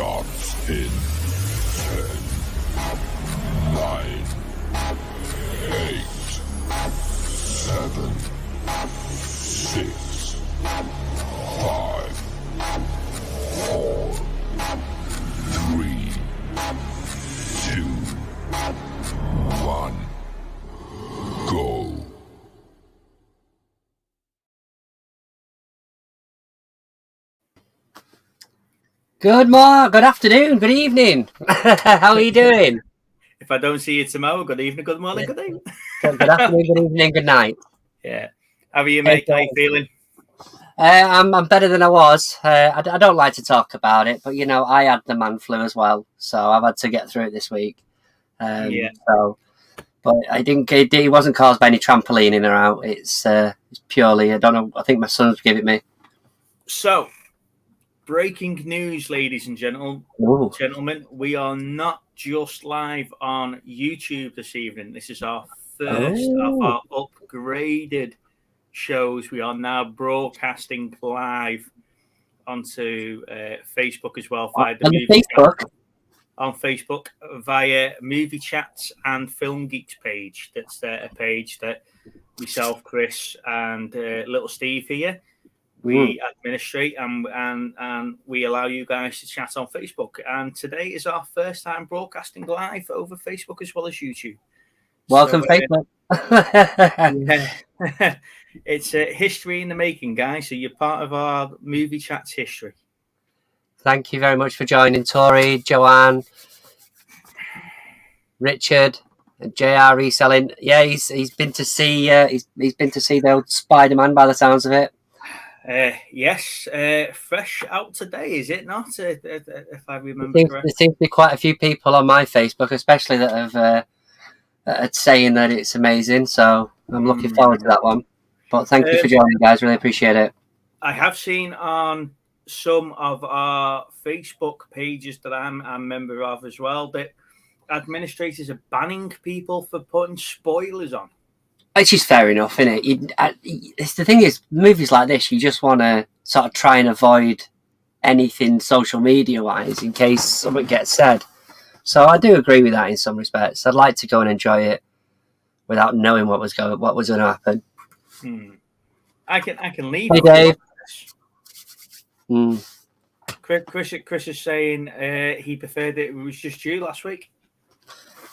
starts in 10, 9, 8, 7, 6, 5, 4, 3, 2, 1, go. Good afternoon, good evening. How are you doing? If I don't see you tomorrow, good evening, good morning, good evening. Good afternoon, good evening, good night. Yeah. How are you, mate? How are you feeling? I'm better than I was. I don't like to talk about it, but I had the man flu as well, so I've had to get through it this week. But I didn't. It wasn't caused by any trampoline in or out. It's purely. I don't know. I think my son's give it me. So, breaking news, ladies and gentlemen. We are not just live on YouTube this evening. This is our first of our upgraded shows. We are now broadcasting live onto Facebook as well via the movie chat, on Facebook via Movie Chats and Film Geeks page. That's a page that myself, Chris, and little Steve here we administrate and we allow you guys to chat on Facebook. And today is our first time broadcasting live over Facebook as well as YouTube. Welcome, Facebook. Yeah. It's history in the making, guys. So you're part of our Movie Chats history. Thank you very much for joining, Tori, Joanne, Richard, and JR reselling. Yeah, he's been to see he's been to see the old Spider-Man by the sounds of it. Yes, fresh out today, is it not? If I remember correctly, there seems to be quite a few people on my Facebook, especially that have saying that it's amazing. So I'm looking forward to that one. But thank you for joining, guys. Really appreciate it. I have seen on some of our Facebook pages that I'm a member of as well that administrators are banning people for putting spoilers on. Which is fair enough, isn't it? The thing is, movies like this, you just want to sort of try and avoid anything social media-wise in case something gets said. So I do agree with that in some respects. I'd like to go and enjoy it without knowing what was going to happen. I can leave. Hey, Dave. Chris is saying he preferred it was just you last week.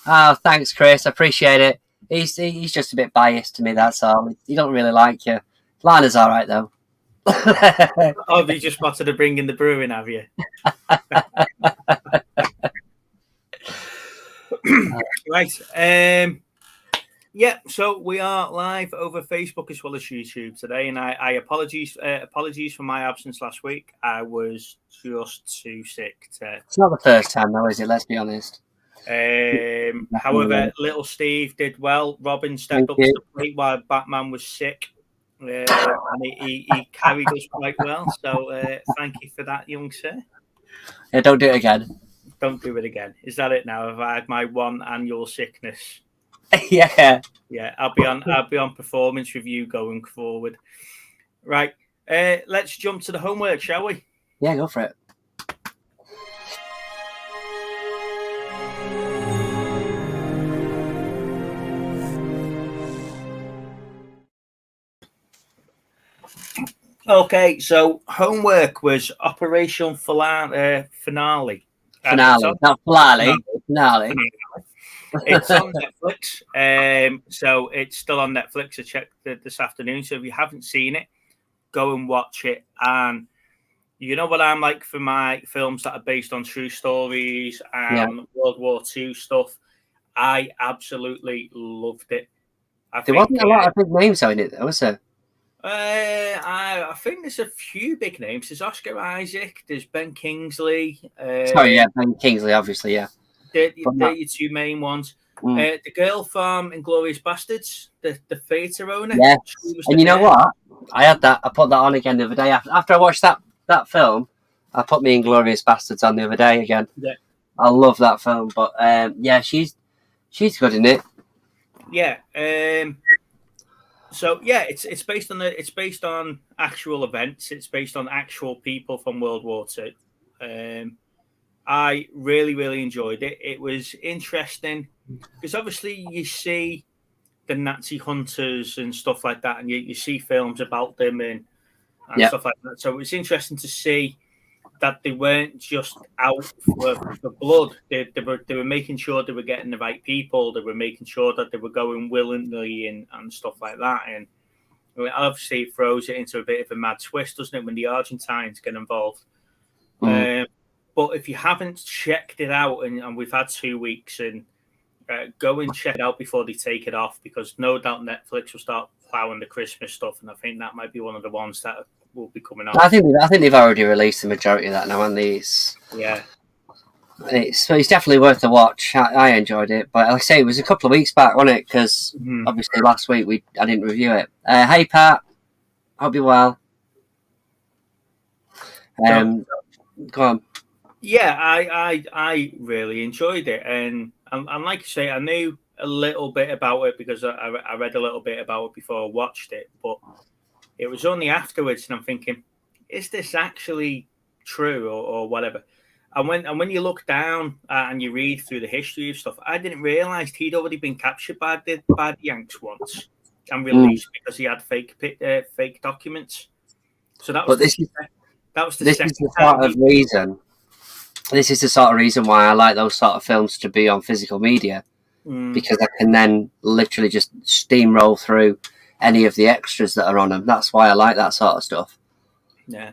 Oh, thanks, Chris. I appreciate it. He's just a bit biased to me, that's all. He don't really like you. Lana's all right, though. Oh, you just wanted to bring in the brewing, have you? Right. Yeah, so we are live over Facebook as well as YouTube today, and I apologies for my absence last week. I was just too sick to... It's not the first time, though, is it? Let's be honest. However, little Steve did well. Robin stepped up to the plate while Batman was sick, and he carried us quite well. So thank you for that, young sir. Yeah, don't do it again. Don't do it again. Is that it now? Have I had my one annual sickness? Yeah. I'll be on performance review going forward. Right. Let's jump to the homework, shall we? Yeah, go for it. Okay, so homework was Operation Finale. Finale, not Finale. Finale. It's on Netflix. So it's still on Netflix. I checked this afternoon. So if you haven't seen it, go and watch it. And you know what I'm like for my films that are based on true stories and World War II stuff. I absolutely loved it. There wasn't a lot of big names in it, though, was there? I think there's a few big names. There's Oscar Isaac. There's Ben Kingsley. Ben Kingsley, obviously, yeah. They're your two main ones. The girl from Inglourious Bastards, the theatre owner. Yeah, and you know what? I put that on again the other day. After I watched that film, I put me Inglourious Bastards on the other day again. Yeah. I love that film, but she's good in it. Yeah. So yeah, it's based on actual events. It's based on actual people from World War II. I really, really enjoyed it. It was interesting because obviously you see the Nazi hunters and stuff like that, and you see films about them and stuff like that. So it's interesting to see that they weren't just out for blood. They were making sure they were getting the right people. They were making sure that they were going willingly and stuff like that. And I mean, obviously, it throws it into a bit of a mad twist, doesn't it, when the Argentines get involved? But if you haven't checked it out, and we've had 2 weeks, and go and check it out before they take it off, because no doubt Netflix will start plowing the Christmas stuff, and I think that might be one of the ones that will be coming off. I think they've already released the majority of that now, and these. Yeah. It's definitely worth a watch. I enjoyed it, but like I say, it was a couple of weeks back, wasn't it? Because obviously last week I didn't review it. Hey Pat, hope you're well. Go on. Yeah, I really enjoyed it, and like I say, I knew a little bit about it because I read a little bit about it before I watched it, but it was only afterwards, and I'm thinking, is this actually true or whatever? And when you look down and you read through the history of stuff, I didn't realise he'd already been captured by the Yanks once and released because he had fake documents. So that was the sort of reason. This is the sort of reason why I like those sort of films to be on physical media, because I can then literally just steamroll through any of the extras that are on them. That's why I like that sort of stuff. Yeah.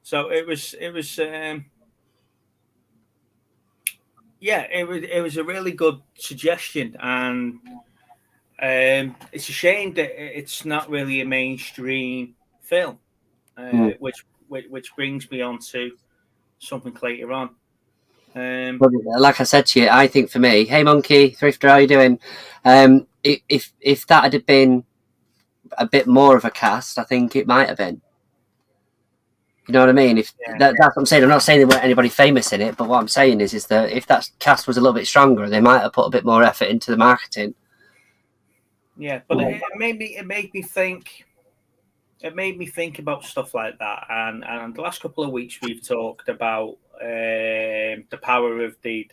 So it was a really good suggestion, and it's a shame that it's not really a mainstream film, which brings me on to something later on. But like I said to you, I think for me, hey Monkey Thrifter, how you doing? If that had been a bit more of a cast, I think it might have been. You know what I mean? That's what I'm saying. I'm not saying there weren't anybody famous in it, but what I'm saying is that if that cast was a little bit stronger, they might have put a bit more effort into the marketing. Yeah, but it made me think. It made me think about stuff like that, and the last couple of weeks we've talked about the power of the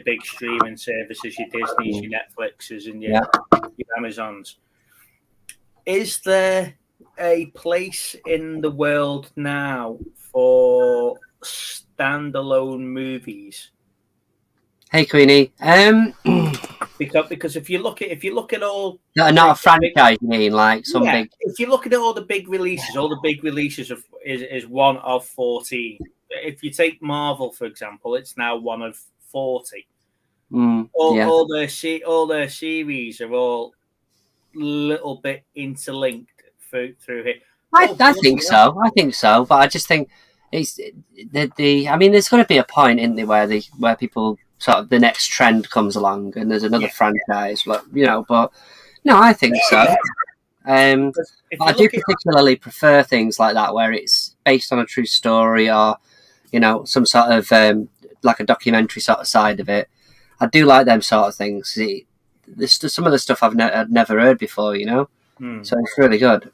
big streaming services, your Disneys, your Netflixes, and your Amazons. Is there a place in the world now for standalone movies? Hey Queenie, because if you look at all, not a franchise, you mean like some big. If you look at all the big releases, is one of 14. If you take Marvel for example, it's now one of 40. All their series are all little bit interlinked through here. I think so, but I just think it's I mean, there's going to be a point, isn't there, where people sort of the next trend comes along and there's another franchise, like, you know. But no, I think so. I do particularly prefer things like that where it's based on a true story, or you know, some sort of like a documentary sort of side of it. I do like them sort of things. Some of the stuff I've never heard before, you know. So it's really good.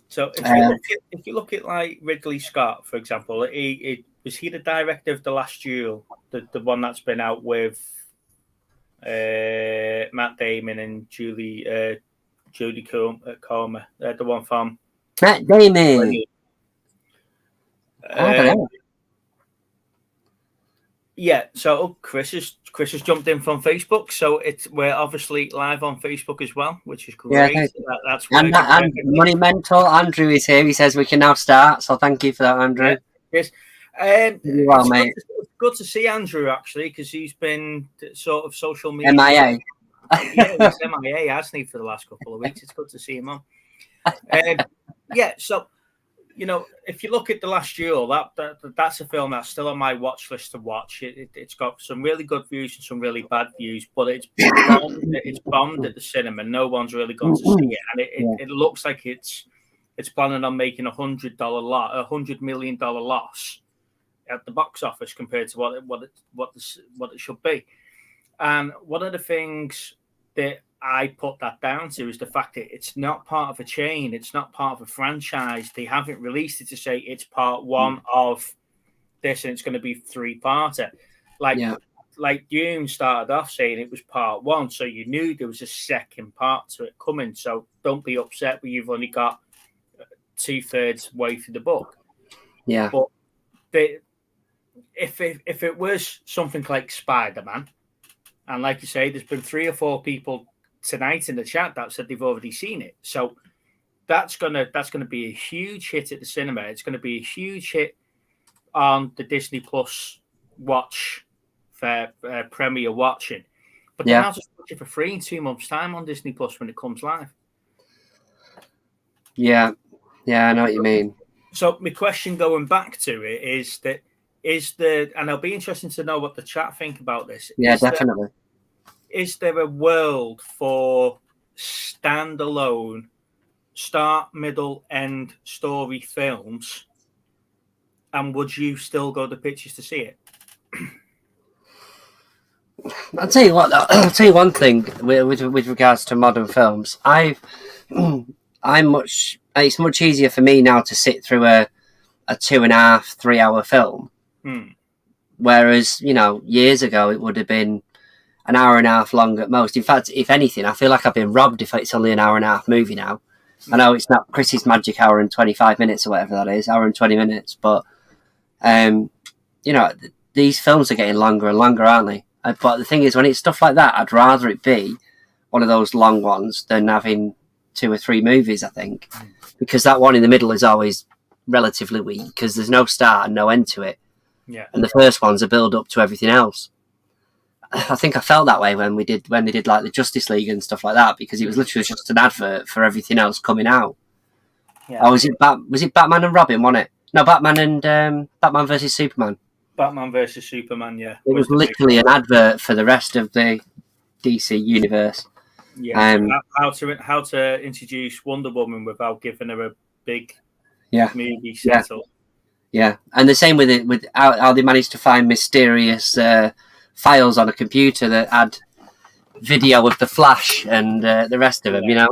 So if you look at like Ridley Scott, for example, was he the director of The Last Duel, the one that's been out with Matt Damon and Jodie Comer, the one from Matt Damon. I don't know. Yeah, so Chris has jumped in from Facebook, so we're obviously live on Facebook as well, which is great. Yeah, that's and Money Mental Andrew is here. He says we can now start, so thank you for that, Andrew. Yes, well, mate. It's good to see Andrew actually, because he's been sort of social media MIA. Yeah, he's MIA, hasn't he, for the last couple of weeks? It's good to see him on. So. You know, if you look at The Last Duel, that's a film that's still on my watch list to watch. It's got some really good views and some really bad views, but it's bombed at the cinema. No one's really gone to see it, and it looks like it's planning on making $100 million loss at the box office compared to what it should be. And one of the things that I put that down to is the fact that it's not part of a chain, it's not part of a franchise. They haven't released it to say it's part one of this and it's going to be 3-parter. Like Dune started off saying it was part 1, so you knew there was a second part to it coming. So don't be upset when you've only got 2/3 way through the book. Yeah. But if it was something like Spider-Man, and like you say, there's been 3 or 4 people tonight in the chat that said they've already seen it. So that's gonna be a huge hit at the cinema. It's gonna be a huge hit on the Disney Plus watch for premiere watching. But then I'll just watch it for free in 2 months' time on Disney Plus when it comes live. Yeah, I know what you mean. So my question going back to it is and I'll be interested to know what the chat think about this. Yeah, definitely. Is there a world for standalone start, middle, end story films? And would you still go to pictures to see it? I'll tell you what. I'll tell you one thing with regards to modern films. It's much easier for me now to sit through a 2.5, 3 hour film. Whereas, years ago it would have been an hour and a half long at most. In fact, if anything, I feel like I've been robbed if it's only an hour and a half movie now. I know it's not Chris's magic hour and 25 minutes or whatever that is, hour and 20 minutes, but these films are getting longer and longer, aren't they? But the thing is, when it's stuff like that, I'd rather it be one of those long ones than having 2 or 3 movies, I think, because that one in the middle is always relatively weak because there's no start and no end to it. Yeah. And the first one's a build up to everything else. I think I felt that way when they did like the Justice League and stuff like that, because it was literally just an advert for everything else coming out. Yeah. Oh, was it Batman and Robin, wasn't it? No, Batman and Batman versus Superman. Batman versus Superman, yeah. It was literally an advert for the rest of the DC universe. Yeah. How to introduce Wonder Woman without giving her a big movie setup. Yeah, and the same with how they managed to find mysterious files on a computer that had video of the Flash and the rest of them, and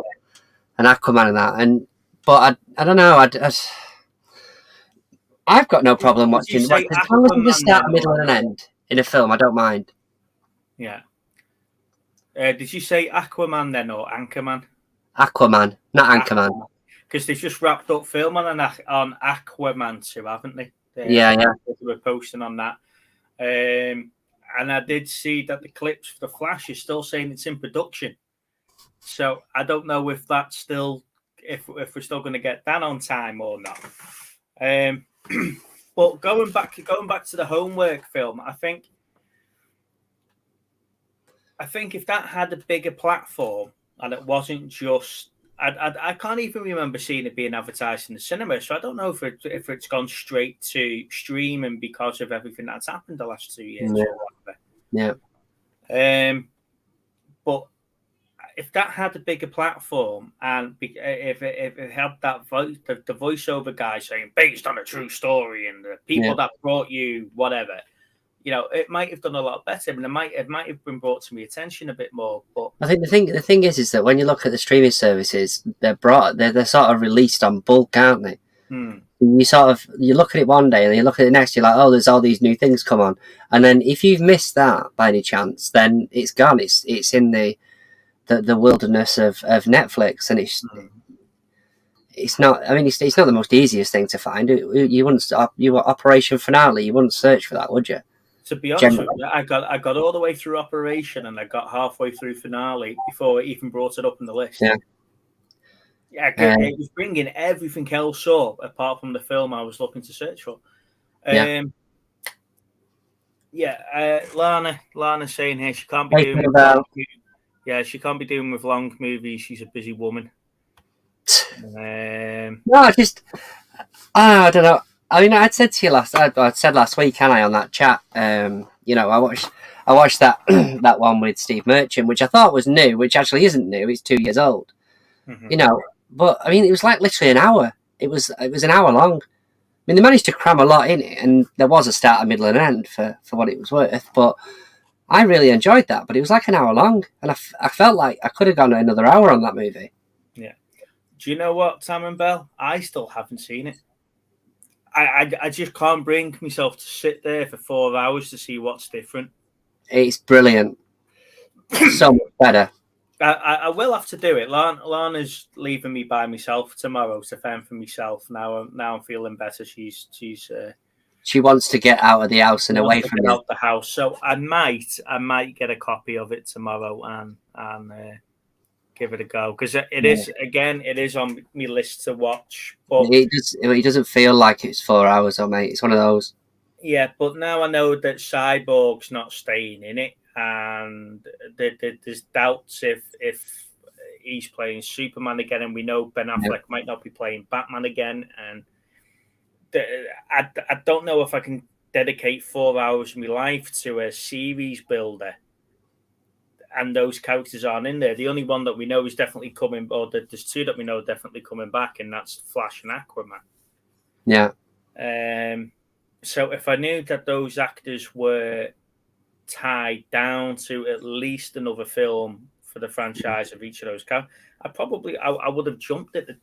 Aquaman and that. But I don't know. I've got no problem watching. As long as there's a start, middle, and an end in a film, I don't mind. Yeah. Did you say Aquaman then or Anchorman? Aquaman, not Anchorman. Because they've just wrapped up filming on Aquaman 2, haven't they? Yeah. They were posting on that. And I did see that the clips for the Flash is still saying it's in production. So I don't know if that's still if we're still going to get that on time or not. But going back to the homework film, I think if that had a bigger platform and it wasn't just, I can't even remember seeing it being advertised in the cinema. So I don't know if it's gone straight to streaming because of everything that's happened the last 2 years. Yeah. Or whatever. Yeah. But if that had a bigger platform and if it had that the voiceover guy saying based on a true story and the people that brought you whatever, it might have done a lot better, and it might have been brought to my attention a bit more. But I think the thing is that when you look at the streaming services, they're sort of released on bulk, aren't they? You look at it one day and you look at it next, you're like, oh, there's all these new things come on, and then if you've missed that by any chance, then it's gone. It's in the wilderness of Netflix, and it's not. I mean, it's not the most easiest thing to find. You wouldn't Operation Finale. You wouldn't search for that, would you? To be honest with you, I got all the way through Operation and I got halfway through Finale before it even brought it up in the list. Yeah, it was bringing everything else up apart from the film I was looking to search for. Lana saying here she can't be doing she can't be doing with long movies. She's a busy woman. No, I don't know. I mean, I said last week, on that chat. I watched that that one with Steve Merchant, which I thought was new, which actually isn't new. It's 2 years old. But I mean, it was like literally an hour. It was an hour long. I mean, they managed to cram a lot in it, and there was a start, a middle, and an end for what it was worth. But I really enjoyed that. But it was like an hour long, and I felt like I could have gone another hour on that movie. Yeah. Do you know what, Tam and Bell? I still haven't seen it. I just can't bring myself to sit there for 4 hours to see what's different. It's brilliant. So much better. I will have to do it. Lana's leaving me by myself tomorrow to fend for myself. Now I'm feeling better. She wants to get out of the house and away from out the house. So I might get a copy of it tomorrow and give it a go, because it is on my list to watch. But it doesn't feel like it's 4 hours, though, mate. It's one of those. Yeah, but now I know that Cyborg's not staying in it, and there's doubts if he's playing Superman again, and we know Ben Affleck might not be playing Batman again, and I don't know if I can dedicate 4 hours of my life to a series builder, and those characters aren't in there. The only one that we know is definitely coming, or there's two that we know are definitely coming back, and that's Flash and Aquaman. Yeah. So if I knew that those actors were tied down to at least another film for the franchise of each of those characters, I would have jumped at it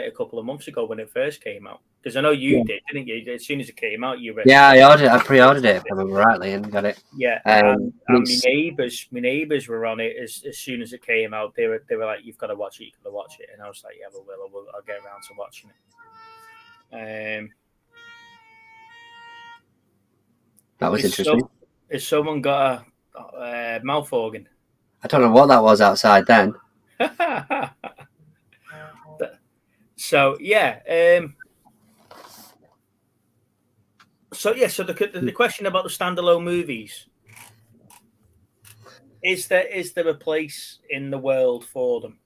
a couple of months ago when it first came out, because I know you did, didn't you? As soon as it came out, you were I pre-ordered it, if I remember rightly, and got it. Yeah, and my neighbours were on it as soon as it came out. They were like, "You've got to watch it, and I was like, "Yeah, I'll get around to watching it." That was interesting. Has someone got a mouth organ? I don't know what that was outside then. So the question about the standalone movies, is there a place in the world for them?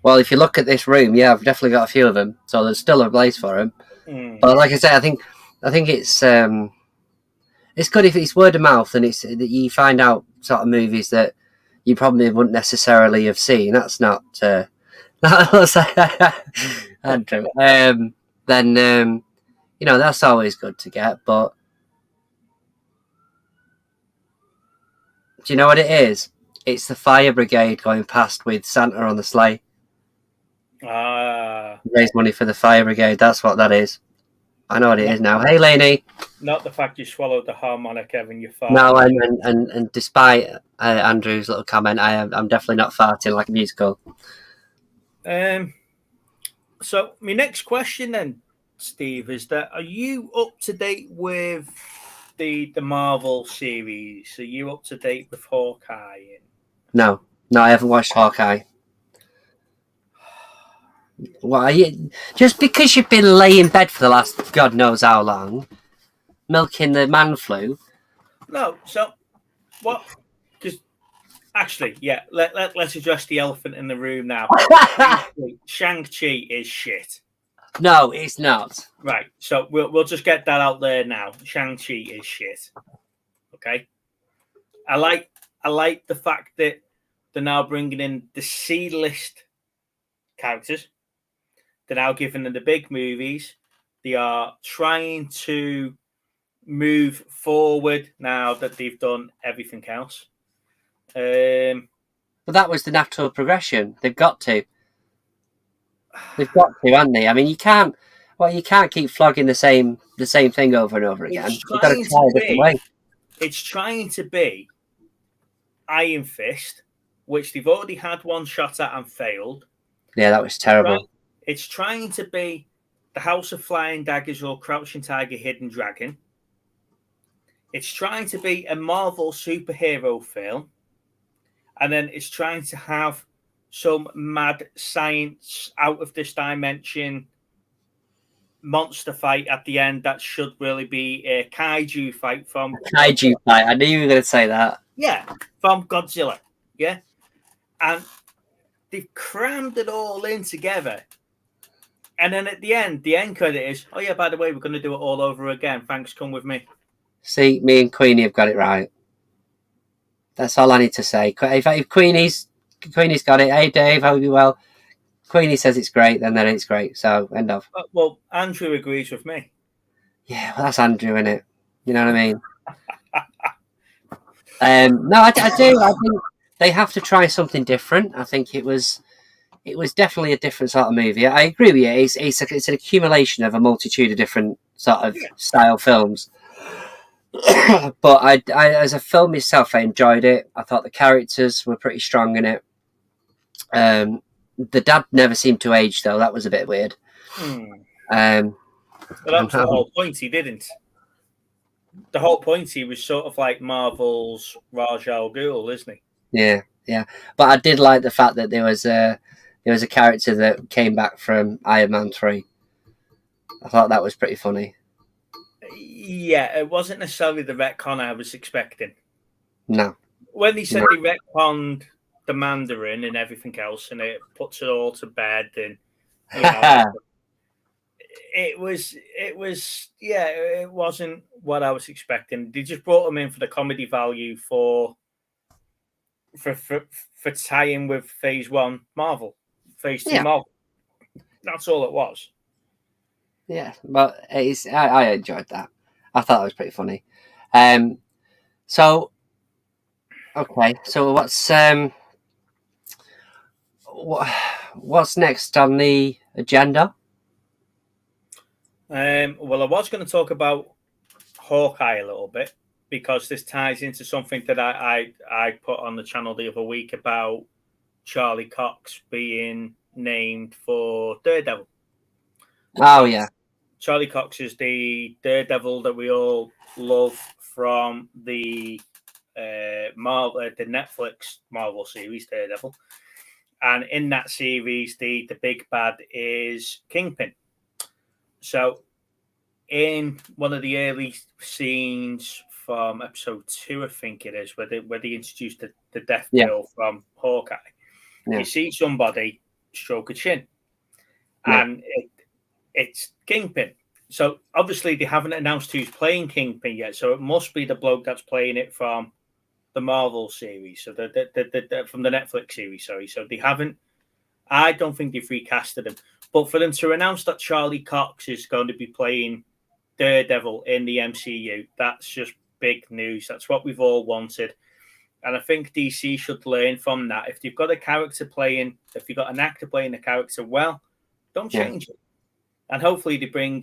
Well, if you look at this room, I've definitely got a few of them, so there's still a place for them. But like I say, I think it's good if it's word of mouth, and it's that you find out sort of movies that you probably wouldn't necessarily have seen. That's not Andrew. Then that's always good to get. But do you know what it is? It's the fire brigade going past with Santa on the sleigh. Raise money for the fire brigade. That's what that is. I know what it is now. Hey, Lainey. Not the fact you swallowed the harmonic, Evan. You farted. No, and despite Andrew's little comment, I'm definitely not farting like a musical. So my next question then, Steve, is that are you up to date with the Marvel series? Are you up to date with Hawkeye? No, I haven't watched Hawkeye. Why? Just because you've been laying in bed for the last God knows how long, milking the man flu? No. So what? Because actually, let's address the elephant in the room now. Shang-Chi is shit. No, it's not. Right. So we'll just get that out there now. Shang-Chi is shit. Okay. I like the fact that they're now bringing in the C-list characters. They're now giving them the big movies. They are trying to move forward now that they've done everything else. But that was the natural progression. They've got to, haven't they? I mean, you can't keep flogging the same thing over and over again. You've got to try a different way. It's trying to be Iron Fist, which they've already had one shot at and failed. Yeah, that was terrible. It's trying to be the House of Flying Daggers or Crouching Tiger, Hidden Dragon. It's trying to be a Marvel superhero film. And then it's trying to have some mad science out of this dimension monster fight at the end that should really be a kaiju fight from... Kaiju fight. I knew you were going to say that. Yeah, from Godzilla. Yeah. And they've crammed it all in together. And then at the end credit is, oh yeah, by the way, we're going to do it all over again. Thanks, come with me. See, me and Queenie have got it right. That's all I need to say. If Queenie's got it, hey Dave, how are you? Well, Queenie says it's great, then it's great. So, end of. Well, Andrew agrees with me. Yeah, well, that's Andrew, innit? You know what I mean? No, I do. I think they have to try something different. I think it was it was definitely a different sort of movie. I agree with you. It's an accumulation of a multitude of different sort of style films. But I, as a film itself, I enjoyed it. I thought the characters were pretty strong in it. The dad never seemed to age, though. That was a bit weird. But that was the whole point. He didn't. The whole point, he was sort of like Marvel's Ra's al Ghul, isn't he? Yeah. But I did like the fact that there was a character that came back from Iron Man 3. I thought that was pretty funny. Yeah, it wasn't necessarily the retcon I was expecting. No. When he said they retconned the Mandarin and everything else, and it puts it all to bed, and you know, it wasn't what I was expecting. They just brought him in for the comedy value for tying with Phase 1 Marvel, Phase 2 Marvel. That's all it was. Yeah, but I enjoyed that. I thought it was pretty funny. So what's next on the agenda? Well, I was going to talk about Hawkeye a little bit, because this ties into something that I put on the channel the other week about Charlie Cox being named for Daredevil. Oh, yeah. Charlie Cox is the Daredevil that we all love from the Netflix Marvel series, Daredevil. And in that series, the big bad is Kingpin. So in one of the early scenes from episode 2, I think it is, where they introduced the death pill from Hawkeye, you see somebody stroke a chin, and it's Kingpin. So obviously they haven't announced who's playing Kingpin yet, so it must be the bloke that's playing it from the Marvel series, so the from the Netflix series. Sorry, so they haven't. I don't think they've recasted him, but for them to announce that Charlie Cox is going to be playing Daredevil in the MCU, that's just big news. That's what we've all wanted. And I think DC should learn from that. If you've got an actor playing the character well, don't change it. And hopefully they bring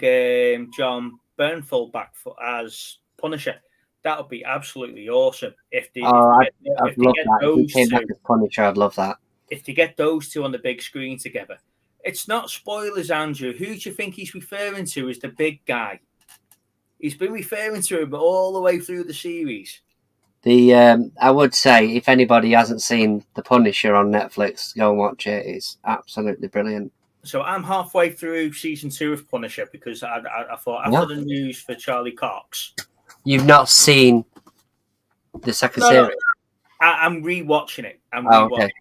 John Bernthal back as Punisher. That would be absolutely awesome. I'd love that. If he came back as Punisher, I'd love that. If they get those two on the big screen together. It's not spoilers, Andrew. Who do you think he's referring to as the big guy? He's been referring to him all the way through the series. I would say, if anybody hasn't seen The Punisher on Netflix, go and watch it. It's absolutely brilliant. So I'm halfway through season 2 of Punisher, because I thought after the news for Charlie Cox. You've not seen the second series? No. I'm rewatching it. It.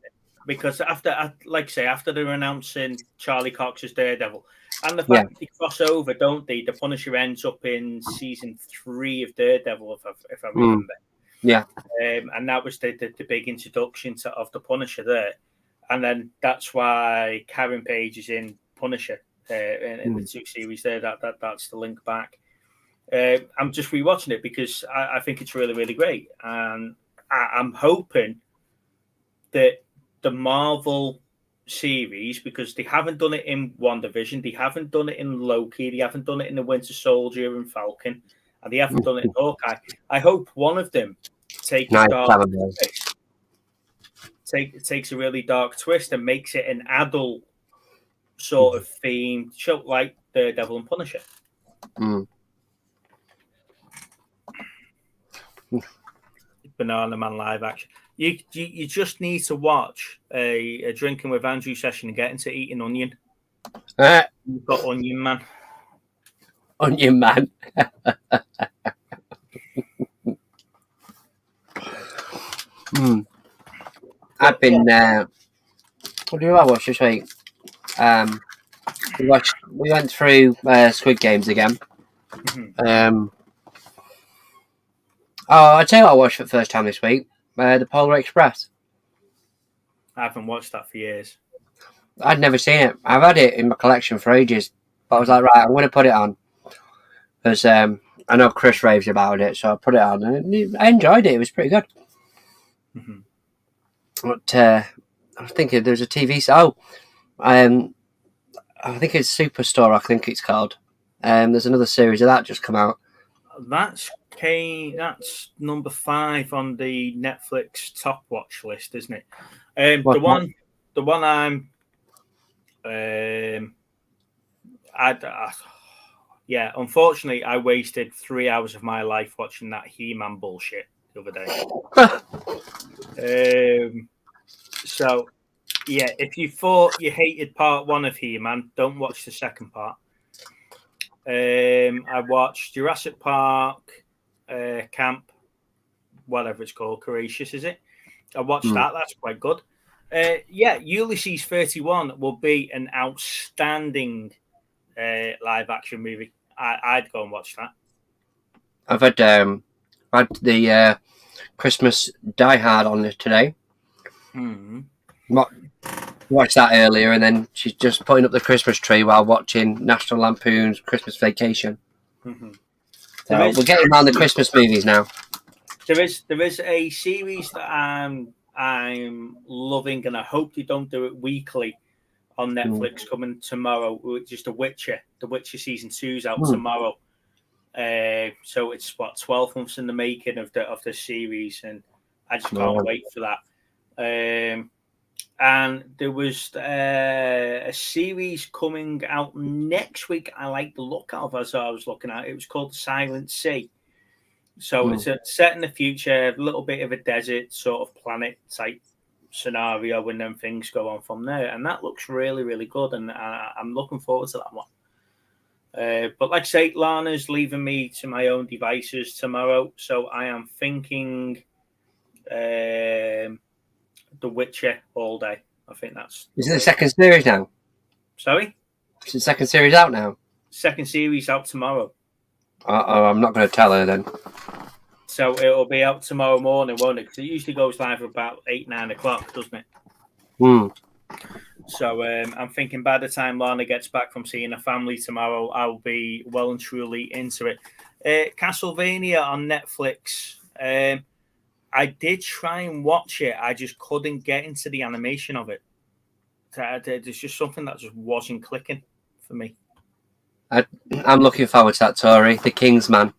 Because after they're announcing Charlie Cox as Daredevil, and the fact that they cross over, don't they? The Punisher ends up in season 3 of Daredevil, if I remember. Yeah. And that was the big introduction of the Punisher there. And then that's why Karen Page is in Punisher in the 2 series there. That's the link back. I'm just rewatching it because I think it's really, really great. And I'm hoping that the Marvel series, because they haven't done it in WandaVision, they haven't done it in Loki, they haven't done it in the Winter Soldier and Falcon, and they haven't done it in Hawkeye. I hope one of them takes a really dark twist and makes it an adult sort of themed show, like Daredevil and Punisher. Banana Man live action. You just need to watch a Drinking with Andrew session and get into eating onion. You've got Onion Man. Onion Man. I've been. What do I watch this week? We went through Squid Games again. I'll tell you what I watched for the first time this week. The Polar Express. I haven't watched that for years. I'd never seen it. I've had it in my collection for ages, but I was like, right, I'm going to put it on because I know Chris raves about it, so I put it on and I enjoyed it. It was pretty good. But I was thinking there's a TV. I think it's Superstore. I think it's called. There's another series of that just come out. That's number 5 on the Netflix top watch list, isn't it? The one I'm yeah, unfortunately, I wasted 3 hours of my life watching that He-Man bullshit the other day. So, yeah, if you thought you hated part 1 of He-Man, don't watch the second part. I watched Jurassic Park, Camp, whatever it's called, Courageous, is it? I watched that. That's quite good. Yeah, Ulysses 31 will be an outstanding live action movie. I'd go and watch that. I've had the Christmas Die Hard on it today. Watched that earlier, and then she's just putting up the Christmas tree while watching National Lampoon's Christmas Vacation. So we're getting around the Christmas movies now. There is a series that I'm loving, and I hope they don't do it weekly on Netflix coming tomorrow, which is The Witcher. The Witcher season 2 is out tomorrow. So it's 12 months in the making of the series, and I just can't wait for that. And there was a series coming out next week I like the look of as I was looking at it. It was called The Silent Sea. So it's set in the future, a little bit of a desert sort of planet type scenario, and then things go on from there. And that looks really, really good, and I'm looking forward to that one. But like I say, Lana's leaving me to my own devices tomorrow, so I am thinking The Witcher all day. I think that's... Is it the second series now? Sorry? Is the second series out now? Second series out tomorrow. I'm not going to tell her then. So it'll be out tomorrow morning, won't it? Because it usually goes live about 8-9 o'clock, doesn't it? So I'm thinking by the time Lana gets back from seeing her family tomorrow, I'll be well and truly into it. Castlevania on Netflix. I did try and watch it. I just couldn't get into the animation of it. There's just something that just wasn't clicking for me. I'm looking forward to that, Tori. The King's Man.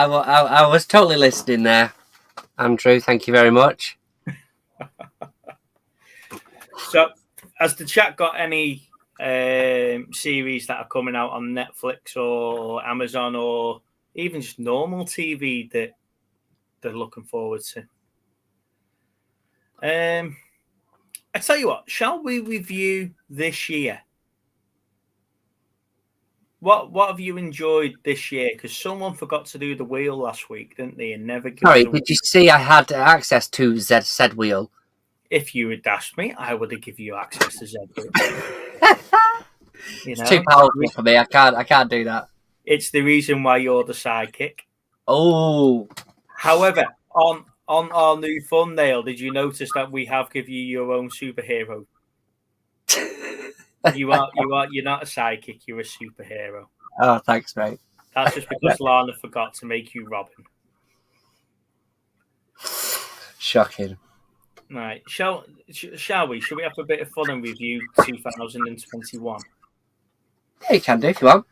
I was totally listening there, Andrew. Thank you very much. So, has the chat got any series that are coming out on Netflix or Amazon or even just normal TV that they're looking forward to? I tell you what, shall we review this year? What have you enjoyed this year? Because someone forgot to do the wheel last week, didn't they? And never. Sorry, did you see I had access to said wheel? If you had asked me, I would have given you access to Zed wheel. It's too powerful for me. I can't do that. It's the reason why you're the sidekick. Oh. However, on our new thumbnail, did you notice that we have given you your own superhero? You're not a sidekick, you're a superhero. Oh, thanks, mate. That's just because Lana forgot to make you Robin. Shocking. Right. Shall we? Should we have a bit of fun and review 2021? Yeah, you can do if you want.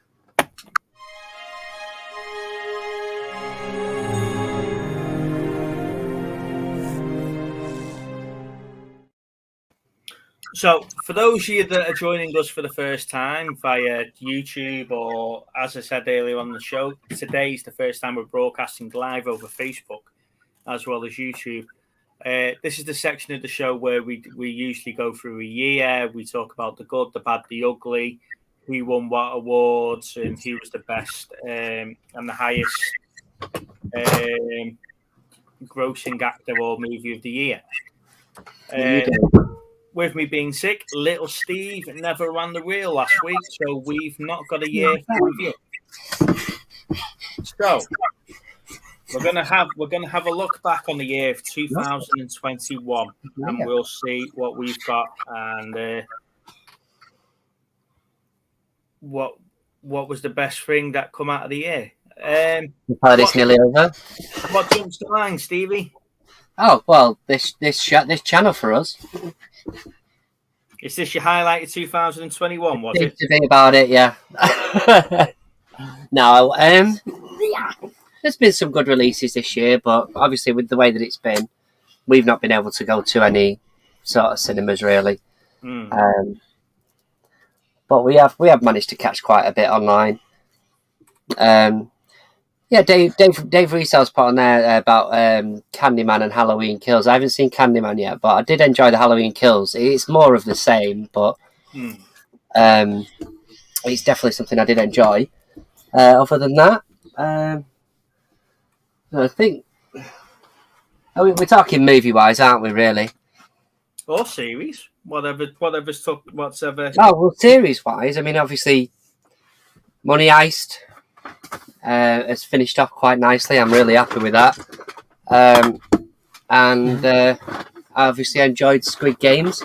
So, for those of you that are joining us for the first time via YouTube or, as I said earlier on the show, today is the first time we're broadcasting live over Facebook as well as YouTube. This is the section of the show where we usually go through a year. We talk about the good, the bad, the ugly, who won what awards, and who was the best and the highest grossing actor or movie of the year. With me being sick, little Steve never ran the wheel last week, so we've not got a year for review. So we're gonna have a look back on the year of 2021, and we'll see what we've got and what was the best thing that come out of the year. Party's nearly over. What jumps to mind, Stevie? Oh well, this channel for us. Is this your highlight of 2021? Was Seems it? to be about it, yeah. No, there's been some good releases this year, but obviously with the way that it's been, we've not been able to go to any sort of cinemas really. Mm. But we have managed to catch quite a bit online. Yeah, Dave Reese's put on there about Candyman and Halloween Kills. I haven't seen Candyman yet, but I did enjoy the Halloween Kills. It's more of the same, but Mm. it's definitely something I did enjoy. Other than that, I think we're talking movie wise, aren't we? Really? Or series, whatever's took, whatever. Oh well, series wise, I mean, obviously, Money Heist has finished off quite nicely. I'm really happy with that. And I obviously enjoyed Squid Games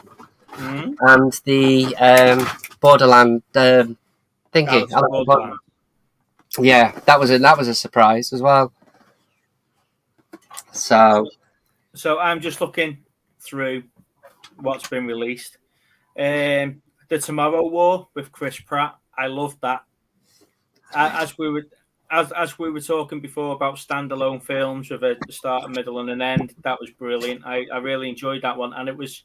and the Borderland thingy. Yeah, that was a surprise as well. So I'm just looking through what's been released. The Tomorrow War with Chris Pratt. I loved that. As we were talking before about standalone films with a start, a middle, and an end, that was brilliant. I really enjoyed that one, and it was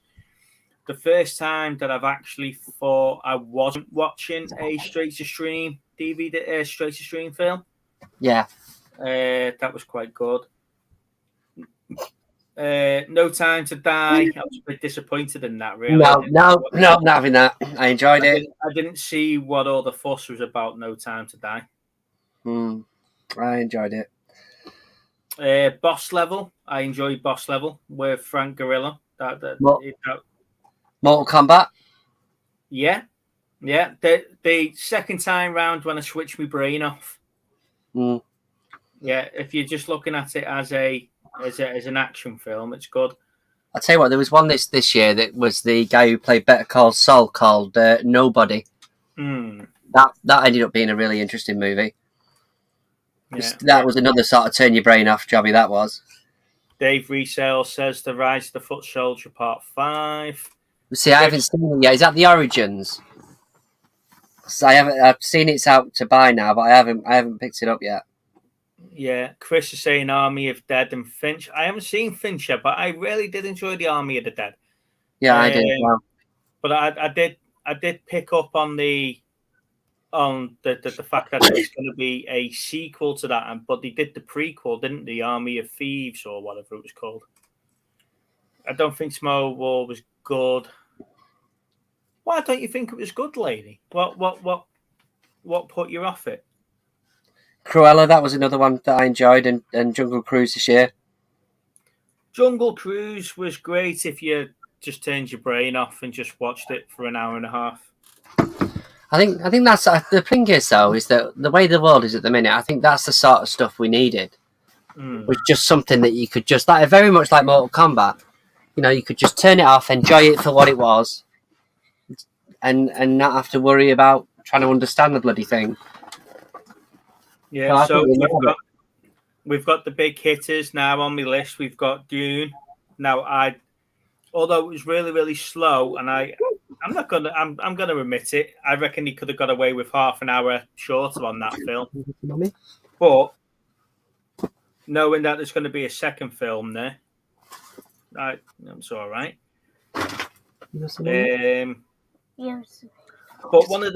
the first time that I've actually thought I wasn't watching a straight to stream DVD, straight to stream film. yeah, that was quite good. No Time to Die. I was a bit disappointed in that. Really, no, not having that. I enjoyed it. I didn't see what all the fuss was about. No Time to Die. I enjoyed it. Boss Level. I enjoyed Boss Level with Frank Gorilla. Mortal Kombat. Yeah. The second time round when I switched my brain off. Yeah, if you're just looking at it as an action film, it's good. I'll tell you what, there was one this year that was the guy who played Better Call Saul called Nobody. That ended up being a really interesting movie. Yeah. That was another sort of turn your brain off jobby, that was. Dave Resale says The Rise of the Foot Soldier Part 5. See, I haven't seen it yet. Is that the Origins? So I've seen it's out to buy now, but I haven't picked it up yet. Yeah, Chris is saying Army of Dead and Finch. I haven't seen Finch yet, but I really did enjoy the Army of the Dead. Yeah, I did. Well. But I did pick up on the fact that there's going to be a sequel to that, but they did the prequel, didn't they? Army of Thieves or whatever it was called. I don't think Small War was good. Why don't you think it was good, lady? What put you off it? Cruella, that was another one that I enjoyed, and Jungle Cruise this year. Jungle Cruise was great if you just turned your brain off and just watched it for an hour and a half. I think that's the thing is though, is that the way the world is at the minute, I think that's the sort of stuff we needed. Was just something that you could just very much like Mortal Kombat. You know, you could just turn it off, enjoy it for what it was, and not have to worry about trying to understand the bloody thing. Yeah, so we've got the big hitters now on my list. We've got Dune. Now, although it was really, really slow, and I'm gonna admit it. I reckon he could have got away with half an hour shorter on that film. But knowing that there's going to be a second film there, it's all right. Yes. But one of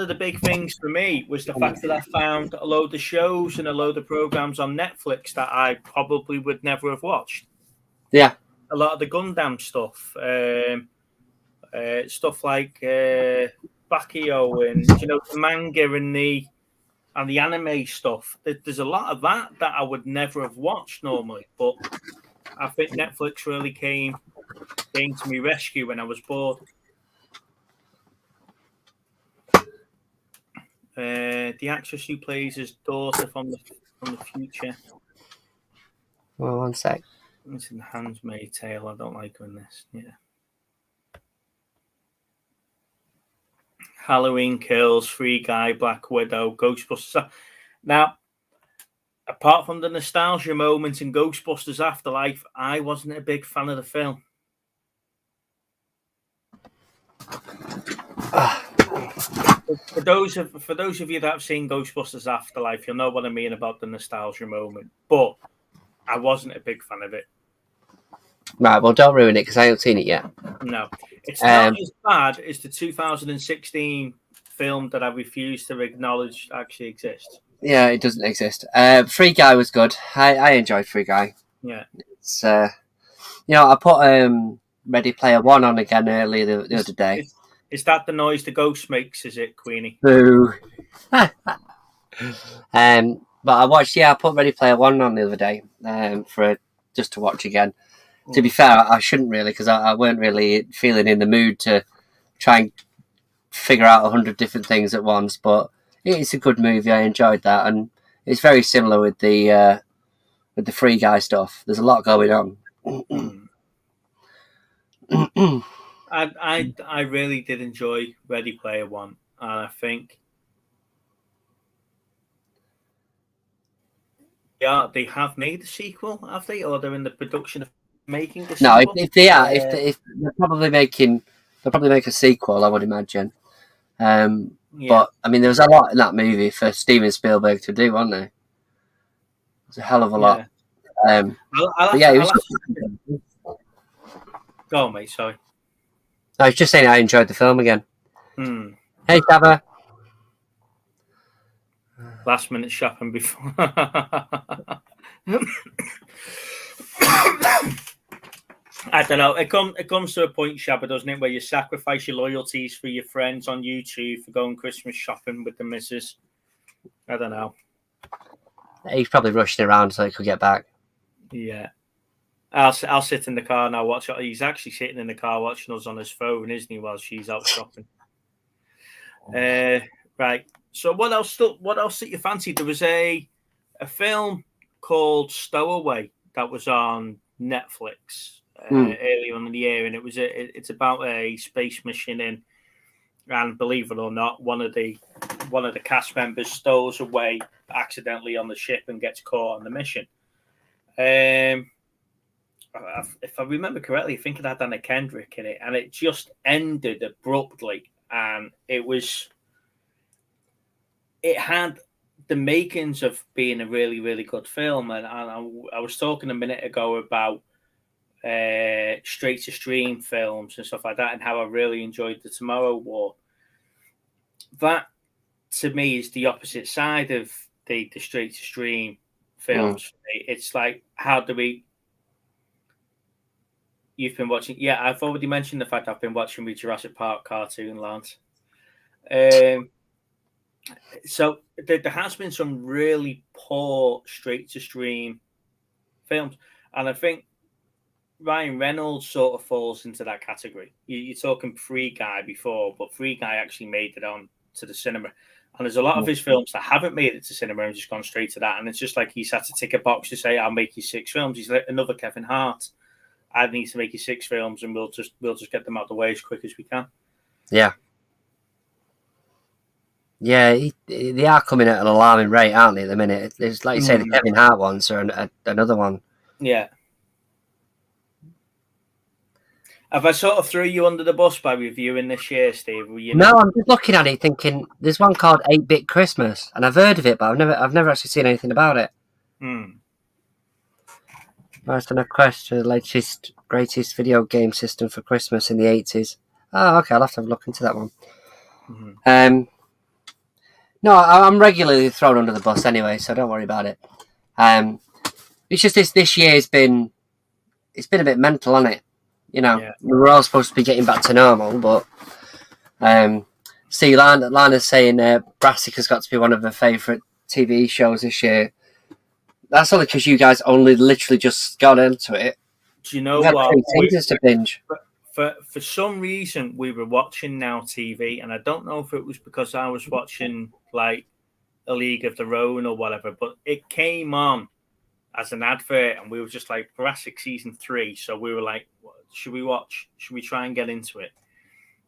the big things for me was the fact that I found a load of shows and a load of programs on Netflix that I probably would never have watched. Yeah, a lot of the Gundam stuff, stuff like Bakio and the manga and the anime stuff. There's a lot of that I would never have watched normally, but I think Netflix really came to my rescue when I was bored. The actress who plays his daughter from the future. Well, one sec. It's in Handmaid's Tale. I don't like her in this. Yeah. Halloween Kills, Free Guy, Black Widow, Ghostbusters. Now, apart from the nostalgia moment in Ghostbusters Afterlife, I wasn't a big fan of the film. For those of you that have seen Ghostbusters Afterlife, you'll know what I mean about the nostalgia moment. But I wasn't a big fan of it. Right, well, don't ruin it because I haven't seen it yet. No, it's not as bad as the 2016 film that I refuse to acknowledge actually exists. Yeah, it doesn't exist. Free Guy was good. I enjoyed Free Guy. Yeah, it's I put Ready Player One on again earlier the other day. Is that the noise the ghost makes? Is it, Queenie? Boo. But I put Ready Player One on the other day just to watch again. To be fair, I shouldn't really because I weren't really feeling in the mood to try and figure out 100 different things at once. But it's a good movie. I enjoyed that, and it's very similar with the Free Guy stuff. There's a lot going on. I really did enjoy Ready Player One, and I think they have made a sequel, have they, or they're in the production of making the sequel? No, if they're probably they'll probably make a sequel, I would imagine. But I mean, there was a lot in that movie for Steven Spielberg to do, wasn't there? There's a hell of a lot. Go on, mate. Sorry. I was just saying I enjoyed the film again. Hey, Shabba. Last minute shopping before. I don't know. It comes to a point, Shabba, doesn't it, where you sacrifice your loyalties for your friends on YouTube for going Christmas shopping with the missus. I don't know. He's probably rushing around so he could get back. Yeah. I'll sit in the car and I'll watch it. He's actually sitting in the car watching us on his phone, isn't he, while she's out shopping? Right. So what else did you fancy? There was a film called Stowaway that was on Netflix earlier on in the year, and it's about a space mission and believe it or not, one of the cast members stows away accidentally on the ship and gets caught on the mission. If I remember correctly, I think it had Anna Kendrick in it, and it just ended abruptly. And it had the makings of being a really, really good film. And I was talking a minute ago about straight to stream films and stuff like that, and how I really enjoyed The Tomorrow War. That, to me, is the opposite side of the straight to stream films. It's like, how do we? You've been watching, I've already mentioned the fact I've been watching the Jurassic Park cartoon, Lance. So there has been some really poor straight to stream films, and I think Ryan Reynolds sort of falls into that category. You're talking Free Guy before, but Free Guy actually made it on to the cinema, and there's a lot of his films that haven't made it to cinema and just gone straight to that, and it's just like he's had to tick a box to say, "I'll make you 6 films." He's like another Kevin Hart. I need to make you 6 films, and we'll just get them out of the way as quick as we can. Yeah. They are coming at an alarming rate, aren't they? At the minute, it's like you say, the Kevin Hart ones or another one. Yeah. Have I sort of threw you under the bus by reviewing this year, Steve? No, I'm just looking at it, thinking there's one called 8-Bit Christmas, and I've heard of it, but I've never actually seen anything about it. First on a quest for the latest, greatest video game system for Christmas in the 80s. Oh, okay, I'll have to have a look into that one. No, I'm regularly thrown under the bus anyway, so don't worry about it. It's just this year's been a bit mental, hasn't it? You know, we were all supposed to be getting back to normal, but see, Lana's saying Brassica's got to be one of her favourite TV shows this year. That's only because you guys only literally just got into it. Do you know what? To binge. For some reason, we were watching Now TV, and I don't know if it was because I was watching like A League of Their Own or whatever, but it came on as an advert, and we were just like, Jurassic Season 3. So we were like, should we watch? Should we try and get into it?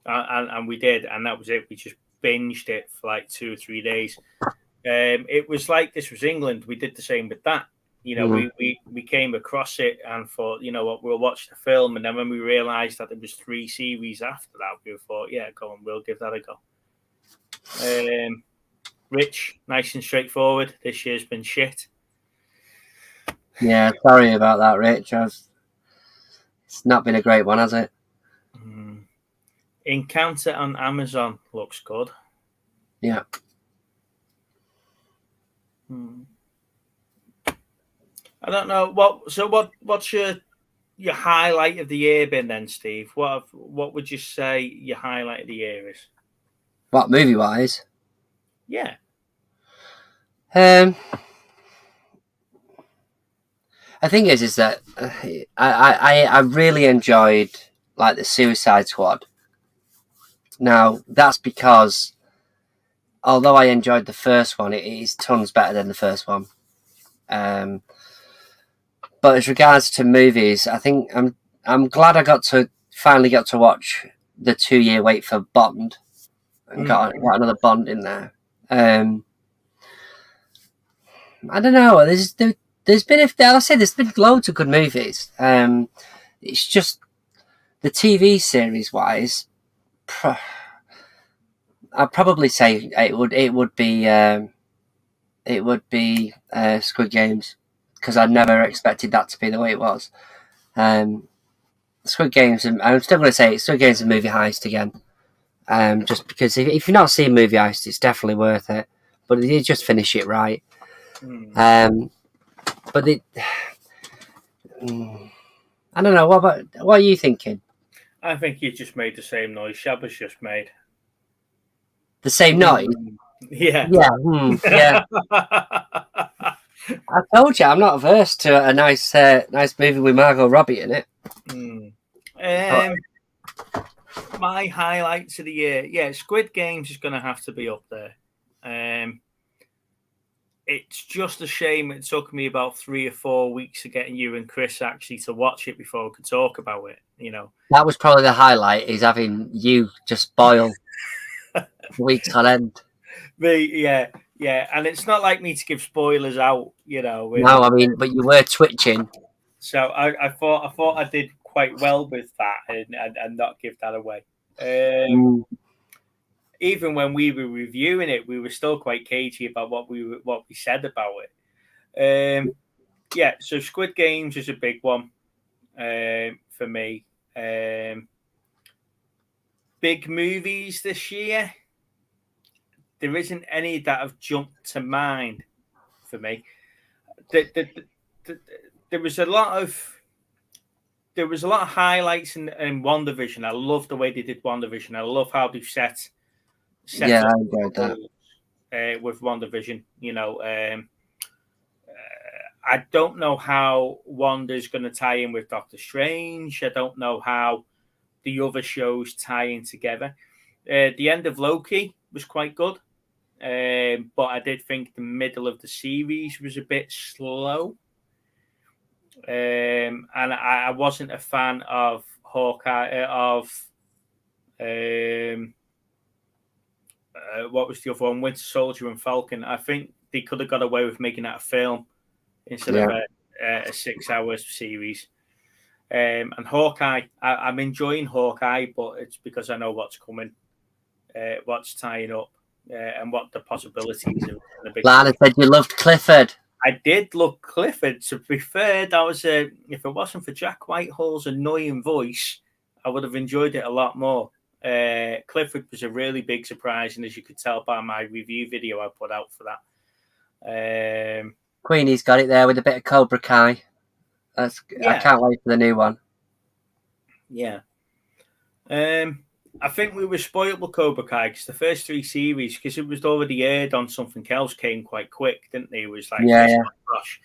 And we did, and that was it. We just binged it for like 2 or 3 days. It was like this was England. We did the same with that. You know, Mm. we came across it and thought, you know what, we'll watch the film. And then when we realised that there was 3 series after that, we thought, yeah, go on, we'll give that a go. Rich, nice and straightforward. This year's been shit. Yeah, sorry about that, Rich. It's not been a great one, has it? Encounter on Amazon looks good. Yeah. I don't know what's your highlight of the year been then, Steve? What would you say your highlight of the year is? What, movie-wise? Yeah. The thing is that I really enjoyed like the Suicide Squad. Now that's because although I enjoyed the first one, it is tons better than the first one. But as regards to movies, I think I'm glad I finally got to watch the 2-year wait for Bond and got another Bond in there. I don't know. There's been there's been loads of good movies. It's just the TV series wise. I'd probably say it would be Squid Games, because I never expected that to be the way it was. Squid Games, and I'm still going to say Squid Games is a movie heist again. Just because if you're not seeing movie heist, it's definitely worth it. But they just finish it right. But I don't know. What are you thinking? I think you just made the same noise Shabba's just made. The same noise? Yeah. Yeah. Yeah. I told you I'm not averse to a nice movie with Margot Robbie in it. My highlights of the year, Squid Games is going to have to be up there. It's just a shame it took me about 3 or 4 weeks of getting you and Chris actually to watch it before we could talk about it. You know, that was probably the highlight, is having you just boil weeks on end. Yeah, and it's not like me to give spoilers out, you know. No, I mean, but you were twitching. So I thought I did quite well with that and not give that away. Even when we were reviewing it, we were still quite cagey about what we said about it. So Squid Games is a big one for me. Big movies this year, there isn't any that have jumped to mind for me. There was a lot of highlights in WandaVision. I love the way they did WandaVision. I love how they've set yeah, I enjoyed that with WandaVision. You know, I don't know how Wanda's going to tie in with Doctor Strange. I don't know how the other shows tie in together. The end of Loki was quite good, but I did think the middle of the series was a bit slow. And I wasn't a fan of Hawkeye, what was the other one? Winter Soldier and Falcon. I think they could have got away with making that a film instead of a 6-hour series. And Hawkeye, I'm enjoying Hawkeye, but it's because I know what's coming, what's tying up, and what the possibilities of the big. Lana said you loved Clifford. I did love Clifford. To be fair, that was if it wasn't for Jack Whitehall's annoying voice, I would have enjoyed it a lot more. Clifford was a really big surprise, and as you could tell by my review video I put out for that. Queenie's got it there with a bit of Cobra Kai. I can't wait for the new one. Yeah. I think we were spoiled with Cobra Kai because the first 3 series, because it was already aired on something else, came quite quick, didn't they? It was like rush.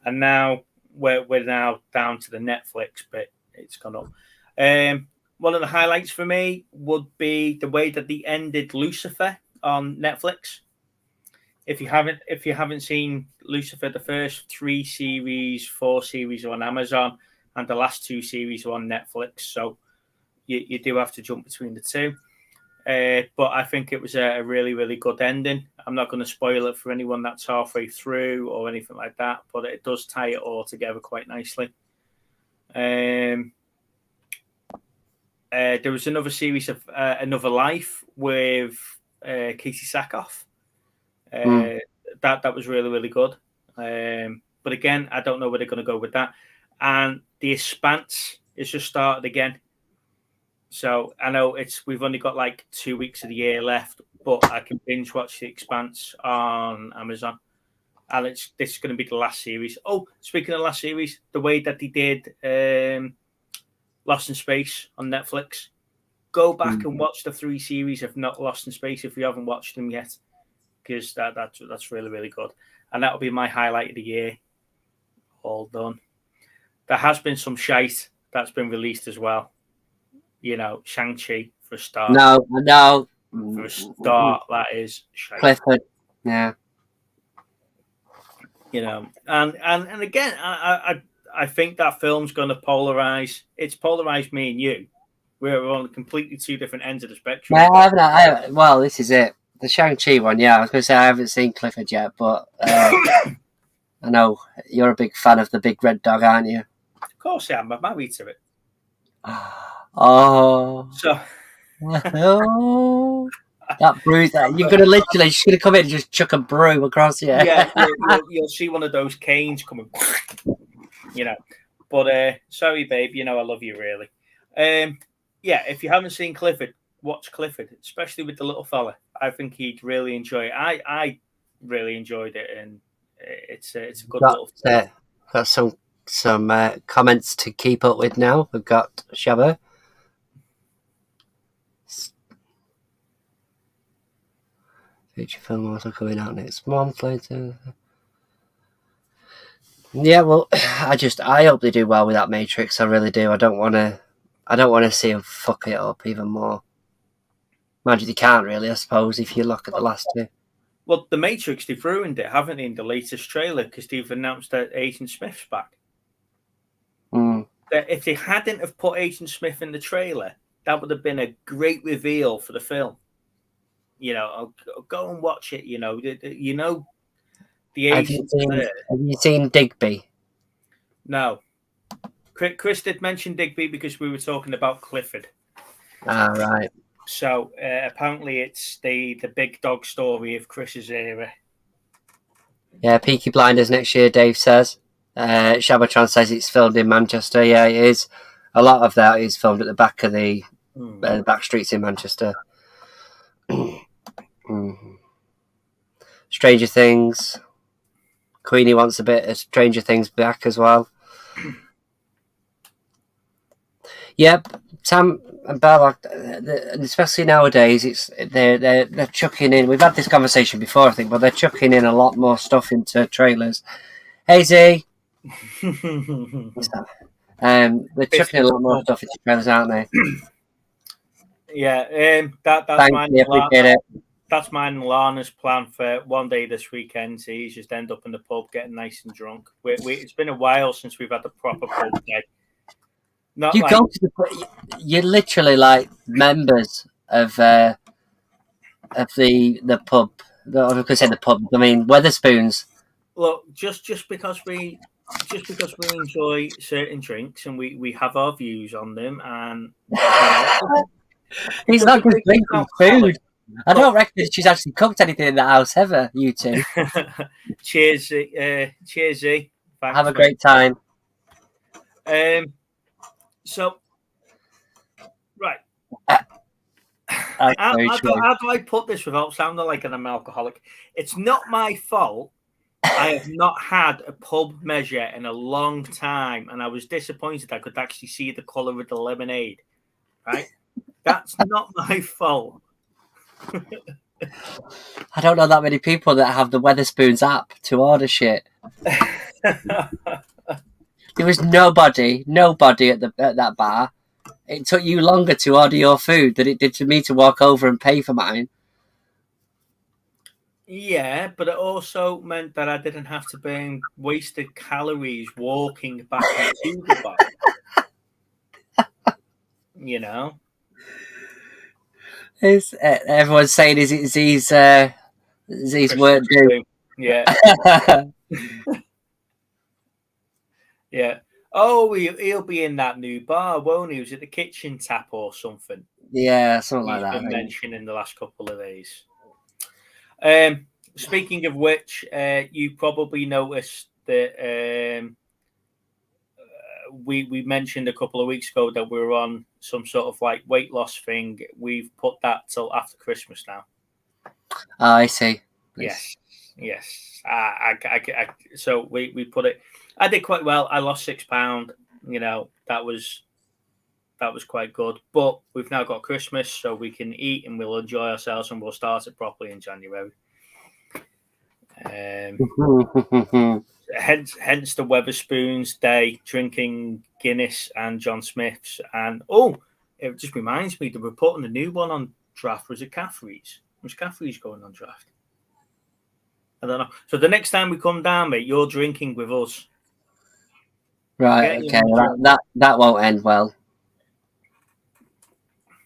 And now we're now down to the Netflix bit. It's gone up. One of the highlights for me would be the way that they ended Lucifer on Netflix. If you haven't seen Lucifer, the first 3 series, 4 series are on Amazon, and the last 2 series are on Netflix. So you do have to jump between the 2. But I think it was a really, really good ending. I'm not going to spoil it for anyone that's halfway through or anything like that, but it does tie it all together quite nicely. There was another series of Another Life with Casey Sackhoff. That was really, really good. But again, I don't know where they're going to go with that. And The Expanse is just started again. So I know we've only got like 2 weeks of the year left, but I can binge watch The Expanse on Amazon. And this is going to be the last series. Oh, speaking of last series, the way that they did Lost in Space on Netflix, go back and watch the 3 series of Not Lost in Space if you haven't watched them yet, because that's really, really good. And that'll be my highlight of the year. All done. There has been some shite that's been released as well. You know, Shang-Chi for a start. No. For a start, that is shite. Clifford. Yeah. You know, and again, I think that film's going to polarize. It's polarized me and you. We're on completely 2 different ends of the spectrum. Well, this is it. The Shang-Chi one, yeah. I was going to say I haven't seen Clifford yet, but I know you're a big fan of the big red dog, aren't you? Of course I am. I'm married to it. Oh. So. That brew, you're going to literally just going to come in and just chuck a brew across you. Yeah, you'll see one of those canes coming, you know. But sorry, babe, you know I love you, really. Yeah, if you haven't seen Clifford, watch Clifford, especially with the little fella. I think he'd really enjoy it. I really enjoyed it, and it's a good little film. Got some comments to keep up with now. We've got Shabba. Feature film also coming out next month later. Yeah, well, I hope they do well with that Matrix. I really do. I don't want to see them fuck it up even more. Imagine they can't really, I suppose, if you look at the last 2. Well, the Matrix, they've ruined it, haven't they, in the latest trailer, because they've announced that Agent Smith's back. That if they hadn't have put Agent Smith in the trailer, that would have been a great reveal for the film. You know, I'll go and watch it. You know, the agent. Have you seen Digby? No. Chris did mention Digby because we were talking about Clifford. Ah, right. So apparently it's the big dog story of Chris's era. Yeah, Peaky Blinders next year, Dave says. Shabatron says it's filmed in Manchester. Yeah, it is. A lot of that is filmed at the back of the back streets in Manchester. Stranger Things. Queenie wants a bit of Stranger Things back as well. Yep, Sam and Bella, especially nowadays, they're chucking in. We've had this conversation before, I think, but they're chucking in a lot more stuff into trailers. Hey Z, they're chucking in a lot more stuff into trailers, aren't they? Yeah, that's mine. That's mine and Lana's plan for one day this weekend. So he's just end up in the pub getting nice and drunk. It's been a while since we've had the proper pub day. Go to you're literally like members of the pub. I was going to say the pub. I mean Weatherspoons. Look, just because we enjoy certain drinks and we have our views on them, and he's not just drinking food. I don't reckon she's actually cooked anything in the house ever. You two. Cheers, cheers, Z. Thanks, have a great time. So, right. How do I put this without sounding like an alcoholic? It's not my fault. I have not had a pub measure in a long time, and I was disappointed I could actually see the colour of the lemonade. Right? That's not my fault. I don't know that many people that have the Weatherspoons app to order shit. There was nobody at that bar. It took you longer to order your food than it did to me to walk over and pay for mine. Yeah, but it also meant that I didn't have to burn wasted calories walking back into the bar. You know? Everyone's saying, is it Z's His work due. Yeah. Yeah. Oh, he'll be in that new bar, won't he? Was it the Kitchen Tap or something? Yeah, something like He's that. been I think. mentioned in the last couple of days. Speaking of which, you probably noticed that we mentioned a couple of weeks ago that we were on some sort of like weight loss thing. We've put that till after Christmas now. Oh, I see. Yes. So we put it. I did quite well. I lost £6. You know, that was quite good. But we've now got Christmas, so we can eat and we'll enjoy ourselves, and we'll start it properly in January. Hence the Weatherspoons Day, drinking Guinness and John Smith's. And it just reminds me that we're putting a new one on draft. Was it Caffrey's? Was Caffrey's going on draft? I don't know. So the next time we come down, mate, you're drinking with us. Right. Okay. That won't end well.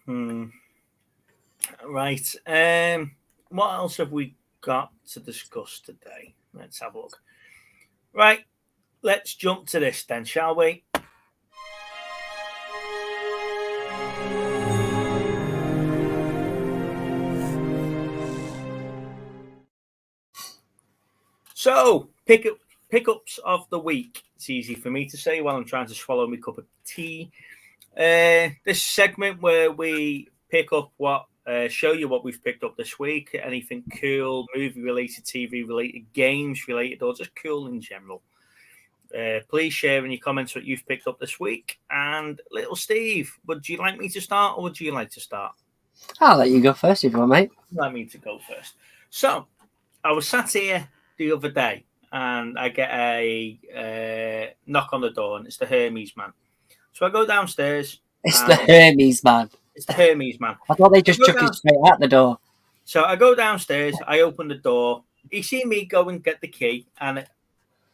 Right. What else have we got to discuss today? Let's have a look. Right. Let's jump to this then, shall we? So, pickups of the week. It's easy for me to say while I'm trying to swallow my cup of tea. This segment where we pick up show you what we've picked up this week. Anything cool, movie related, TV related, games related, or just cool in general. Please share in your comments what you've picked up this week. And little Steve, would you like me to start, or would you like to start? I'll let you go first if you want, mate. Let me to go first. So, I was sat here the other day, and I get a knock on the door, and it's the Hermes man. So I go downstairs. It's the Hermes man. It's the Hermes man. I thought they just chucked it straight out the door. So I go downstairs. I open the door. He see me go and get the key, and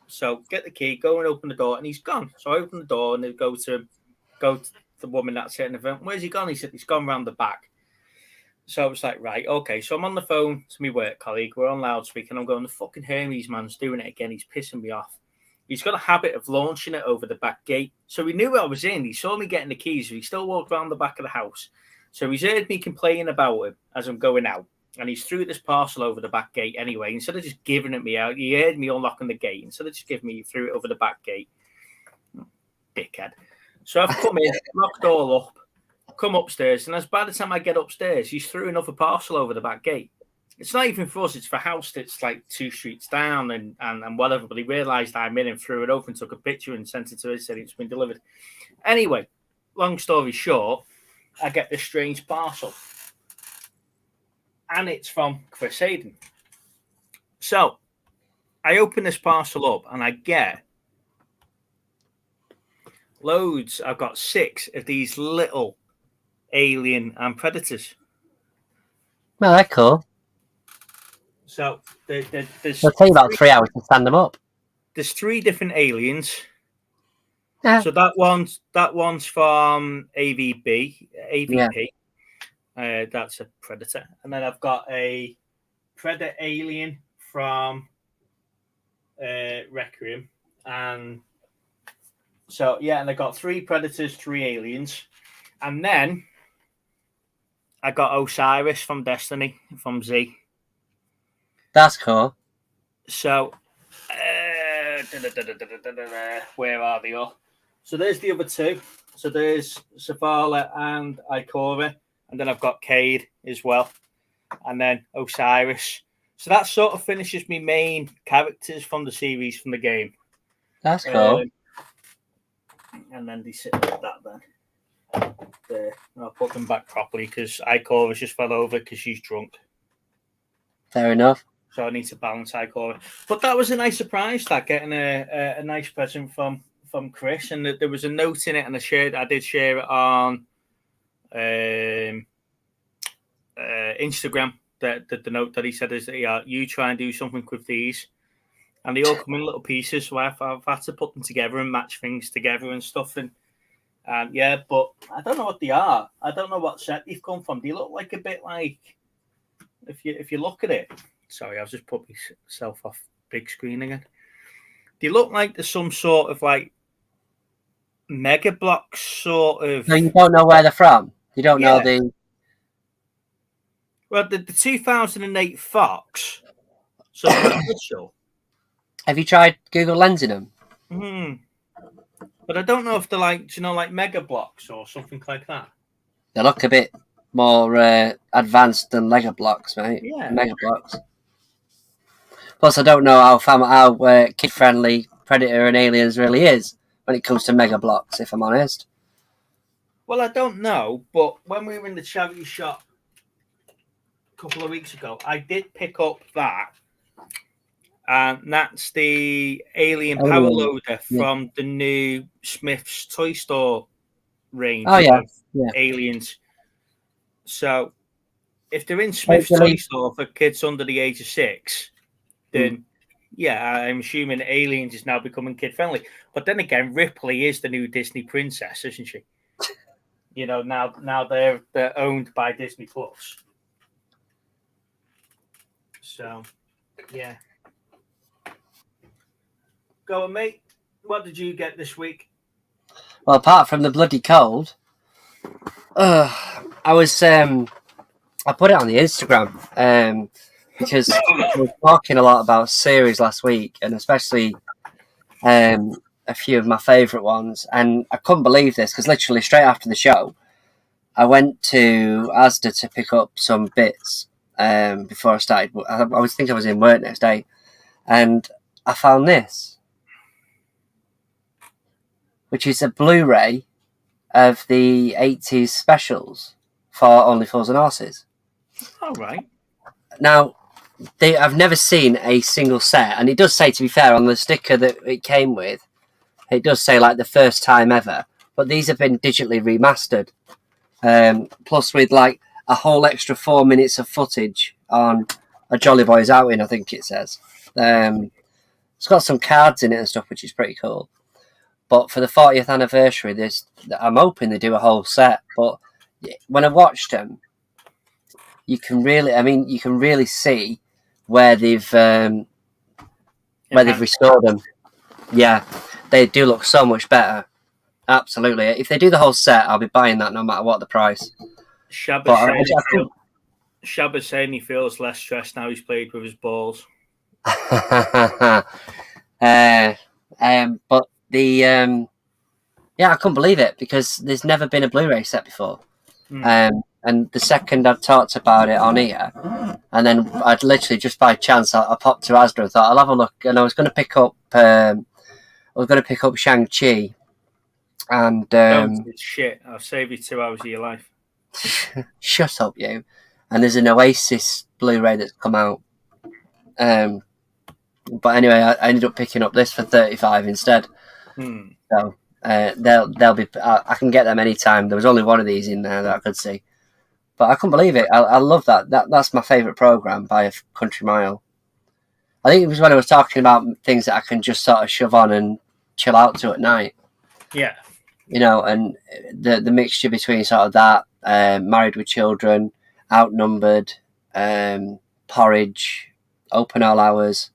so get the key, go and open the door, and he's gone. So I open the door, and they go to the woman that's sitting in the front. Where's he gone? He said he's gone round the back. So I was like, right, okay. So I'm on the phone to my work colleague. We're on loudspeaker, and I'm going, the fucking Hermes man's doing it again. He's pissing me off. He's got a habit of launching it over the back gate. So he knew I was in. He saw me getting the keys. He still walked around the back of the house. So he's heard me complaining about him as I'm going out. And he's threw this parcel over the back gate anyway. Instead of just giving it me out, he heard me unlocking the gate. Instead of just giving me, he threw it over the back gate. Dickhead. So I've come in, locked it all up, come upstairs. And by the time I get upstairs, he's threw another parcel over the back gate. It's not even for us. It's for a house that's like 2 streets down and whatever. But he realised I'm in and threw it open, took a picture and sent it to us, said it's been delivered. Anyway, long story short, I get this strange parcel. And it's from Chris Hayden. So I open this parcel up and I get loads. I've got 6 of these little alien and predators. Well, they're cool. So there's It'll take about 3 hours to stand them up. There's 3 different aliens. Yeah. So that one's from AVP. Yeah. That's a predator. And then I've got a predator alien from Requiem. And so, yeah, and I got 3 predators, 3 aliens. And then I got Osiris from Destiny, from Z. That's cool. So, where are they all? So there's the other 2. So there's Savala and Ikora. And then I've got Cade as well. And then Osiris. So that sort of finishes me main characters from the series, from the game. That's cool. And then they sit like that then. There. And I'll put them back properly because Ikora just fell over because she's drunk. Fair enough. So I need to balance Ikora. But that was a nice surprise, that getting a nice present from Chris. And there was a note in it, and I did share it on Instagram. The note that he said is that you try and do something with these, and they all come in little pieces. So I've had to put them together and match things together and stuff. And yeah, but I don't know what they are. I don't know what set they've come from. They look like a bit like, if you look at it, Sorry, I've just put myself off big screen again. They look like there's some sort of like Mega Bloks sort of. No, you don't know where they're from. You don't know the. Well, the 2008 Fox. So they're official. Have you tried Google Lensing them? But I don't know if they're like, do you know, like Mega Bloks or something like that. They look a bit more advanced than Lego blocks, mate. Yeah. Mega Bloks. Plus, I don't know how kid friendly Predator and Aliens really is when it comes to Mega Bloks, if I'm honest. Well, I don't know, but when we were in the charity shop a couple of weeks ago, I did pick up that. And that's the Alien Power Loader from the new Smith's Toy Store range of Aliens. So, if they're in Smith's Toy Store for kids under the age of 6, then I'm assuming Aliens is now becoming kid friendly. But then again, Ripley is the new Disney princess, isn't she? You know, now they're owned by Disney Plus. So, yeah. Go on, mate. What did you get this week? Well, apart from the bloody cold, I put it on the Instagram because we were talking a lot about series last week, and especially a few of my favourite ones. And I couldn't believe this because literally straight after the show, I went to Asda to pick up some bits before I started. I was thinking I was in work next day, and I found this, which is a Blu-ray of the 80s specials for Only Fools and Horses. All right. Now, I've never seen a single set, and it does say, to be fair, on the sticker that it came with, it does say like the first time ever, but these have been digitally remastered, plus with like a whole extra 4 minutes of footage on a Jolly Boys outing, I think it says. It's got some cards in it and stuff, which is pretty cool. But for the 40th anniversary, I'm hoping they do a whole set. But when I watched them, you can really see where they've restored them. Yeah, they do look so much better. Absolutely. If they do the whole set, I'll be buying that no matter what the price. Shabba's saying he feels less stressed now he's played with his balls. But I couldn't believe it because there's never been a Blu-ray set before. And the second I'd talked about it on here, and then I'd literally just by chance I popped to Asda and thought I'll have a look, and I was going to pick up Shang-Chi, and don't shit. I'll save you 2 hours of your life. Shut up, you. And there's an Oasis Blu-ray that's come out. But anyway, I ended up picking up this for $35 instead. So they'll be. I can get them anytime. There was only one of these in there that I could see, but I couldn't believe it. I love that. That's my favourite program by a country mile. I think it was when I was talking about things that I can just sort of shove on and chill out to at night. Yeah, you know, and the mixture between sort of that, Married with Children, Outnumbered, Porridge, Open All Hours.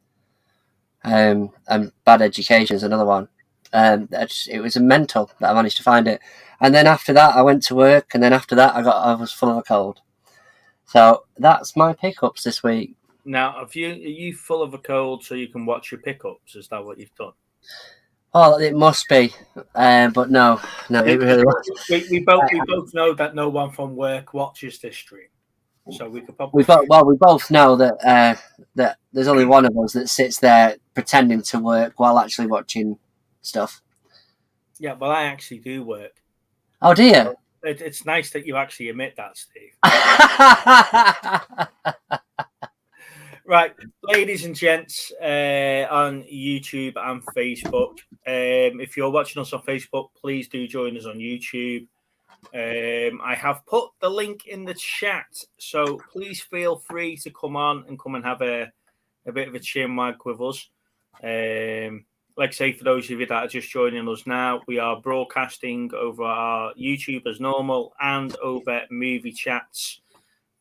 And Bad Education is another one. It was a mental that I managed to find it, and then after that I went to work, and then after that I was full of a cold. So that's my pickups this week. Now, are you full of a cold so you can watch your pickups? Is that what you've done? Oh, it must be, but no, it really was. We both know that no one from work watches this stream. So we could probably we both know that that there's only one of us that sits there pretending to work while actually watching stuff. Yeah, well, I actually do work. Oh dear. It's nice that you actually admit that, Steve. Right, ladies and gents, on YouTube and Facebook. If you're watching us on Facebook, please do join us on YouTube. I have put the link in the chat, so please feel free to come and have a bit of a chin wag with us. Like I say, for those of you that are just joining us now, we are broadcasting over our YouTube as normal and over movie chats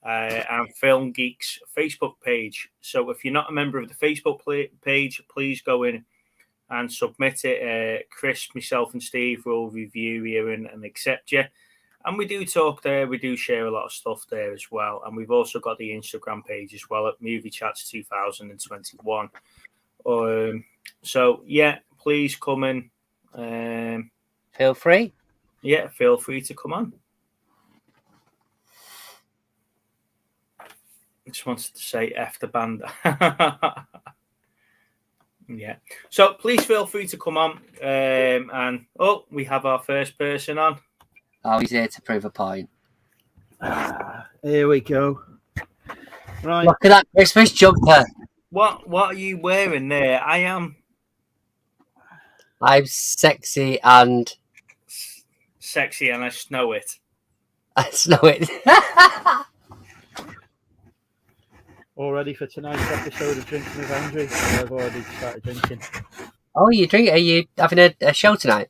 and Film Geeks Facebook page. So if you're not a member of the Facebook page, please go in and submit it. Chris, myself, and Steve will review you and accept you. And we do talk there. We do share a lot of stuff there as well. And we've also got the Instagram page as well at Movie Chats 2021. So, yeah, please come in. Feel free. Yeah, feel free to come on. I just wanted to say F the band. Yeah. So please feel free to come on. And we have our first person on. Oh, he's here to prove a point. Here we go. Right. Look at that Christmas jumper. What are you wearing there? I'm sexy and I snow it. I snow it. All ready for tonight's episode of Drinking with Andrew? I've already started drinking. Oh, you drink? Are you having a show tonight?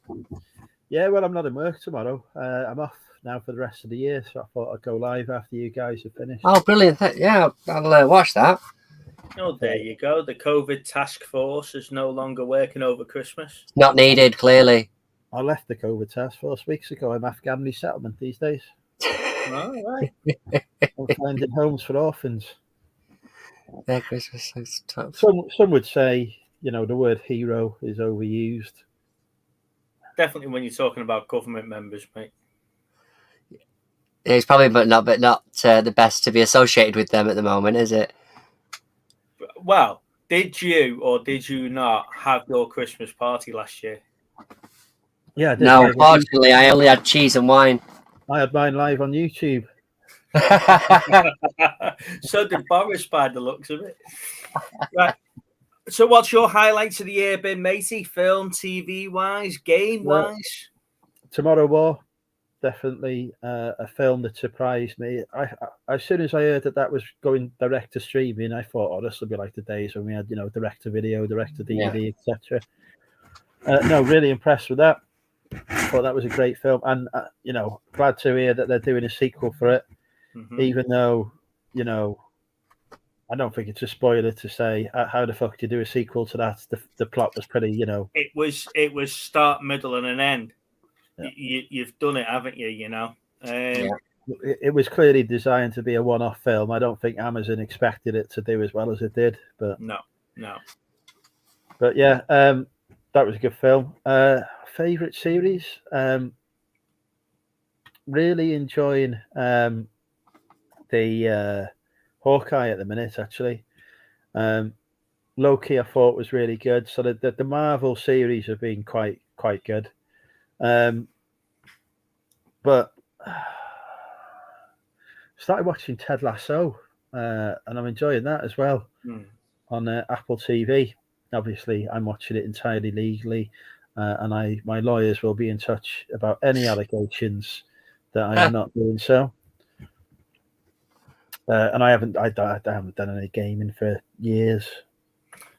Yeah, well, I'm not in work tomorrow. I'm off now for the rest of the year, so I thought I'd go live after you guys have finished. Oh, brilliant. Yeah, I'll watch that. Oh, there you go. The COVID task force is no longer working over Christmas. Not needed, clearly. I left the COVID task force weeks ago. I'm Afghan resettlement these days. All right. I'm finding homes for orphans. Yeah, Christmas is tough. Some would say, the word hero is overused. Definitely when you're talking about government members, mate. It's probably but not the best to be associated with them at the moment, is it? Well, did you or did you not have your Christmas party last year? Yeah, I did. No, unfortunately, I only had cheese and wine. I had mine live on YouTube. So did Boris, by the looks of it. Right. So what's your highlights of the year been, matey? Film, TV wise, game wise? Tomorrow War, definitely a film that surprised me. I as soon as I heard that was going direct to streaming, I thought, this will be like the days when we had, direct to video, direct to DVD, etc. No, really impressed with that. Thought that was a great film, and glad to hear that they're doing a sequel for it. Mm-hmm. Even though, I don't think it's a spoiler to say how the fuck do you do a sequel to that? The plot was pretty, It was start, middle, and an end. Yeah. You've done it, haven't you? It was clearly designed to be a one-off film. I don't think Amazon expected it to do as well as it did, but no. But yeah, that was a good film. Favorite series? Really enjoying the Hawkeye at the minute, actually. Loki, I thought was really good. So the Marvel series have been quite good. But started watching Ted Lasso, and I'm enjoying that as well on Apple TV. Obviously, I'm watching it entirely legally, and my lawyers will be in touch about any allegations that I am not doing so. And I haven't done any gaming for years.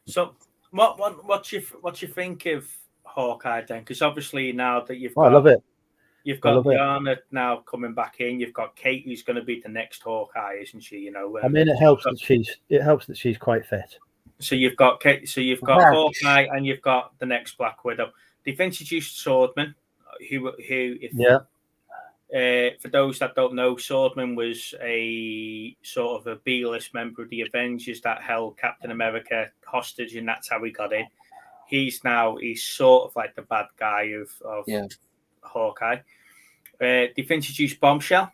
So, what you think of Hawkeye then? Because obviously now that you've got, I love it. You've got Lyanna now coming back in. You've got Kate, who's going to be the next Hawkeye, isn't she? It helps that she's quite fit. So you've got Kate. So you've got Hawkeye, and you've got the next Black Widow. They've introduced Swordman, for those that don't know, Swordman was a sort of a B-list member of the Avengers that held Captain America hostage, and that's how he got in. He's sort of like the bad guy of Hawkeye. They've introduced Bombshell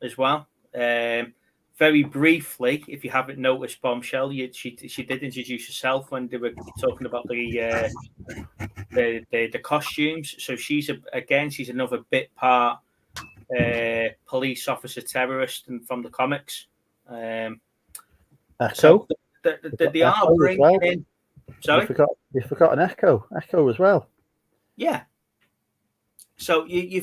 as well. Very briefly, if you haven't noticed Bombshell, she did introduce herself when they were talking about the costumes. So she's another bit part police officer terrorist from the comics. So they are bringing in. Sorry, you forgot an Echo as well. Yeah. So they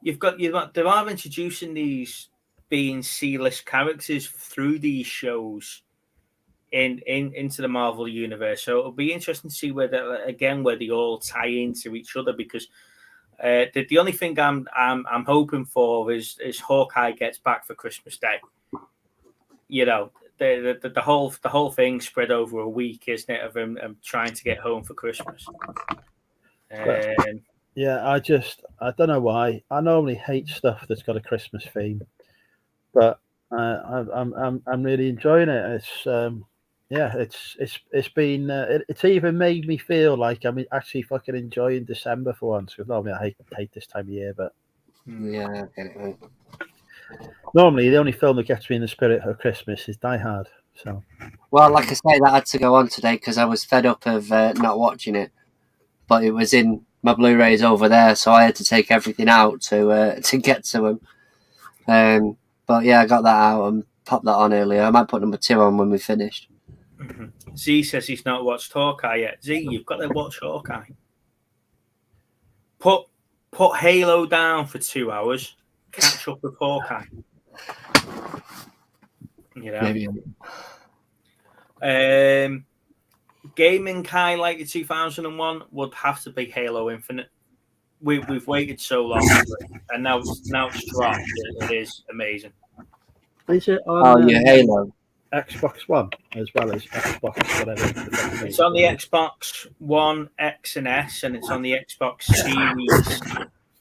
are introducing these being C-list characters through these shows into the Marvel universe. So it'll be interesting to see where they all tie into each other, because The only thing I'm hoping for is Hawkeye gets back for Christmas Day. You know, the whole thing spread over a week, isn't it? Of him trying to get home for Christmas. Yeah, I don't know why. I normally hate stuff that's got a Christmas theme, but I'm really enjoying it. It's been it's even made me feel like I'm actually fucking enjoying December for once. Because normally I hate this time of year, but Yeah, okay. normally the only film that gets me in the spirit of Christmas is Die Hard. So, Well, like I say, that had to go on today because I was fed up of not watching it, but it was in my Blu-rays over there, so I had to take everything out to get to them. But yeah, I got that out and popped that on earlier. I might put number 2 on when we finished. Mm-hmm. Z says he's not watched Hawkeye yet. Z, you've got to watch Hawkeye. Put Halo down for 2 hours. Catch up with Hawkeye. You know. Maybe. Gaming highlight of 2001 would have to be Halo Infinite. We've waited so long for it, and now it's dropped. It is amazing. is it on Halo. Xbox One as well as Xbox whatever? It's on the Xbox One X and S, and it's on the Xbox Series.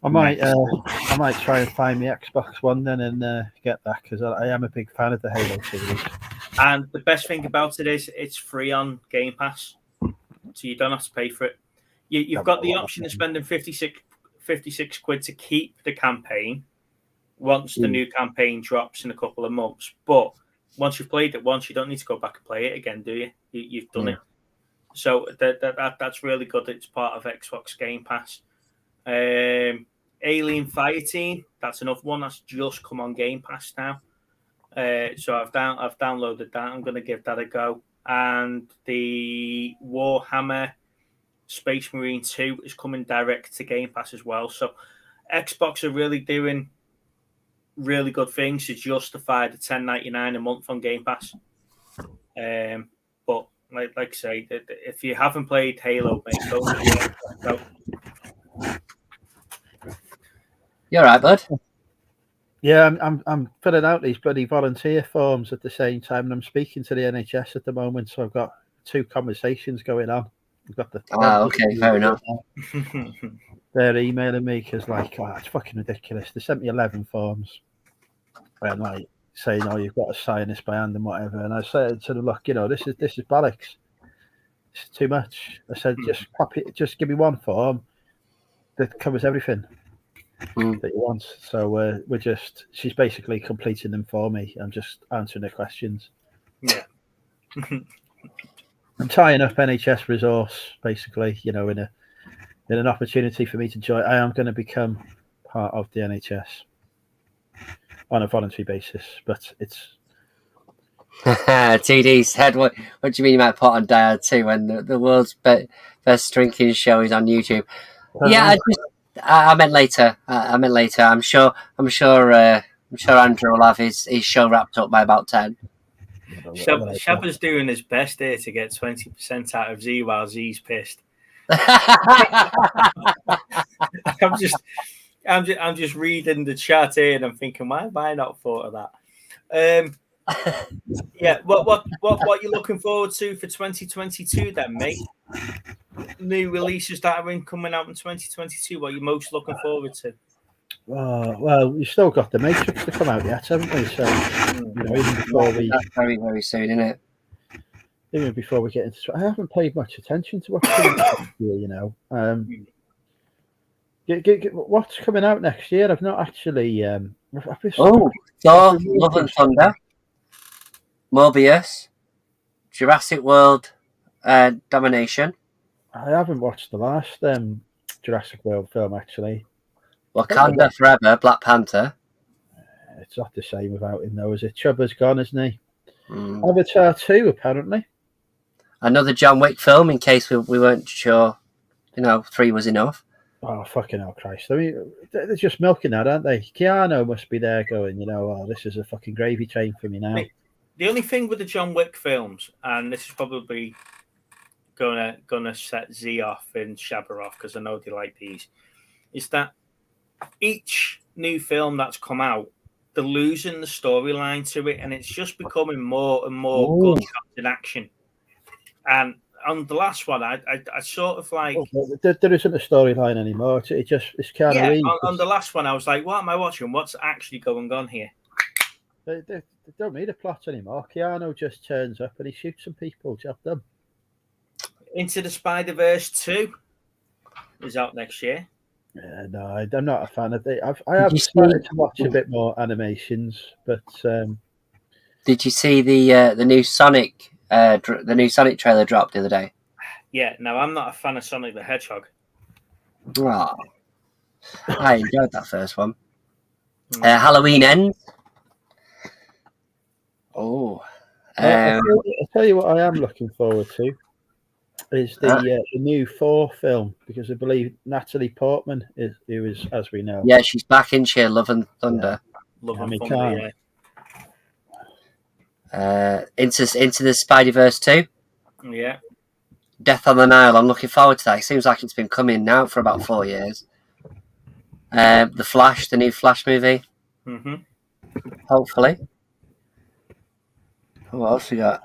I might try and find the Xbox One then and get that because I am a big fan of the Halo series. And the best thing about it is it's free on Game Pass, so you don't have to pay for it. You've got the option of spending 56 quid to keep the campaign once the new campaign drops in a couple of months. But once you've played it once, you don't need to go back and play it again, do you? You've done it. So that's really good. It's part of Xbox Game Pass. Alien Fireteam, that's another one that's just come on Game Pass now. So I've downloaded that. I'm going to give that a go. And the Warhammer Space Marine 2 is coming direct to Game Pass as well. So Xbox are really doing really good things to justify the $10.99 a month on Game Pass. But like I say, if you haven't played Halo, mate, go. You all right, bud? Yeah, I'm filling out these bloody volunteer forms at the same time, and I'm speaking to the NHS at the moment. So I've got 2 conversations going on. We've got the okay, fair enough. They're emailing me because it's fucking ridiculous. They sent me 11 forms and saying, "Oh, you've got to sign this by hand and whatever." And I said to them, "Look, this is bollocks. It's too much." I said, "Just give me one form that covers everything that you want." So she's basically completing them for me. I'm just answering the questions. Yeah. I'm tying up NHS resource, basically, in an opportunity for me to join. I am going to become part of the NHS on a voluntary basis, but it's... TD said, what do you mean you might put on Die Hard 2 when the world's best drinking show is on YouTube? Yeah, I meant later. I'm sure Andrew will have his show wrapped up by about 10. Shabba's doing his best here to get 20% out of Z while Z's pissed. I'm just reading the chat here and I'm thinking, why have I not thought of that? Yeah, what you looking forward to for 2022 then, mate? New releases that are coming out in 2022. What are you most looking forward to? Well, you've still got the Matrix to come out yet, haven't we? So, even before that's very, very soon, isn't it? Even before we get into, I haven't paid much attention to what's coming out next year. What's coming out next year? I've not actually. Thor, Love and Thunder, Mobius, Jurassic World, Domination. I haven't watched the last Jurassic World film actually. Wakanda Forever, Black Panther. It's not the same without him though, is it? Chubba's gone, isn't he? Avatar 2 apparently. Another John Wick film in case we weren't sure. 3 was enough. Oh, fucking hell, Christ. I mean, they're just milking that, aren't they? Keanu must be there going, this is a fucking gravy train for me now. The only thing with the John Wick films, and this is probably gonna set Z off and Shabba off because I know they like these, is that each new film that's come out, they're losing the storyline to it, and it's just becoming more and more gunshots in action. And on the last one, I sort of like... There isn't a storyline anymore. It's kind of... On the last one, I was like, what am I watching? What's actually going on here? They don't need a plot anymore. Keanu just turns up and he shoots some people. Job done. Into the Spider-Verse 2 is out next year. Yeah, no, I'm not a fan of it. I have started to watch a bit more animations, but did you see the new Sonic trailer dropped the other day? Yeah, no, I'm not a fan of Sonic the Hedgehog. Oh, I enjoyed that first one. Halloween Ends. Oh, I'll tell you what I am looking forward to is the new Thor film, because I believe Natalie Portman who is, as we know. Yeah, she's back in Love and Thunder. Love and Thunder, Into the Spider-Verse 2. Yeah. Death on the Nile. I'm looking forward to that. It seems like it's been coming now for about 4 years. The Flash, the new Flash movie. Mm-hmm. Hopefully. What else we got?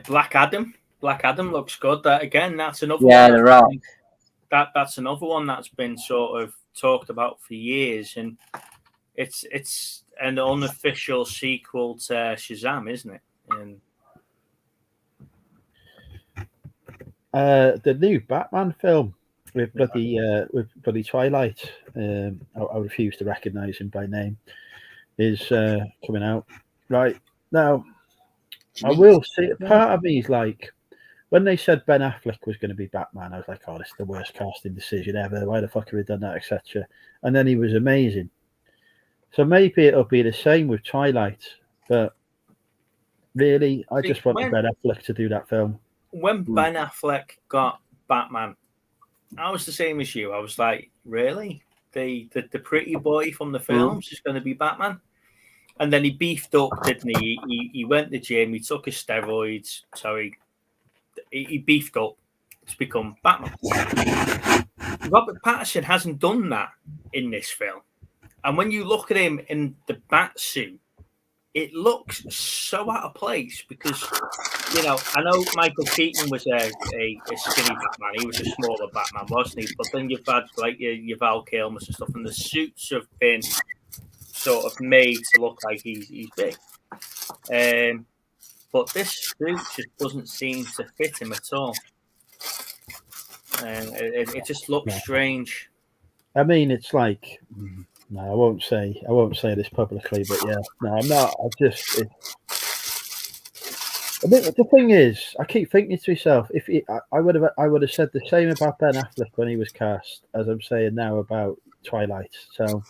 Black Adam. Black Adam looks good. That again, that's another one. Yeah, The Rock. That's another one that's been sort of talked about for years, and it's an unofficial sequel to Shazam, isn't it? And the new Batman film with bloody Twilight. I refuse to recognise him by name. Is coming out right now. I will see. Part of me is like, when they said Ben Affleck was going to be Batman, I was like, oh, this is the worst casting decision ever. Why the fuck have we done that, etc. And then he was amazing. So maybe it'll be the same with Twilight. But really, I just wanted Ben Affleck to do that film. When Ben Affleck got Batman, I was the same as you. I was like, really? The pretty boy from the films is going to be Batman? And then he beefed up, didn't he? He went to the gym, he took his steroids, so he beefed up to become Batman. Robert Pattinson hasn't done that in this film. And when you look at him in the bat suit, it looks so out of place because, you know, I know Michael Keaton was a skinny Batman. He was a smaller Batman, wasn't he? But then you've had like your Val Kilmers and stuff, and the suits have been sort of made to look like he's big. But this suit just doesn't seem to fit him at all. It just looks strange. I mean, it's like, no, I won't say this publicly, but yeah, no, I'm not. I mean, the thing is, I keep thinking to myself, I would have said the same about Ben Affleck when he was cast as I'm saying now about Twilight. So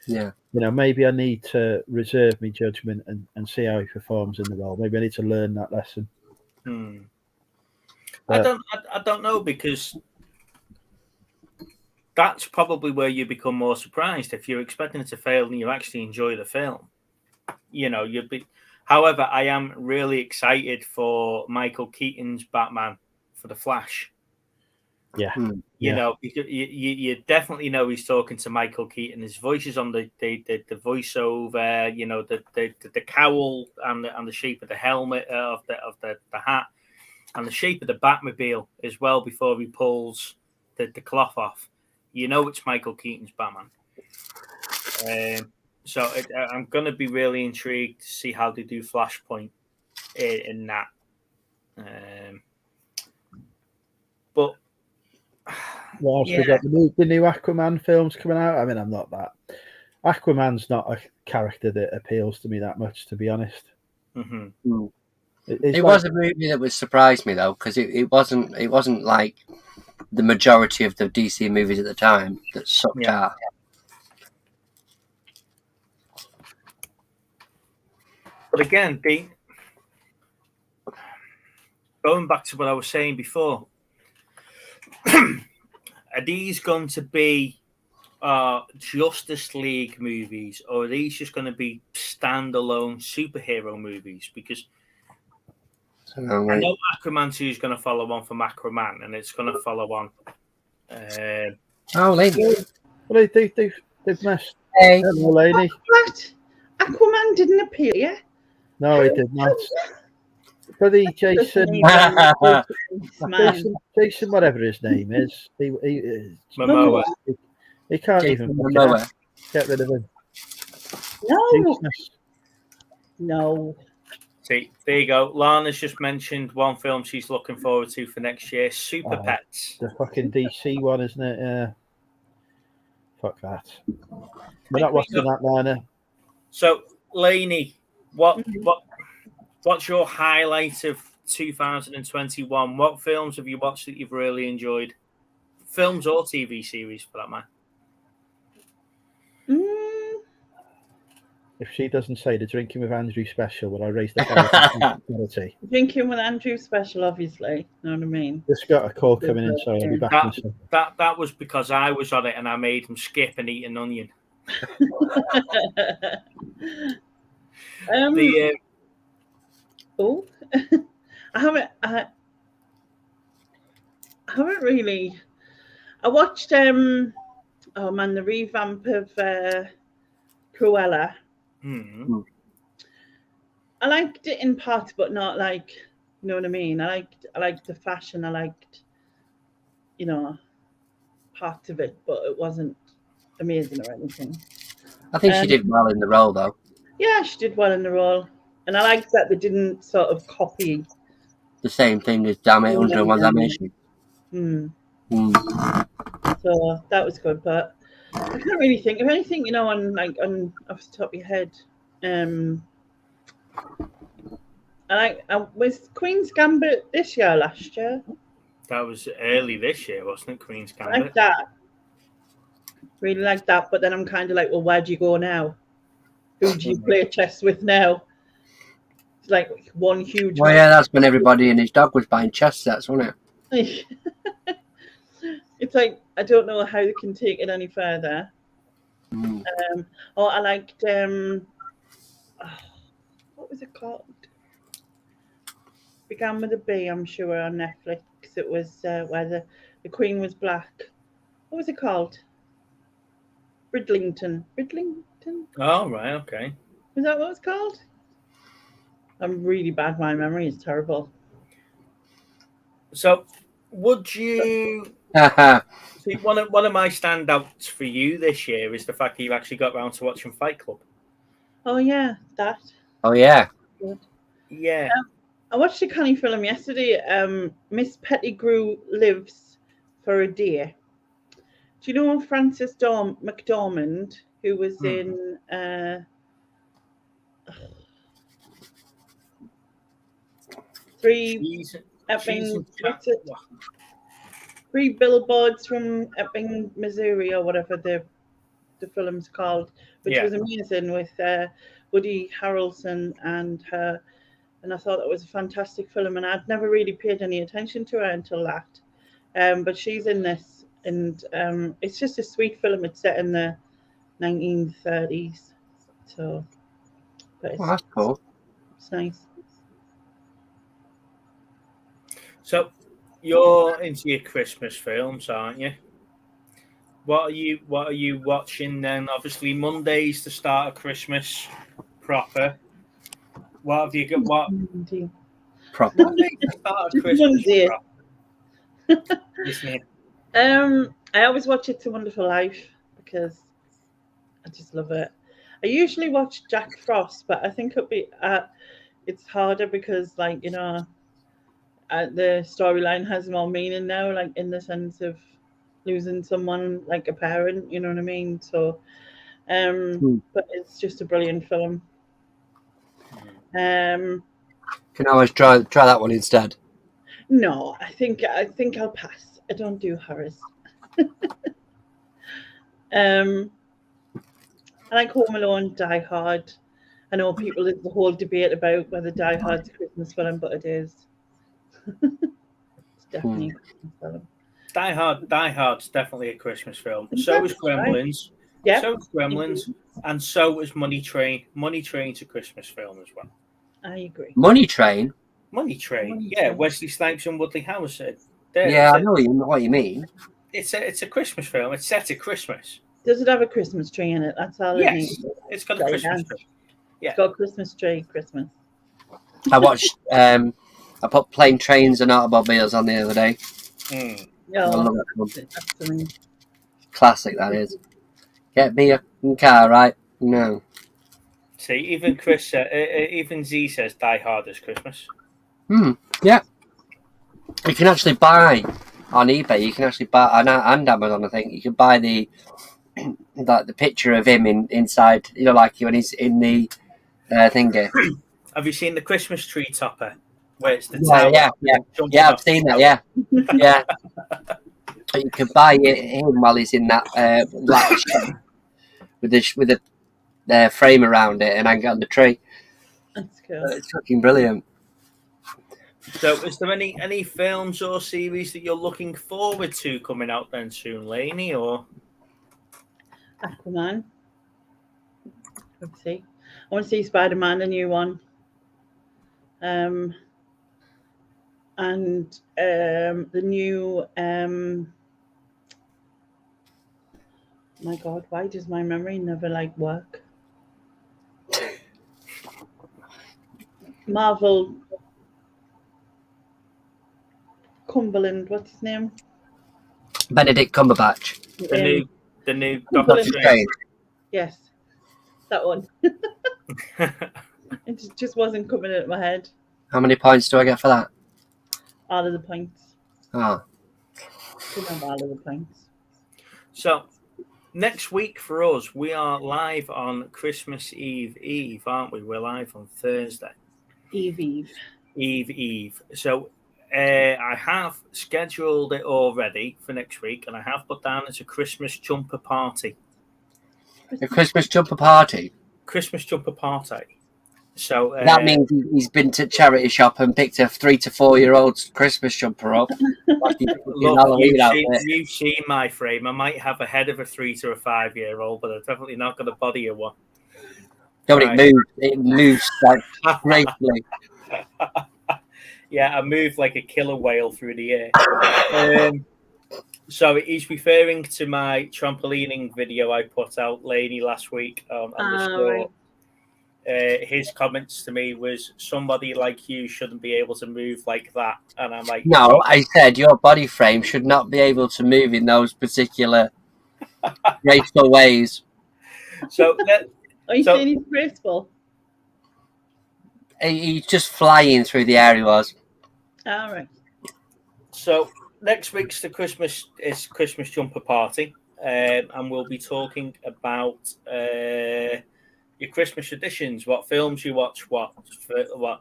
yeah, you know, maybe I need to reserve my judgment and see how he performs in the role. Maybe I need to learn that lesson. I don't know, because that's probably where you become more surprised if you're expecting it to fail and you actually enjoy the film. You know, you'd be. However, I am really excited for Michael Keaton's Batman for the Flash. Yeah, you know, you definitely know he's talking to Michael Keaton. His voice is on the voiceover. You know, the cowl and the shape of the helmet of the hat and the shape of the Batmobile as well. Before he pulls the cloth off, you know it's Michael Keaton's Batman. So I'm going to be really intrigued to see how they do Flashpoint in that. But what else we got? The new Aquaman films coming out. I mean, I'm not that. Aquaman's not a character that appeals to me that much, to be honest. Mm-hmm. It was a movie that would surprise me though, because it wasn't like the majority of the DC movies at the time that sucked out. But again, going back to what I was saying before, are these going to be Justice League movies, or are these just going to be standalone superhero movies? Because So, I right. know Aquaman 2 is going to follow on from Aquaman, and it's going to follow on. Oh, lady. Well, they've messed. Hey. Hello, lady. What? Aquaman didn't appear yet? No, he did not. Bloody Jason, Man. Jason, whatever his name is, he Momoa. he can't Jason even Momoa. get rid of him. No. Useless. No. See, there you go. Lana's just mentioned one film she's looking forward to for next year, Super Oh. Pets. The fucking DC one, isn't it? Yeah. Fuck that. We're not watching that, Lana. So, Lainey, what's your highlight of 2021? What films have you watched that you've really enjoyed? Films or TV series, for that matter. If she doesn't say the Drinking with Andrew special, will I raise the quality? Drinking with Andrew special, obviously. Know what I mean? Just got a call coming in, so I'll be back in a second. That was because I was on it and I made him skip and eat an onion. Oh, I haven't really. I watched the revamp of Cruella. Mm-hmm. I liked it in parts, but not like, you know what I mean. I liked the fashion. I liked, parts of it, but it wasn't amazing or anything. I think she did well in the role, though. Yeah, she did well in the role, and I liked that they didn't sort of copy the same thing as Damn It, 101 Dalmatians. So that was good, but I can't really think of anything, on off the top of your head. Was Queen's Gambit this year or last year? That was early this year, wasn't it? Queen's Gambit. Like that. Really like that, but then I'm kind of like, well, where do you go now? Who do you play chess with now? It's like one huge. Well, yeah, that's when everybody and his dog was buying chess sets, wasn't it? It's like, I don't know how they can take it any further. I liked what was it called? Began with a B, I'm sure, on Netflix. It was where the Queen was black. What was it called? Bridlington. Oh, right, okay. Is that what it's called? I'm really bad. My memory is terrible. So, would you... See, one of my standouts for you this year is the fact that you actually got around to watching Fight Club. Oh, yeah, that. Oh, yeah. Good. Yeah. I watched a canny film yesterday. Miss Pettigrew Lives for a Day. Do you know Frances McDormand, who was in Three Billboards from Ebbing, Missouri, or whatever the film's called, which was amazing, with Woody Harrelson and her. And I thought that was a fantastic film, and I'd never really paid any attention to her until that. But she's in this, and it's just a sweet film. It's set in the 1930s, so. But it's, that's cool. It's nice. So, you're into your Christmas films, aren't you? What are you watching then? Obviously, Monday's the start of Christmas proper. What have you got? What? Proper. Monday's the start of Christmas proper. Isn't it? I always watch It's a Wonderful Life because I just love it. I usually watch Jack Frost, but I think it's harder because, like, the storyline has more meaning now, like in the sense of losing someone, like a parent, you know what I mean? So, but it's just a brilliant film. Can always try that one instead. No, I think I'll pass. I don't do horrors. I like Home Alone, Die Hard. I know there's the whole debate about whether Die Hard's a Christmas film, but it is. It's definitely a Christmas film. Die Hard's definitely a Christmas film. So is Gremlins. Right. Yeah. So is Gremlins. And so is Money Train. Money Train's a Christmas film as well. I agree. Money Train? Money Train. Money Yeah, Train. Wesley Snipes and Woodley Harrelson. Yeah, I know what you mean. It's a Christmas film. It's set at Christmas. Does it have a Christmas tree in it? That's all it Yes, needs. it's got a Right, Christmas and tree. Yeah. It's got Christmas tree, Christmas. I watched. I put Plane, Trains, and Automobiles on the other day. Mm. I No, love that one. absolutely. Classic, that is. Get me a car, right? No. See, even Chris, even Z says Die Hard is Christmas. Yeah. You can actually buy on eBay. You can actually buy and Amazon. I think you can buy the picture of him inside. You know, like when he's in the thingy. Have you seen the Christmas tree topper? Where it's the Yeah, tower? yeah. I've seen that. Yeah, yeah. You can buy him while he's in that black shed with a frame around it and hang it on the tree. That's cool. It's fucking brilliant. So, is there any films or series that you're looking forward to coming out then soon, Lainey? Or Aquaman. Let's see. I want to see Spider-Man, the new one. And the new my God, why does my memory never work? Marvel Cumberland, what's his name? Benedict Cumberbatch. The new Doctor Cumberland. Strange. Yes, that one. It just wasn't coming into my head. How many points do I get for that? All of the points. Oh. Remember all of the points. So, next week for us, we are live on Christmas Eve, aren't we? We're live on Thursday. Eve. So, I have scheduled it already for next week, and I have put down as a Christmas jumper party. A Christmas jumper party? Christmas jumper party. So that means he's been to charity shop and picked a 3 to 4 year old's Christmas jumper up. Look, you've seen my frame. I might have a head of a 3 to a 5 year old, but I'm definitely not going to body a one. No, right. It moves like gracefully. Yeah, I move like a killer whale through the air. So he's referring to my trampolining video I put out, Lainey, last week on the store. Right. His comments to me was, somebody like you shouldn't be able to move like that. And I'm like, no, I said your body frame should not be able to move in those particular graceful ways. So are you saying he's graceful? He's just flying through the air, he was. All right. So next week's the Christmas jumper party. And we'll be talking about your Christmas traditions, what films you watch, what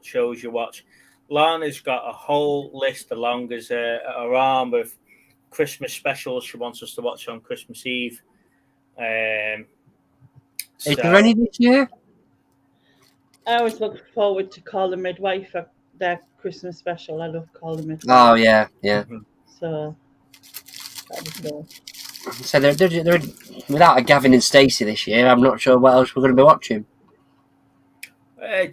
shows you watch. Lana's got a whole list along as her arm of Christmas specials she wants us to watch on Christmas Eve. Is there any this year? I always look forward to Call the Midwife, their Christmas special. I love Call the Midwife. Oh, yeah. Mm-hmm. So, that was cool. So they're without a Gavin and Stacey this year. I'm not sure what else we're going to be watching.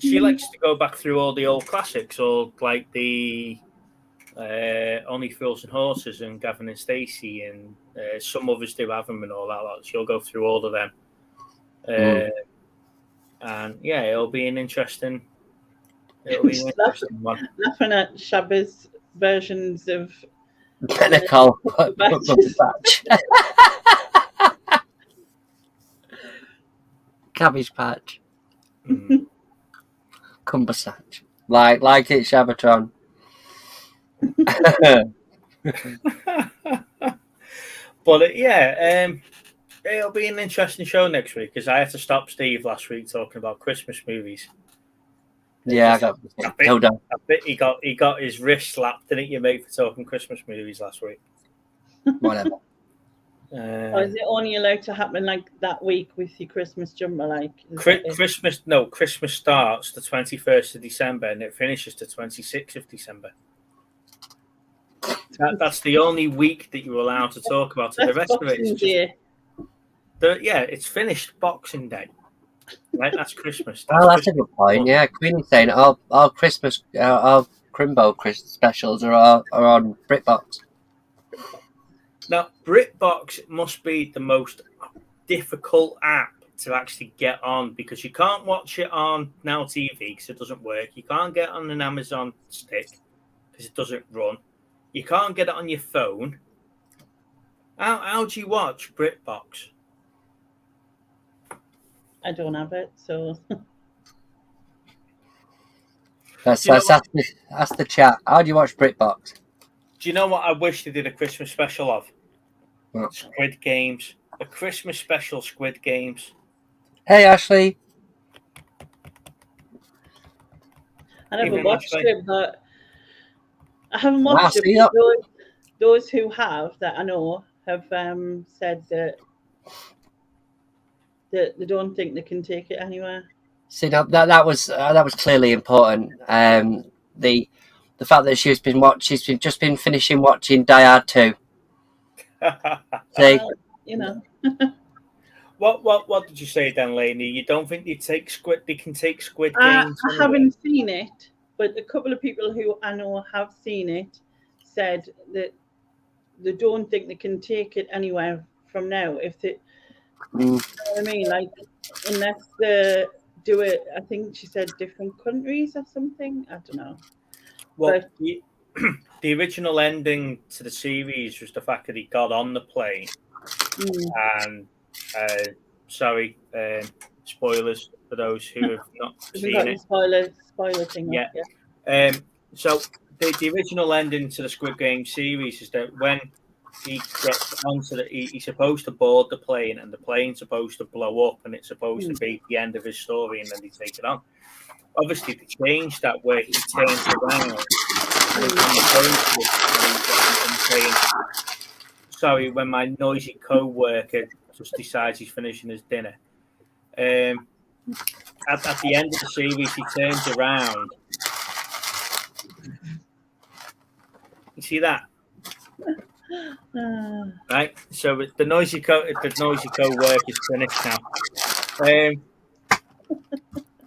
She likes to go back through all the old classics, or like the Only Fools and Horses and Gavin and Stacey, and some others do have them and all that. She'll go through all of them, and yeah, it'll be an interesting. One. Laughing at Shabba's versions of. Pinnacle Patch. Cabbage Patch. Cumbersatch. Like it, Shabbatron. But it'll be an interesting show next week, because I had to stop Steve last week talking about Christmas movies. Yeah, hold on. I bet he got his wrist slapped, didn't you, mate, for talking Christmas movies last week? Whatever. Or is it only allowed to happen like that week with your Christmas jumper? Christmas starts the 21st of December and it finishes the 26th of December. That's the only week that you're allowed to talk about. The rest of it is it's finished Boxing Day. Right, that's Christmas. That's a good point. Yeah, Queen's saying all Christmas, all Crimbo specials are on BritBox. Now, BritBox must be the most difficult app to actually get on because you can't watch it on Now TV because it doesn't work. You can't get it on an Amazon stick because it doesn't run. You can't get it on your phone. How do you watch BritBox? I don't have it, so Ask the chat. How do you watch BritBox? Do you know what I wish they did a Christmas special of? What? Squid Games. A Christmas special Squid Games. Hey, Ashley. I never Even watched Ashley? it, but I haven't watched it. But those who have that I know have said that they don't think they can take it anywhere. See, that was clearly important. The fact that she's just been finishing watching Die Hard 2. See, You know, What did you say then, Lainey? You don't think they can take Squid I Games? haven't seen it, but a couple of people who I know have seen it said that they don't think they can take it anywhere from now. If they, you know what I mean, like unless they do it, I think she said different countries or something. I don't know. Well, the original ending to the series was the fact that he got on the plane and sorry, spoilers for those who have not seen it. Spoiler thing. Yeah. So the original ending to the Squid Game series is that when he gets onto he's supposed to board the plane and the plane's supposed to blow up and it's supposed to be the end of his story and then they take it on. Obviously, they changed that where he turns around and he's on the phone and saying, sorry, when my noisy co-worker just decides he's finishing his dinner. At the end of the series, he turns around. You see that? Right. So the noisy co-worker is finished now.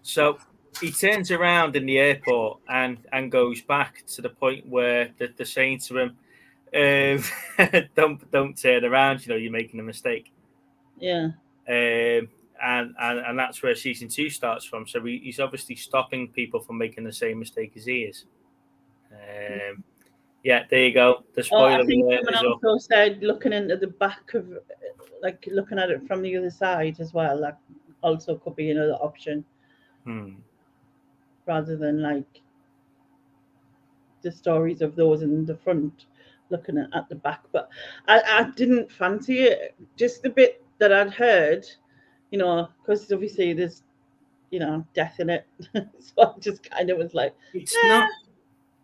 So he turns around in the airport and goes back to the point where they're saying to him, don't turn around. You know, you're making a mistake. Yeah. And that's where season 2 starts from. So he's obviously stopping people from making the same mistake as he is. Yeah, there you go. The spoiler I think alert someone is up. also said looking into the back of, like looking at it from the other side as well. That also could be another option, rather than like the stories of those in the front, looking at the back. But I didn't fancy it. Just the bit that I'd heard, you know, because obviously there's, you know, death in it. So I just kind of was like,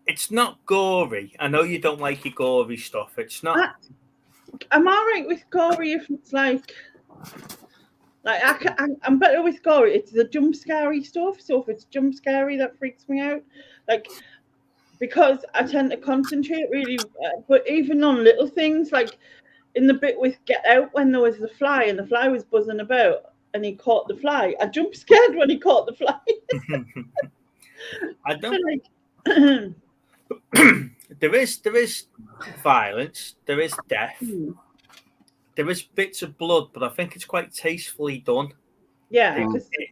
It's not gory. I know you don't like your gory stuff. It's not. I'm all right with gory if it's like I'm better with gory. It's the jump scary stuff. So if it's jump scary, that freaks me out. Like, because I tend to concentrate really, but even on little things, like in the bit with Get Out when there was the fly and the fly was buzzing about and he caught the fly. I jump scared when he caught the fly. I don't. Like, there is violence. There is death. There is bits of blood, but I think it's quite tastefully done. Yeah,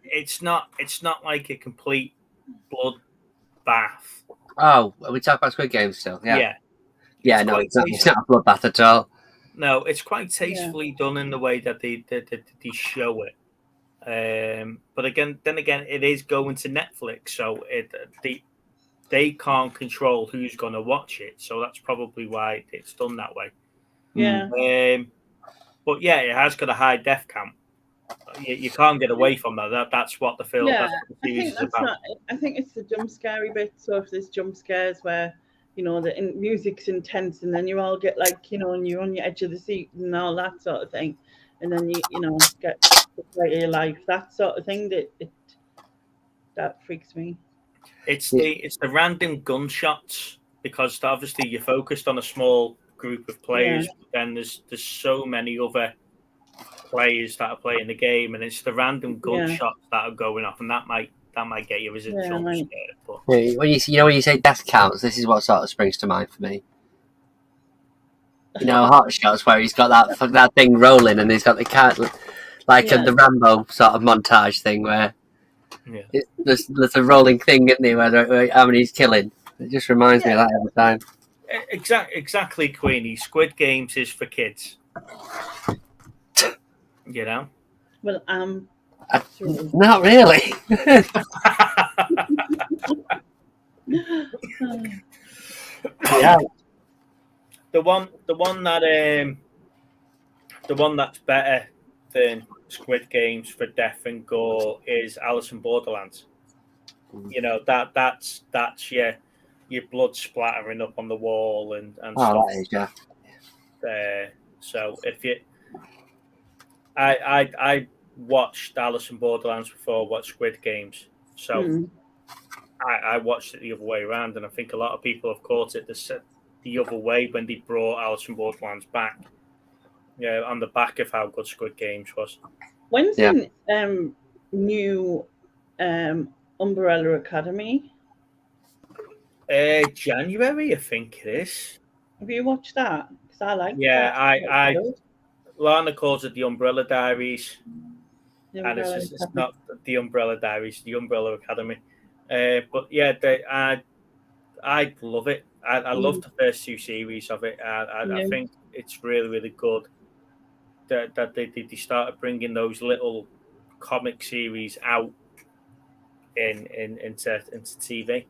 it's not like a complete blood bath. Oh, are we talking about Squid Game still? Yeah. No, it's not a bloodbath at all. No, it's quite tastefully done in the way that they show it. But again, it is going to Netflix, so they can't control who's going to watch it. So that's probably why it's done that way. Yeah. But yeah, it has got a high death count. You can't get away from that. That's what the film. Yeah, that's what the series is about. I think it's the jump scary bit. So if there's jump scares where, you know, the music's intense and then you all get like, you know, and you're on your edge of the seat and all that sort of thing, and then you know get right of your life, that sort of thing, that freaks me. It's the random gunshots, because obviously you're focused on a small group of players, but then there's so many other players that are playing the game, and it's the random gunshots that are going off, and that might might get you as a Yeah, jump right. scare. But When you say death counts, this is what sort of springs to mind for me. You know, Hot Shots, where he's got that thing rolling and he's got the cat like the Rambo sort of montage thing where there's a rolling thing, isn't there, where how many he's killing. It just reminds me of that every time. Exactly, Queenie. Squid Games is for kids. You know? Well, Not really. Yeah. The one that's better than Squid Games for death and gore is Alice in Borderlands. You know, that's your blood splattering up on the wall and stuff. That is, yeah. So if you, I watched Alice in Borderlands before I watched Squid Games, so I watched it the other way around, and I think a lot of people have caught it the other way when they brought Alice in Borderlands back. Yeah, on the back of how good Squid Games was. When's the new Umbrella Academy? January, I think it is. Have you watched that? Because I like. Yeah, that. Lana calls it the Umbrella Diaries, and it's not the Umbrella Diaries, the Umbrella Academy. But yeah, I love it. I love the first two series of it. I think it's really, really good that they started bringing those little comic series out into TV.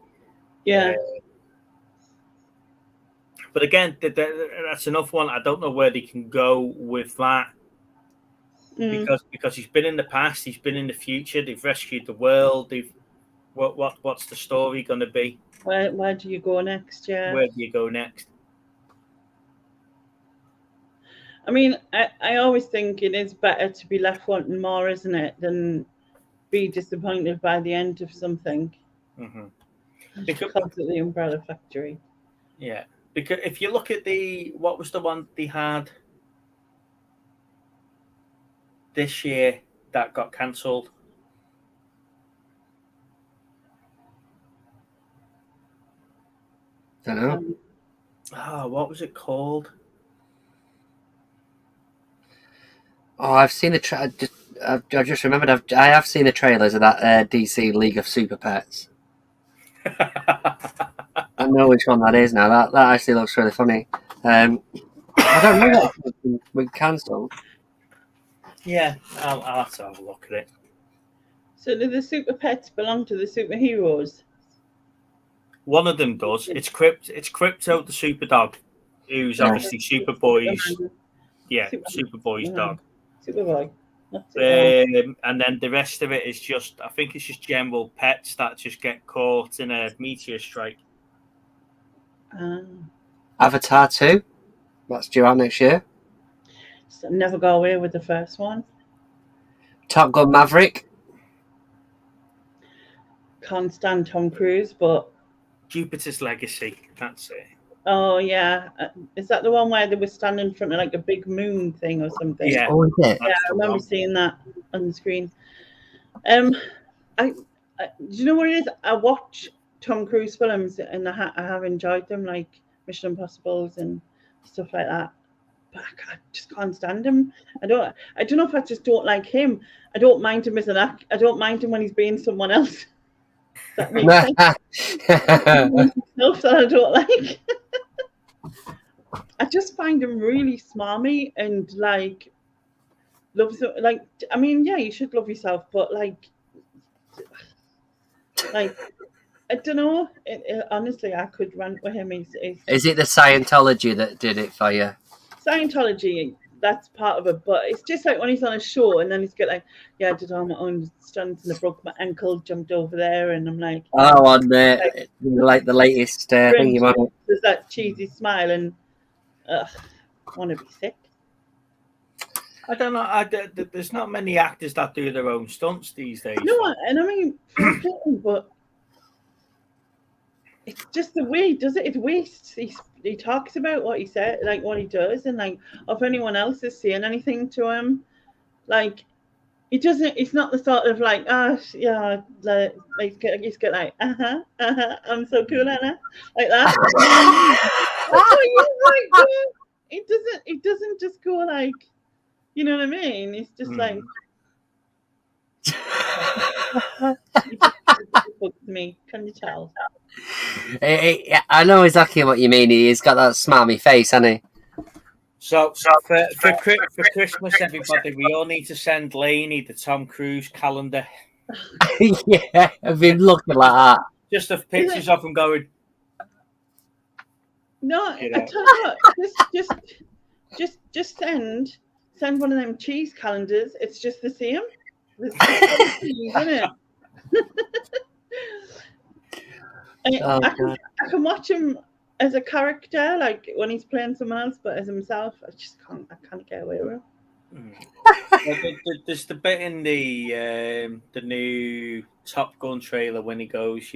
Yeah. But again, that's enough one. I don't know where they can go with that because he's been in the past, he's been in the future. They've rescued the world. What's the story going to be? Where do you go next? Yeah. Where do you go next? I mean, I always think it is better to be left wanting more, isn't it, than be disappointed by the end of something. Because of the Umbrella Factory. Yeah, because if you look at what was the one they had this year that got cancelled? Don't know. What was it called? Oh, I've seen the I just remembered. I have seen the trailers of that DC League of Super Pets. I know which one that is now. That actually looks really funny. I don't know that we cancelled. Yeah, I'll have to have a look at it. So do the Super Pets belong to the superheroes? One of them does. It's Crypto the Super Dog, who's obviously Superboy's. Yeah, Superboy's dog. Superboy. And then the rest of it is I think it's just general pets that just get caught in a meteor strike. Avatar 2. That's due out next year. So never go away with the first one. Top Gun Maverick. Can't stand Tom Cruise, but Jupiter's Legacy. That's it. Oh yeah, is that the one where they were standing in front of like a big moon thing or something? Yeah, I remember seeing that on the screen. Do you know what it is? I watch Tom Cruise films and I have enjoyed them, like Mission Impossibles and stuff like that. But I just can't stand him. I don't know if I just don't like him. I don't mind him as an actor. I don't mind him when he's being someone else. That makes sense. Stuff that I don't like. I just find him really smarmy and like loves it. Like, I mean, yeah, you should love yourself, but like I don't know. Honestly, I could rant with him. Is it the Scientology that did it for you? Scientology, that's part of it, but it's just like when he's on a show and then he's got like, yeah, I did all my own stunts and I broke my ankle, jumped over there, and I'm like, oh, on like the latest thing you want. There's that cheesy smile, and I want to be sick. I don't know. There's not many actors that do their own stunts these days. No, and I mean, but it's just the way he does it. It wastes. He talks about what he said, like what he does, and like if anyone else is saying anything to him, like he doesn't. It's not the sort of like, yeah, like he's got like, I'm so cool, Anna, like that. That's what he's like. Dude. It doesn't just go like, you know what I mean? It's just like. It bugs me. Can you tell? I know exactly what you mean. He's got that smarmy face, hasn't he? So for Christmas, everybody, we all need to send Lainey the Tom Cruise calendar. Yeah, I've been looking like that. Just of pictures of him going. No, You know. I tell you what, just send one of them cheese calendars. It's just the same. It's cheese, isn't it? I can watch him as a character, like when he's playing someone else, but as himself, I can't get away with it. There's the bit in the new Top Gun trailer when he goes,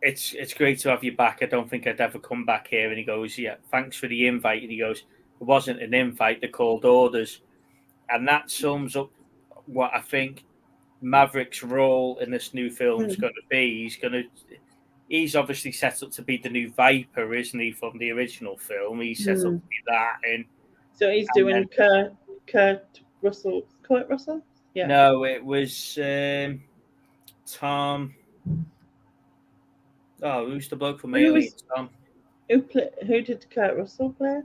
it's great to have you back. I don't think I'd ever come back here. And he goes, yeah, thanks for the invite. And he goes, it wasn't an invite, they called orders. And that sums up what I think Maverick's role in this new film is going to be. He's obviously set up to be the new Viper, isn't he, from the original film? He's set up to be that. So he's doing Kurt Russell? Yeah. No, it was Tom. Oh, who's the bloke from Alien? Tom. Who did Kurt Russell play?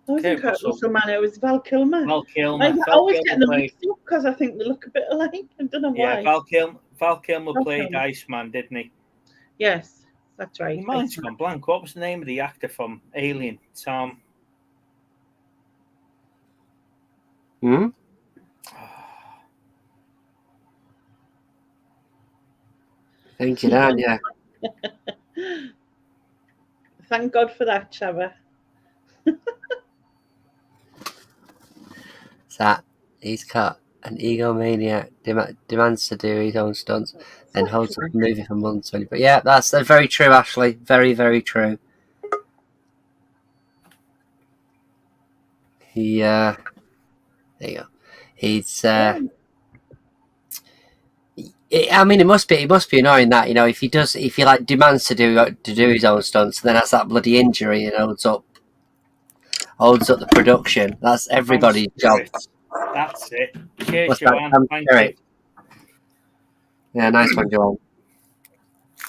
It wasn't Kurt Russell, man. It was Val Kilmer. I always get them mixed up because I think they look a bit alike. I don't know why. Yeah, Val Kilmer played Iceman, didn't he? Yes, that's right. My mind's gone blank. What was the name of the actor from Alien? Tom. Thank you, Dan. Yeah. Thank God for that, Chava. That he's got an egomaniac, demands to do his own stunts, and holds up the movie for months. But yeah, that's very true, Ashley. Very, very true. There you go. He's. I mean, it must be annoying that if he demands to do his own stunts, then has that bloody injury and holds up the production. That's everybody's job. That's it. Cheers, Joanne. Thank you. Yeah, nice one, Joanne.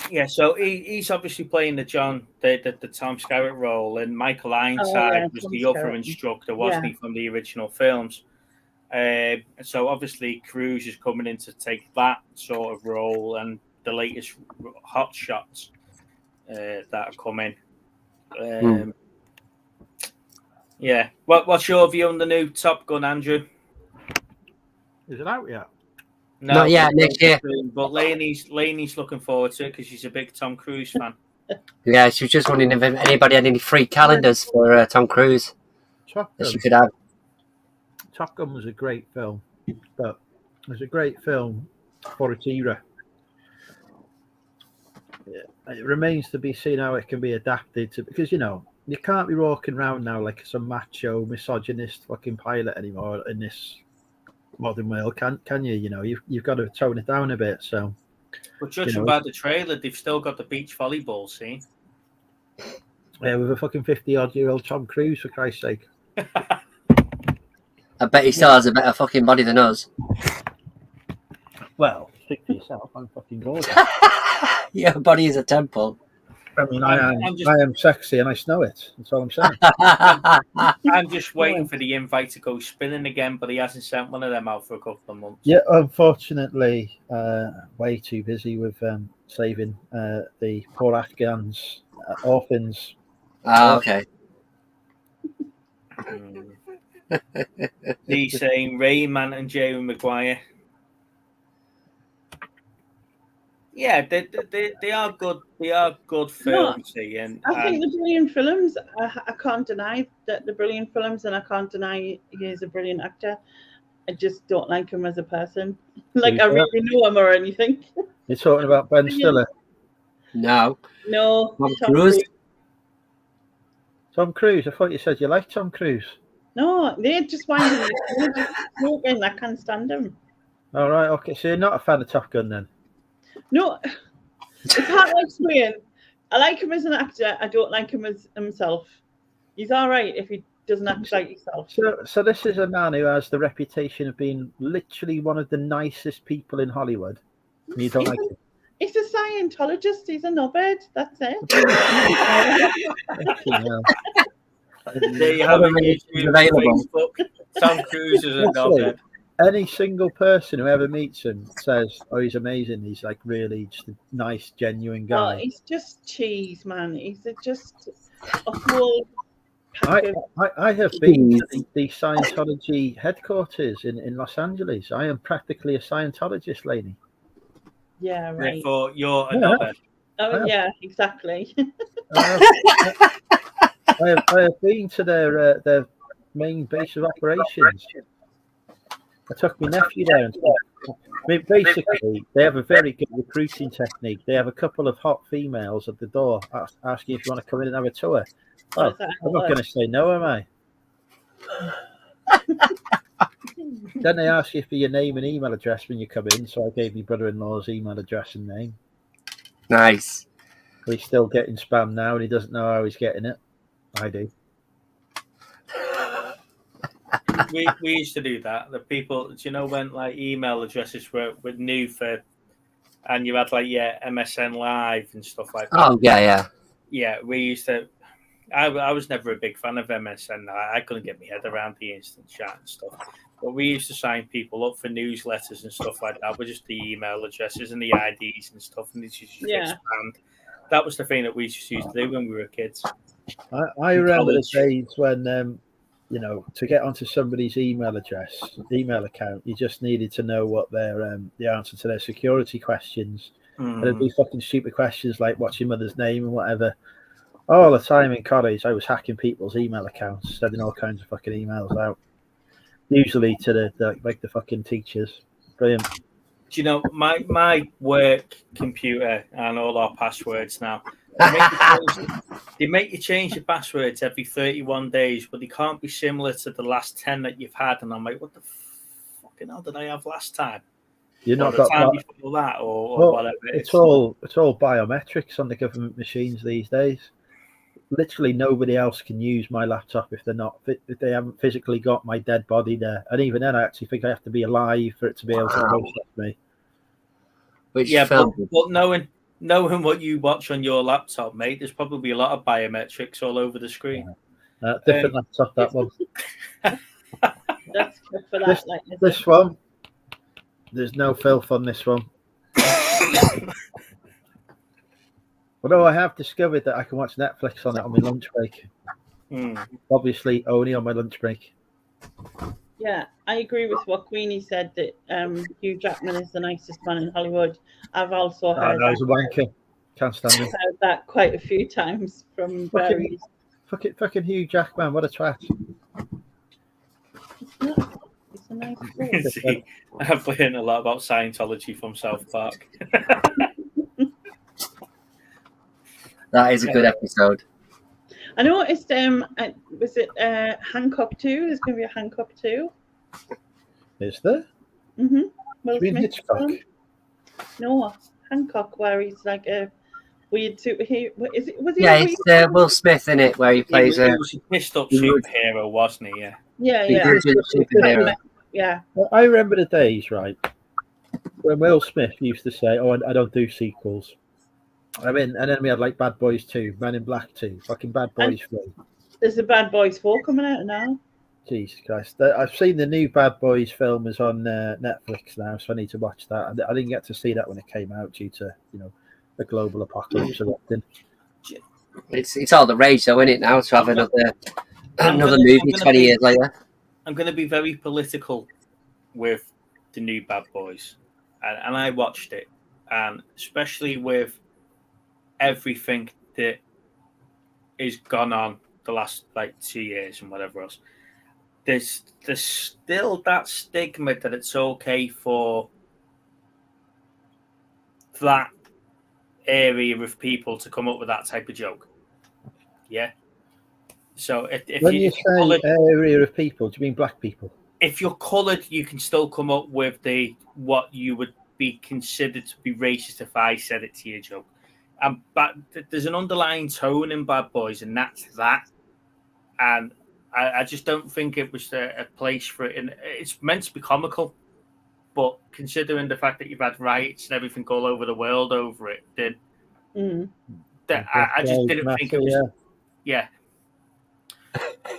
Yeah, so he's obviously playing the Tom Skerritt role, and Michael Ironside was the other instructor, wasn't he, from the original films? So obviously Cruise is coming in to take that sort of role, and the latest hot shots that are coming. Yeah. What's your view on the new Top Gun, Andrew? Is it out yet? No, not yet. Next year. But Lainey's looking forward to it because she's a big Tom Cruise fan. Yeah, she was just wondering if anybody had any free calendars for Tom Cruise that she could have. Top Gun was a great film, but it was a great film for its era. It remains to be seen how it can be adapted to, because you can't be walking around now like some macho, misogynist fucking pilot anymore in this modern world, can you? You've got to tone it down a bit. So, but judging by the trailer, they've still got the beach volleyball scene. Yeah, with a fucking 50-odd-year-old Tom Cruise, for Christ's sake. I bet he still has a better fucking body than us. Well, stick to yourself. I'm fucking gorgeous. Your body is a temple. I mean, I am sexy and I know it. That's all I'm saying. I'm just waiting for the invite to go spinning again, but he hasn't sent one of them out for a couple of months. Yeah, unfortunately, way too busy with saving the poor Afghans, orphans. Okay. He's saying Rayman and Jerry Maguire. Yeah, they are good. They are good films. And I think the brilliant films. I can't deny that the brilliant films, and I can't deny he is a brilliant actor. I just don't like him as a person. Like I really know him or anything. You're talking about Ben Stiller? No. No. Tom Cruise. Tom Cruise. I thought you said you liked Tom Cruise. No, they're just winding me. They're just smoking. I can't stand them. All right, okay. So you're not a fan of Top Gun then? No, it's hard to explain. I like him as an actor. I don't like him as himself. He's all right if he doesn't act like himself. So this is a man who has the reputation of being literally one of the nicest people in Hollywood. And you don't like him? He's a Scientologist. He's a knobhead. That's it. There you have it. Facebook. Tom Cruise is a knobhead. Any single person who ever meets him says, "Oh, he's amazing. He's like really just a nice, genuine guy." Oh, he's just cheese, man. He's just a whole packet. I have been to the Scientology headquarters in Los Angeles. I am practically a Scientologist, lady. Yeah, right. Therefore, you're a knobhead. Oh, yeah, exactly. I have been to their main base of operations. I took my nephew there. And basically, they have a very good recruiting technique. They have a couple of hot females at the door asking if you want to come in and have a tour. Oh, I'm not going to say no, am I? Then they ask you for your name and email address when you come in. So I gave my brother-in-law's email address and name. Nice. He's still getting spam now, and he doesn't know how he's getting it. I do. We used to do that. The people, do you know, when like email addresses were new and you had like MSN Live and stuff like that. Oh yeah. Yeah, we used to. I was never a big fan of MSN. I couldn't get my head around the instant chat and stuff. But we used to sign people up for newsletters and stuff like that with just the email addresses and the IDs and stuff, and it's just expand. That was the thing that we used to do when we were kids. I remember the days when, to get onto somebody's email account, you just needed to know what their the answer to their security questions. And it'd be fucking stupid questions like what's your mother's name and whatever. All the time in college, I was hacking people's email accounts, sending all kinds of fucking emails out. Usually to the fucking teachers. Brilliant. Do you know my work computer and all our passwords now? They make you change your passwords every 31 days, but they can't be similar to the last 10 that you've had. And I'm like, what the fucking hell did I have last time? You're not got time before that, or whatever. It's all biometrics on the government machines these days. Literally nobody else can use my laptop if they haven't physically got my dead body there. And even then, I actually think I have to be alive for it to be able to process me. But knowing what you watch on your laptop, mate, there's probably a lot of biometrics all over the screen. Different laptop, that one. That's good for that. This one, there's no filth on this one. Although I have discovered that I can watch Netflix on it on my lunch break. Obviously, only on my lunch break. Yeah, I agree with what Queenie said, that Hugh Jackman is the nicest man in Hollywood. I've also heard that. He's a wanker. Can't stand him. I've heard that quite a few times from various. Fucking Hugh Jackman, what a twat. It's a nice boy. See, I've learned a lot about Scientology from South Park. That is a good episode. I noticed, was it Hancock 2? There's going to be a Hancock 2. Is there? Mm-hmm. Will Smith Hitchcock? No, Hancock, where he's like a weird superhero. Was he? It's Will Smith in it, where he plays he was a pissed up superhero, wasn't he? Yeah. Superhero. Yeah. Well, I remember the days, right, when Will Smith used to say, "Oh, I don't do sequels." And then we had like Bad Boys 2, Men in Black 2, fucking Bad Boys 3. There's a Bad Boys 4 coming out now. Jesus Christ. I've seen the new Bad Boys film is on Netflix now, so I need to watch that. I didn't get to see that when it came out due to, the global apocalypse erupting. It's all the rage though, isn't it, now, to have another movie 20 years later? I'm going to be very political with the new Bad Boys. And I watched it. And especially with everything that is gone on the last 2 years and whatever else, there's still that stigma that it's okay for that area of people to come up with that type of joke. Yeah. So if When you you if you're coloured, say area of people, do you mean black people? if you're coloured, you can still come up with what you would be considered to be racist if I said it to you, Joe. But there's an underlying tone in Bad Boys, and that's that. And I just don't think it was a place for it. And it's meant to be comical, but considering the fact that you've had riots and everything all over the world over it, then I just didn't think it was. Yeah.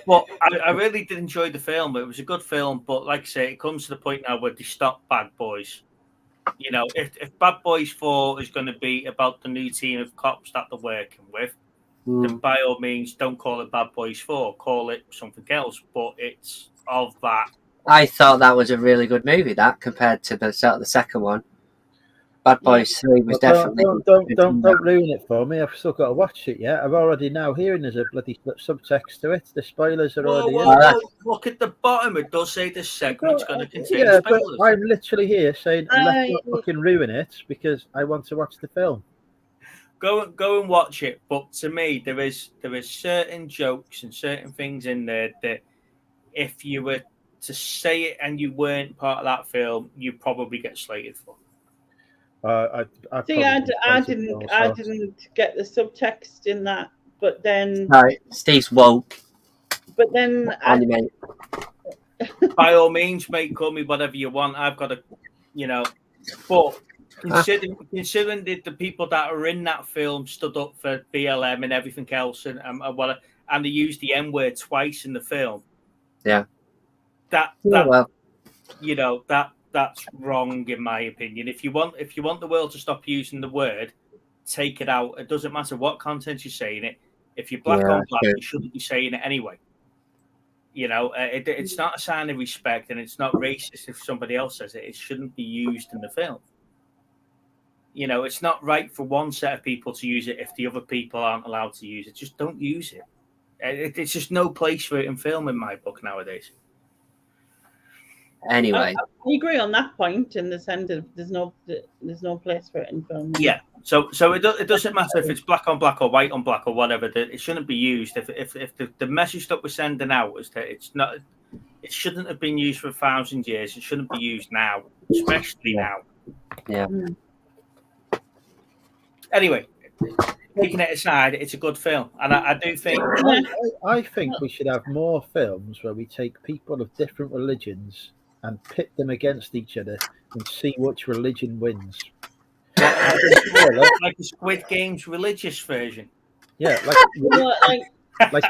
Well, I really did enjoy the film. It was a good film, but like I say, it comes to the point now where they stop Bad Boys. You know, if Bad Boys 4 is going to be about the new team of cops that they're working with, then by all means, don't call it Bad Boys 4. Call it something else. But it's of that. I thought that was a really good movie, that, compared to the second one. Bad Boys 3 was definitely... Don't ruin it for me. I've still got to watch it yet. I've already now hearing there's a bloody subtext to it. The spoilers are already in. Look at the bottom. It does say this segment's going to contain spoilers. But I'm literally here saying, let's not fucking ruin it because I want to watch the film. Go and watch it. But to me, there is certain jokes and certain things in there that if you were to say it and you weren't part of that film, you probably get slated for. I didn't get the subtext in that, but then Steve's woke. But then by all means, mate, call me whatever you want. I've got but considering the people that are in that film stood up for BLM and everything else, and they used the N word twice in the film. Yeah. That's wrong in my opinion. If you want the world to stop using the word, take it out. It doesn't matter what content you're saying it. If you're black on black, you shouldn't be saying it anyway. You know, it's not a sign of respect, and it's not racist if somebody else says it. It shouldn't be used in the film. You know, it's not right for one set of people to use it if the other people aren't allowed to use it. Just don't use it. It's just no place for it in film in my book nowadays. Anyway, I agree on that point in the sense of there's no place for it in film. Yeah, so it doesn't matter if it's black on black or white on black or whatever. It shouldn't be used. If the message that we're sending out is that it shouldn't have been used for 1,000 years. It shouldn't be used now, especially now. Yeah. Anyway, taking it aside, it's a good film, and I do think. I think we should have more films where we take people of different religions and pit them against each other and see which religion wins. Like the Squid Game's religious version. Yeah, like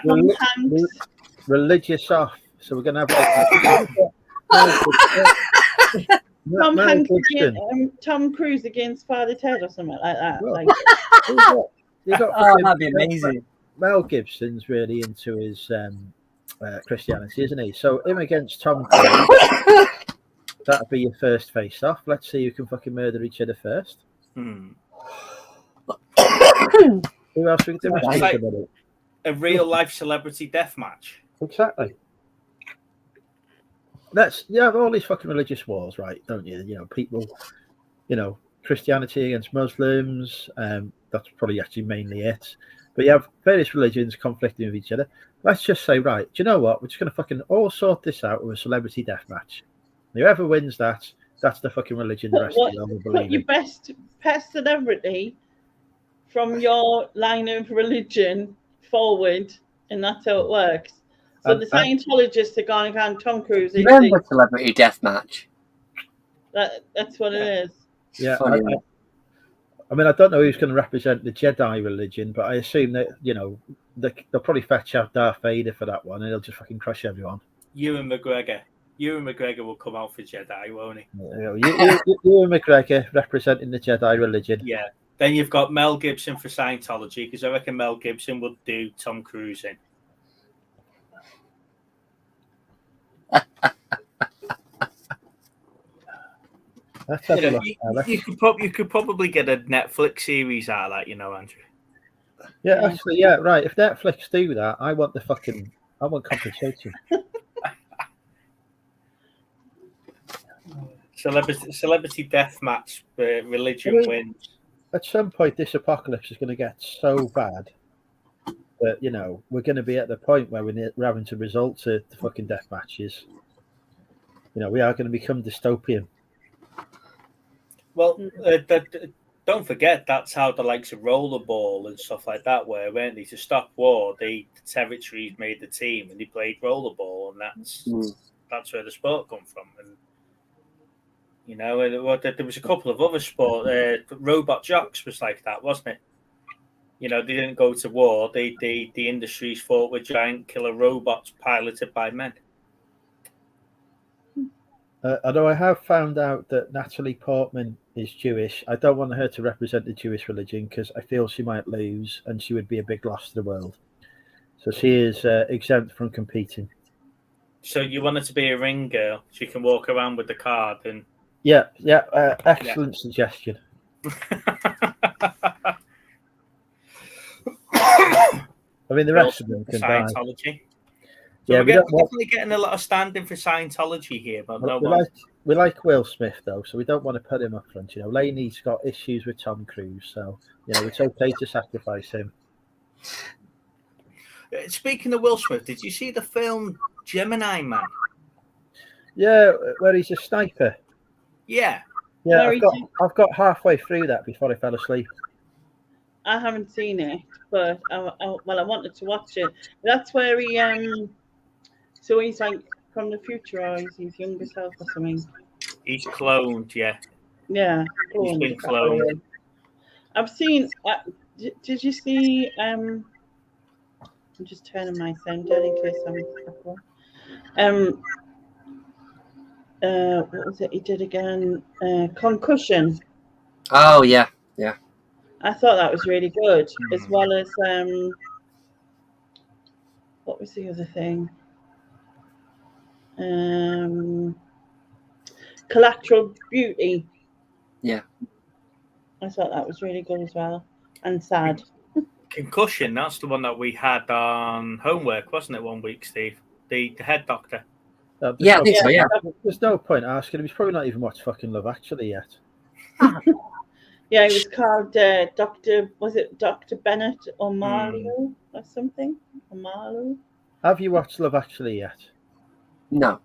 religious off. So we're going to have Tom Hanks Tom Cruise against Father Ted or something like that. That'd be amazing. Mel Gibson's really into his Christianity, isn't he? So him against Tom Cruise, that'd be your first face-off. Let's see who can fucking murder each other first. Who else we can do? Like a real-life celebrity death match. Exactly. You have all these fucking religious wars, right? Don't you? You know, people, Christianity against Muslims. That's probably actually mainly it. But you have various religions conflicting with each other. Let's just say, right, do you know what? We're just going to fucking all sort this out with a celebrity death match. Whoever wins that's the fucking religion the rest of you will believe in. Put your best celebrity from your line of religion forward, and that's how it works. So the Scientologists are going on Tom Cruise. Remember celebrity death match? That's what it is. Yeah. I mean, I don't know who's going to represent the Jedi religion, but I assume that, they'll probably fetch out Darth Vader for that one, and he'll just fucking crush everyone. Ewan McGregor will come out for Jedi, won't he? Ewan McGregor representing the Jedi religion. Yeah. Then you've got Mel Gibson for Scientology, because I reckon Mel Gibson would do Tom Cruise in. You could probably get a Netflix series out of that, Andrew. Yeah, actually, yeah, right. If Netflix do that, I want compensation. Celebrity death match, religion wins. At some point, this apocalypse is going to get so bad But we're going to be at the point where we're having to resort to the fucking death matches. We are going to become dystopian. Well, don't forget that's how the likes of rollerball and stuff like that were, weren't they? To stop war, the territories made the team and they played rollerball, and that's where the sport come from. And there was a couple of other sport. Robot jocks was like that, wasn't it? They didn't go to war. The industries fought with giant killer robots piloted by men. Although I have found out that Natalie Portman is Jewish, I don't want her to represent the Jewish religion because I feel she might lose and she would be a big loss to the world. So she is exempt from competing. So you want her to be a ring girl? She can walk around with the card and. Yeah. Excellent suggestion. I mean, the rest of them can Scientology. die. So we're definitely getting a lot of standing for Scientology here, but we like Will Smith though, so we don't want to put him up front. Laney's got issues with Tom Cruise, so it's okay to sacrifice him. Speaking of Will Smith, did you see the film Gemini Man? Yeah, where he's a sniper. Yeah. Yeah, I've got halfway through that before I fell asleep. I haven't seen it, but I wanted to watch it. That's where he so he's like from the future, or he's his younger self or something. He's cloned, yeah. Yeah, he's been cloned. I've seen. Did you see? I'm just turning my sound down in case I'm. What was it? He did again. Concussion. Oh yeah. I thought that was really good, as well as what was the other thing? Collateral Beauty. Yeah. I thought that was really good as well, and sad. Concussion, that's the one that we had on homework, wasn't it, one week, Steve? The head doctor. Yeah, I think so, yeah. There's no point asking him. He's probably not even watched fucking Love Actually yet. Yeah, it was called Dr. Was it Dr. Bennett O'Marlow or something? O'Marlow? Have you watched Love Actually yet? No.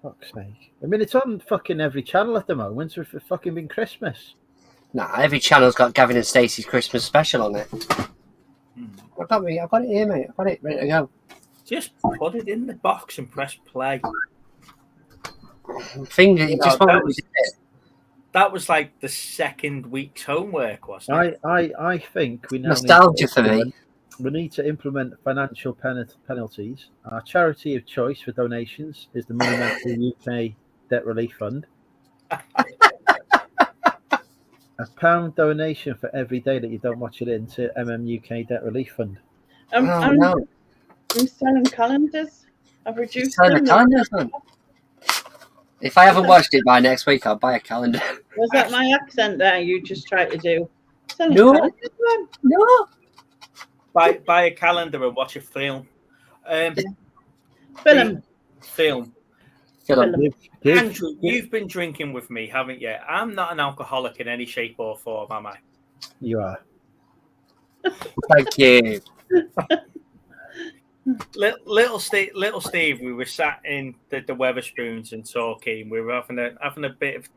Fuck's sake. I mean, it's on fucking every channel at the moment. It's fucking been Christmas. Nah, every channel's got Gavin and Stacey's Christmas special on it. I've got it here, mate. I've got it ready to go. Just put it in the box and press play. That was like the second week's homework, wasn't it? I think we now nostalgia for me. We need to implement financial penalties. Our charity of choice for donations is the Monumental UK Debt Relief Fund. £1 donation for every day that you don't watch it into UK Debt Relief Fund. I'm selling calendars. I've reduced them. Calendars, man. If I haven't watched it by next week, I'll buy a calendar. Was that my accent there you just tried to do? No. Buy a calendar and watch a film. Film. Andrew, you've been drinking with me, haven't you? I'm not an alcoholic in any shape or form, am I? You are. Thank you. Little Steve, we were sat in the Wetherspoons and talking. We were having a bit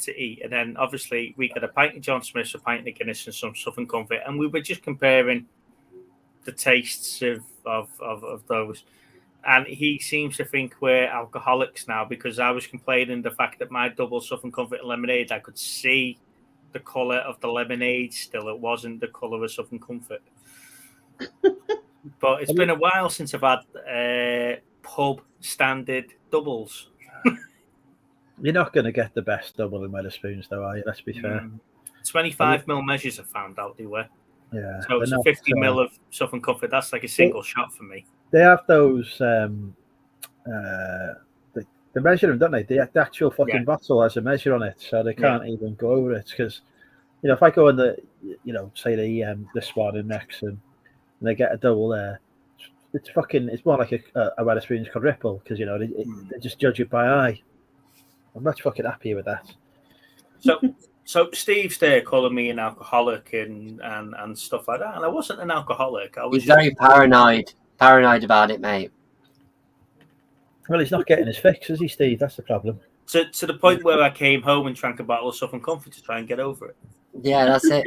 to eat, and then obviously we got a pint of John Smith's, a pint of Guinness, and some Southern Comfort, and we were just comparing the tastes of those. And he seems to think we're alcoholics now because I was complaining the fact that my double Southern Comfort and lemonade, I could see the colour of the lemonade still. It wasn't the colour of Southern Comfort. But it's been a while since I've had pub standard doubles. You're not going to get the best double in Wetherspoons, though, are you? Let's be fair. 25mm measures, I found out they were. Yeah. So it's 50mm of Southern Comfort. That's like a single shot for me. They have those. They measure them, don't they? The actual fucking bottle has a measure on it, so they can't even go over it. Because, if I go in the, say the Swan in Nexon, and they get a double there, it's more like a Wetherspoons quadruple because they just judge it by eye. I'm much fucking happy with that. So Steve's there calling me an alcoholic and stuff like that, and I wasn't an alcoholic. I was He's very paranoid about it, mate. Well, he's not getting his fix, is he, Steve? That's the problem. to the point where I came home and drank a bottle of Southern Comfort to try and get over it. Yeah, that's it.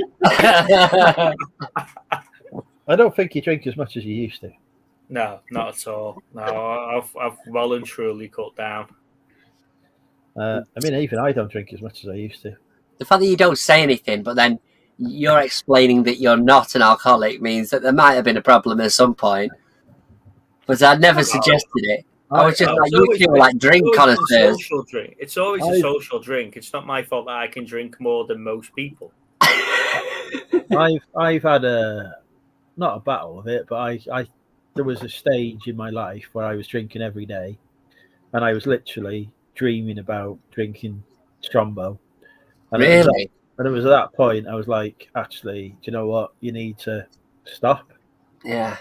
I don't think you drink as much as you used to. No, not at all. No, I've well and truly cut down. I mean, even I don't drink as much as I used to. The fact that you don't say anything, but then you're explaining that you're not an alcoholic means that there might have been a problem at some point. But I'd never suggested it. I was just like, you two are like drink connoisseurs. It's always a social drink. It's not my fault that I can drink more than most people. I've had not a battle with it, but I there was a stage in my life where I was drinking every day, and I was literally dreaming about drinking Strombo. And Really? And it was at that point I was like, actually, do you know what? You need to stop. Yeah.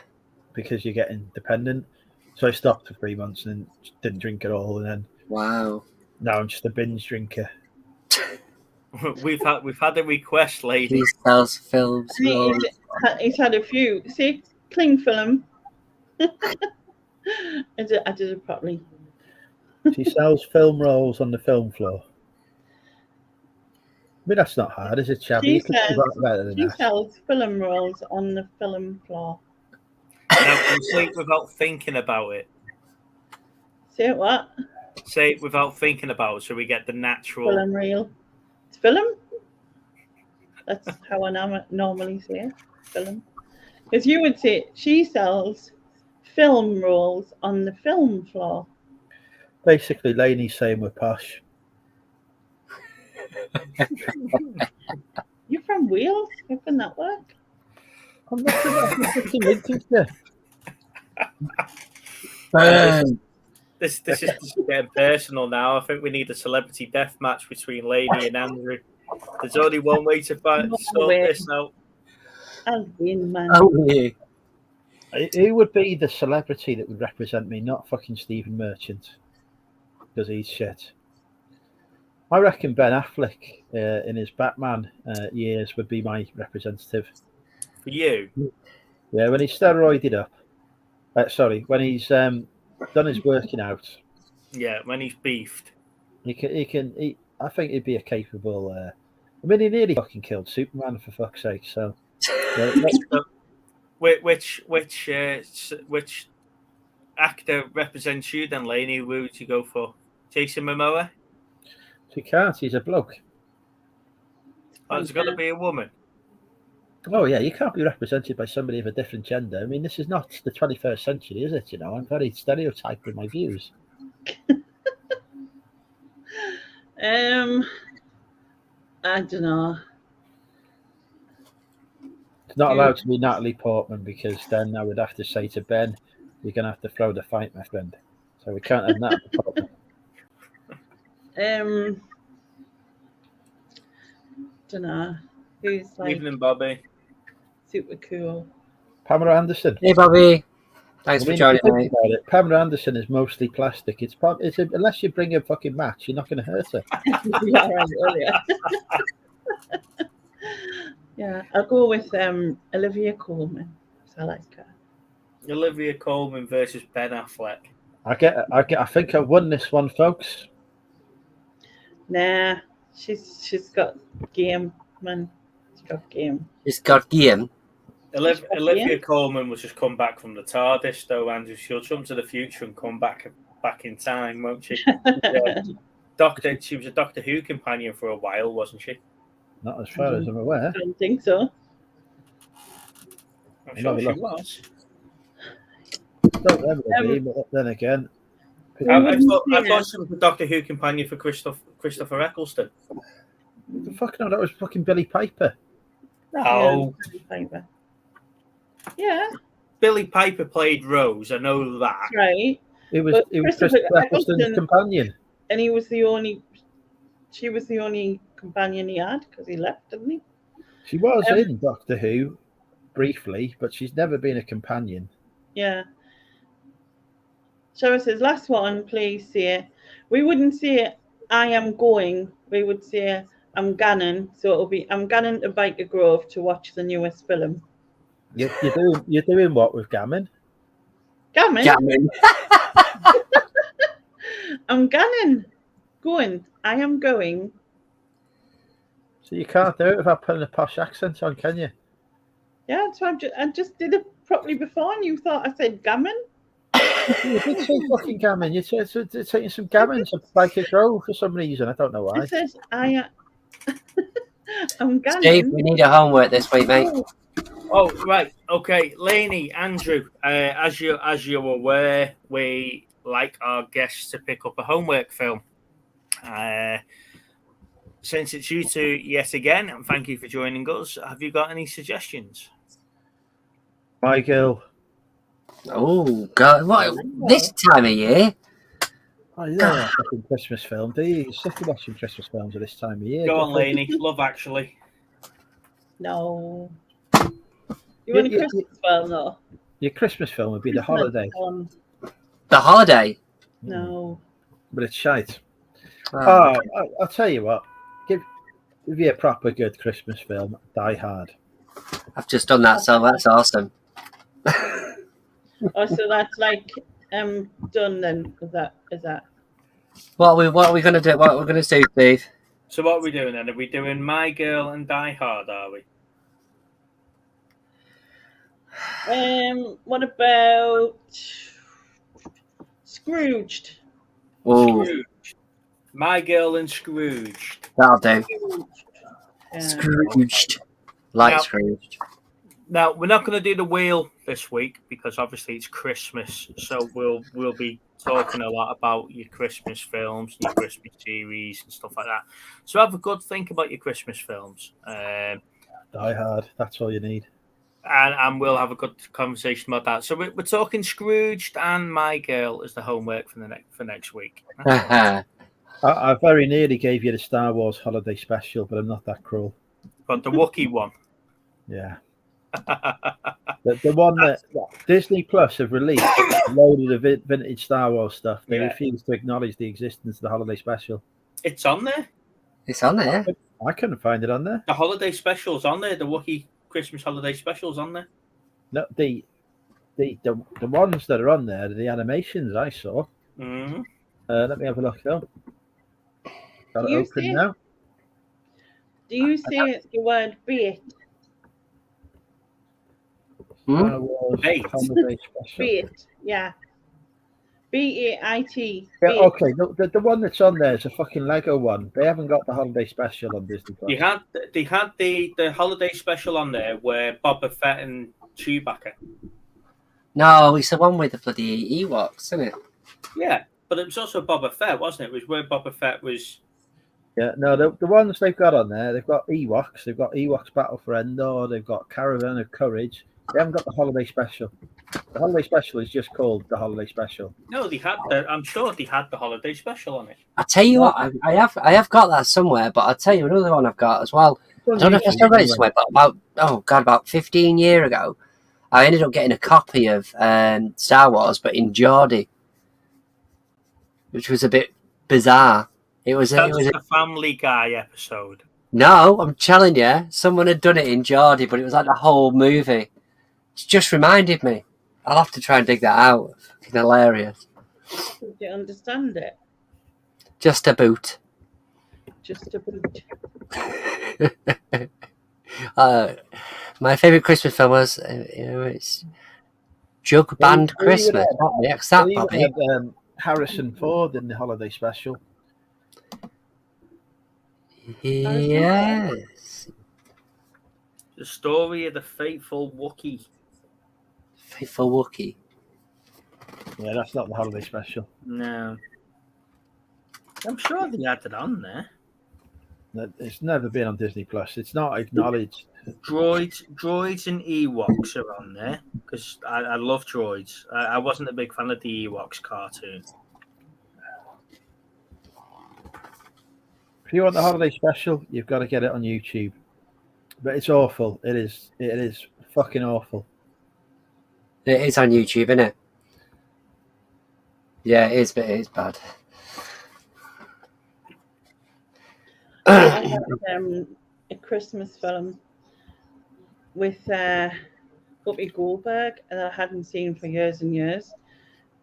Because you're getting dependent. So I stopped for 3 months and didn't drink at all. And then Wow. Now I'm just a binge drinker. We've had a request, lady. He sells films. He's had a few. See, cling film. I did it properly. She sells film rolls on the film floor. I mean, that's not hard, is it, Shabby? She sells film rolls on the film floor. Now, say it without thinking about it. Say what? Say it without thinking about it, so we get the natural. Film reel. It's film. That's how I normally say it. Film. Because you would say she sells film rolls on the film floor. Basically, Laney's saying we're posh. You're from Wales? How can that work? I'm not fucking Lincolnshire. This is getting personal now. I think we need a celebrity death match between Laney and Andrew. There's only one way to sort this out. I'll win, man. Who would be the celebrity that would represent me? Not fucking Stephen Merchant, because he's shit. I reckon Ben Affleck in his Batman years would be my representative. For you? Yeah, when he's steroided up. When he's done his working out. Yeah, when he's beefed. He I think he'd be a capable. I mean, he nearly fucking killed Superman, for fuck's sake. So, which actor represents you then, Laney? Who would you go for? Jason Momoa? He can't. He's a bloke. Oh, there's got to be a woman. Oh yeah, you can't be represented by somebody of a different gender. I mean, this is not the 21st century, is it? You know, I'm very stereotyped in my views. I don't know. It's not allowed to be Natalie Portman, because then I would have to say to Ben, "You're going to have to throw the fight, my friend." So we can't have Natalie Portman. Don't know. Who's like Evening, Bobby. super cool? Pamela Anderson. Hey, Bobby. Thanks for joining me. Pamela Anderson is mostly plastic. Unless you bring a fucking match, you're not going to hurt her. Yeah, right, earlier. Yeah, I'll go with Olivia Colman. I like her. Olivia Colman versus Ben Affleck. I think I won this one, folks. Nah, she's got game, man. She's got game. She's got game. Olivia Colman was just come back from the TARDIS, though, Andrew. She'll jump to the future and come back in time, won't she? She was a Doctor Who companion for a while, wasn't she? Not as far as I'm aware. I don't think so. I'm sure she was. Don't ever be, but then again, I thought she was a Doctor Who companion for Christopher Eccleston. the fuck no, that was fucking Billy Piper. No. Yeah. Billy Piper played Rose. I know that. Right. It was Christopher Eccleston's companion. And she was the only companion he had, because he left, didn't he? She was in Doctor Who briefly, but she's never been a companion. Yeah. Shara says, last one, please say. We wouldn't say I am going. We would say I'm ganning, so I'm ganning to Biker Grove to watch the newest film. You're doing what with Gammon? Gammon? Gammon. I'm ganning. Going. I am going. So you can't do it without putting a posh accent on, can you? Yeah, so I just did it properly before, and you thought I said gammon. You did say fucking gammon. You're taking some gammon to Biker Grove for some reason. I don't know why. I said I'm ganning. Steve, we need a homework this week, mate. Oh, right. Okay. Lainey, Andrew, as you're aware, we like our guests to pick up a homework film. Since it's you two yet again, and thank you for joining us, have you got any suggestions? My girl. Oh, God. What? This time of year? Oh, you don't want a fucking Christmas film, do you? You're sick of watching Christmas films at this time of year. Go on, Lainey. Love Actually. No. You want a Christmas film, though? Your Christmas film would be The Holiday. The Holiday? No. But it's shite. Oh. I'll tell you what. Give you a proper good Christmas film, Die Hard. I've just done that, so that's awesome. Oh, so that's like done then? Is that? What are we going to do? What are we going to do, Steve? So what are we doing then? Are we doing My Girl and Die Hard, are we? What about Scrooged? Oh, Scrooged. My Girl and Scrooged. that'll do. Yeah. Scrooged. Like Now- Scrooged. Now we're not going to do the wheel this week because obviously it's Christmas, so we'll be talking a lot about your Christmas films, your Christmas series, and stuff like that. So have a good think about your Christmas films, Die Hard. That's all you need. and we'll have a good conversation about that. So we're talking Scrooged and My Girl as the homework for next week. I very nearly gave you the Star Wars holiday special, but I'm not that cruel. But the Wookiee one. Yeah. The one that Disney Plus have released, loaded of vintage Star Wars stuff. They refuse to acknowledge the existence of the holiday special. It's on there. It's on there. I couldn't find it on there. The holiday special's on there. The Wookiee Christmas holiday special's on there. No, the ones that are on there are the animations I saw. Mm-hmm. Let me have a look though. Got it open now. Do you say the word bait? Star Wars Bait. holiday special. Bait, yeah. BAIT. Yeah, okay. The one that's on there is a fucking Lego one. They haven't got the holiday special on Disney Plus. They had the holiday special on there where Boba Fett and Chewbacca. No, it's the one with the bloody Ewoks, isn't it? Yeah, but it was also Boba Fett, wasn't it? It was where Boba Fett was. Yeah, no, the ones they've got on there, they've got Ewoks. They've got Ewoks Battle for Endor. They've got Caravan of Courage. They haven't got the holiday special. The holiday special is just called the holiday special. No, they had. I'm sure they had the holiday special on it. I tell you what, I have got that somewhere, but I'll tell you another one I've got as well. I don't know if I still got it somewhere, but about 15 years ago, I ended up getting a copy of Star Wars, but in Geordie, which was a bit bizarre. It was a Family Guy episode. No, I'm telling you, someone had done it in Geordie, but it was like the whole movie. It's just reminded me. I'll have to try and dig that out. Fucking hilarious. Do you understand it? Just a boot. Just a boot. My favourite Christmas film was it's Jug Band Christmas. What the heck's that, Bobby? Had, Harrison Ford in the holiday special. Yes. The story of the faithful Wookiee. Faithful Wookiee. Yeah, that's not the holiday special. No. I'm sure they had it on there. It's never been on Disney Plus. It's not acknowledged. Droids and Ewoks are on there because I love droids. I wasn't a big fan of the Ewoks cartoon. If you want the holiday special, you've got to get it on YouTube. But it's awful. It is fucking awful. It is on YouTube, isn't it? Yeah, it is, but it is bad. I had a Christmas film with Whoopi Goldberg that I hadn't seen for years and years,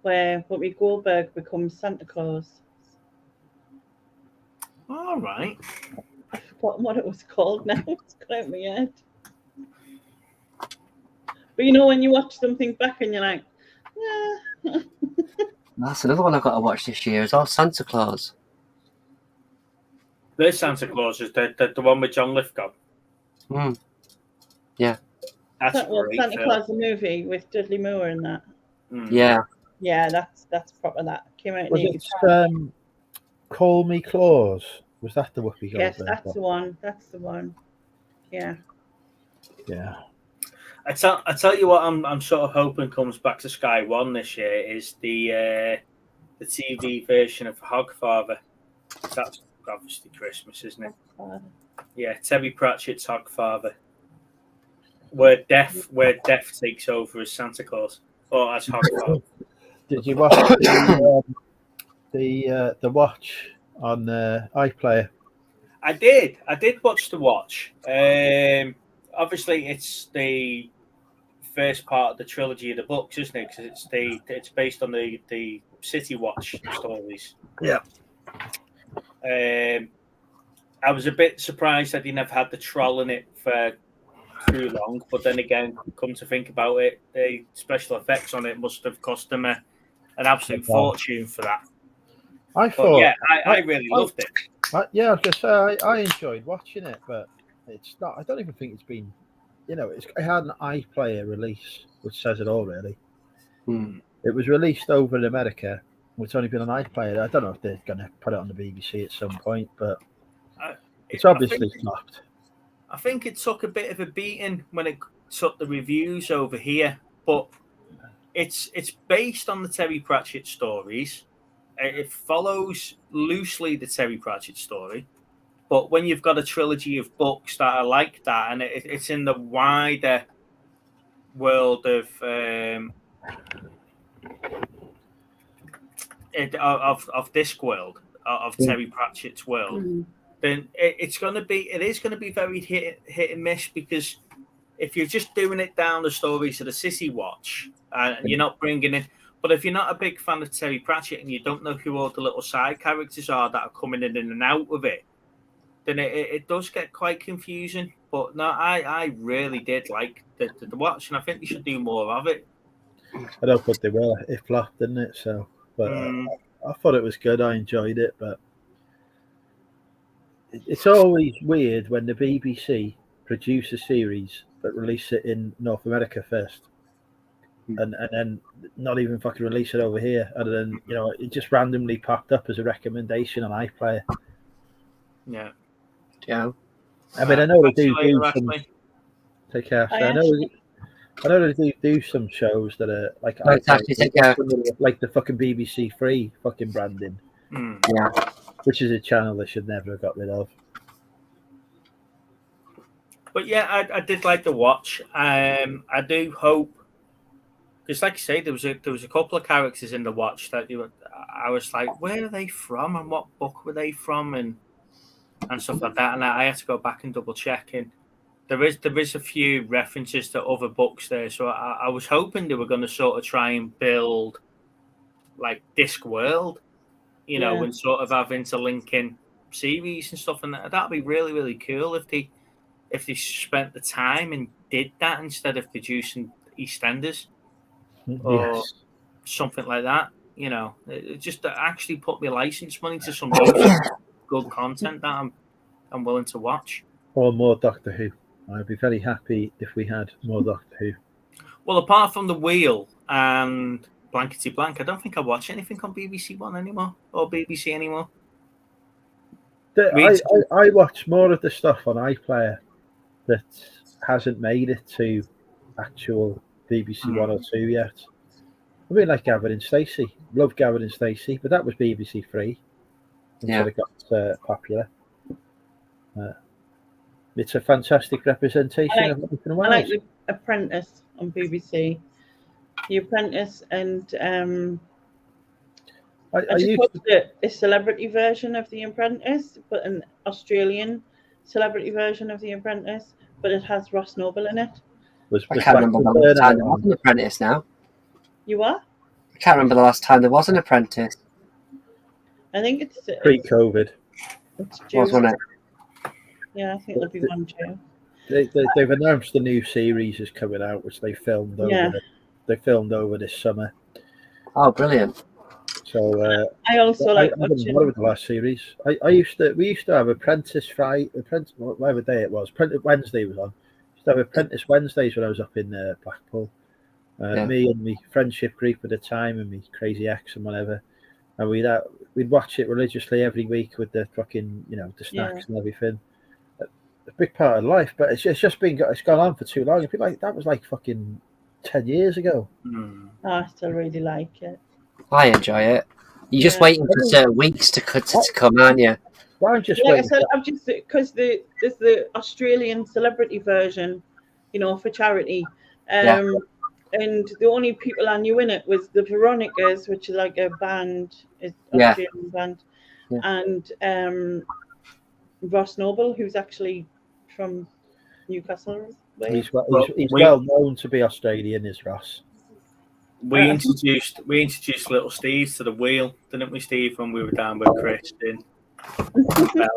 where Whoopi Goldberg becomes Santa Claus. All right. I've forgotten what it was called now. It's got out of my head. But you know when you watch something back and you're like, yeah. That's another one I've got to watch this year as well, Santa Claus. This Santa Claus is the one with John Lithgow. Yeah. That's great. Santa Claus the movie with Dudley Moore in that. Yeah. Yeah, that's proper. That came out. Was it Call Me Claus? Was that the Whoopi Goldberg? Yes, that's the one. That's the one. Yeah. Yeah. I tell you what, I'm sort of hoping comes back to Sky One this year is the TV version of Hogfather. That's obviously Christmas, isn't it? Yeah, Terry Pratchett's Hogfather, where Death takes over as Santa Claus or as Hogfather. Did you watch the Watch on iPlayer? I did watch The Watch. Obviously, it's the first part of the trilogy of the books, isn't it? Because it's based on the City Watch stories. Yeah. I was a bit surprised that he never had the troll in it for too long, but then again, come to think about it, the special effects on it must have cost them an absolute fortune for that. I really loved it. I was gonna say I enjoyed watching it, but it's not. I don't even think it's been. It had an iPlayer release, which says it all, really. It was released over in America. It's only been on iPlayer. I don't know if they're going to put it on the BBC at some point, but it's obviously flopped. I think it took a bit of a beating when it took the reviews over here, but it's based on the Terry Pratchett stories. It follows loosely the Terry Pratchett story, but when you've got a trilogy of books that are like that, and it's in the wider world of Discworld, of Terry Pratchett's world, then it is going to be very hit and miss, because if you're just doing it down the stories of the City Watch and you're not bringing in, but if you're not a big fan of Terry Pratchett and you don't know who all the little side characters are that are coming in and out of it, then it does get quite confusing. But no, I really did like the Watch, and I think they should do more of it. I don't think they will. It flopped, didn't it? So, but I thought it was good. I enjoyed it, but it's always weird when the BBC produce a series but release it in North America first, and then not even fucking release it over here, other than it just randomly popped up as a recommendation on iPlayer. Yeah. I mean, I know they do some. Take care. I know they do some shows that are like like the fucking BBC Three fucking branding. Yeah. Which is a channel they should never have got rid of. But yeah, I did like The Watch. I do hope, because like I say, there was a couple of characters in The Watch that I was like, where are they from and what book were they from and stuff like that. And I had to go back and double check. And there is a few references to other books there. So I was hoping they were going to sort of try and build like Discworld, and sort of have interlinking series and stuff. And that'd be really, really cool if they spent the time and did that instead of producing EastEnders or something like that. It just actually put me license money to some good content that I'm willing to watch. Or more Doctor Who. I'd be very happy if we had more Doctor Who. Well, apart from The Wheel and Blankety Blank, I don't think I watch anything on BBC One anymore or BBC anymore. I watch more of the stuff on iPlayer that hasn't made it to actual BBC 1 or 2 yet. I mean, like Gavin and Stacey. Love Gavin and Stacey, but that was BBC 3 until it got popular. It's a fantastic representation of life in Wales. I like The Apprentice on BBC. The Apprentice and I just watched a celebrity version of The Apprentice, but an Australian celebrity version of The Apprentice, but it has Ross Noble in it. I can't remember the last time there was an Apprentice now. You what? I can't remember the last time there was an Apprentice. I think it's pre-COVID. It's wasn't it? Yeah, I think there'll be one too. They've announced the new series is coming out, which they filmed over this summer. Oh, brilliant! So I also like watching. What was the last series? We used to have Apprentice Friday, whatever day it was. Wednesday was on. We used to have Apprentice Wednesdays when I was up in Blackpool. Me and my friendship group at the time, and my crazy ex and whatever, and we'd watch it religiously every week with the fucking the snacks and everything. A big part of life, but it's gone on for too long. It'd be like that was like fucking 10 years ago. I still really like it. I enjoy it. You're just waiting for certain weeks to come, aren't you? Well, I'm just like I said, I'm just because there's the Australian celebrity version, for charity. And the only people I knew in it was the Veronicas, which is like a band, Australian band, and Ross Noble, who's actually from Newcastle. He's well known to be Australian, is Ross. We introduced little Steve to the wheel, didn't we, Steve, when we were down with Chris?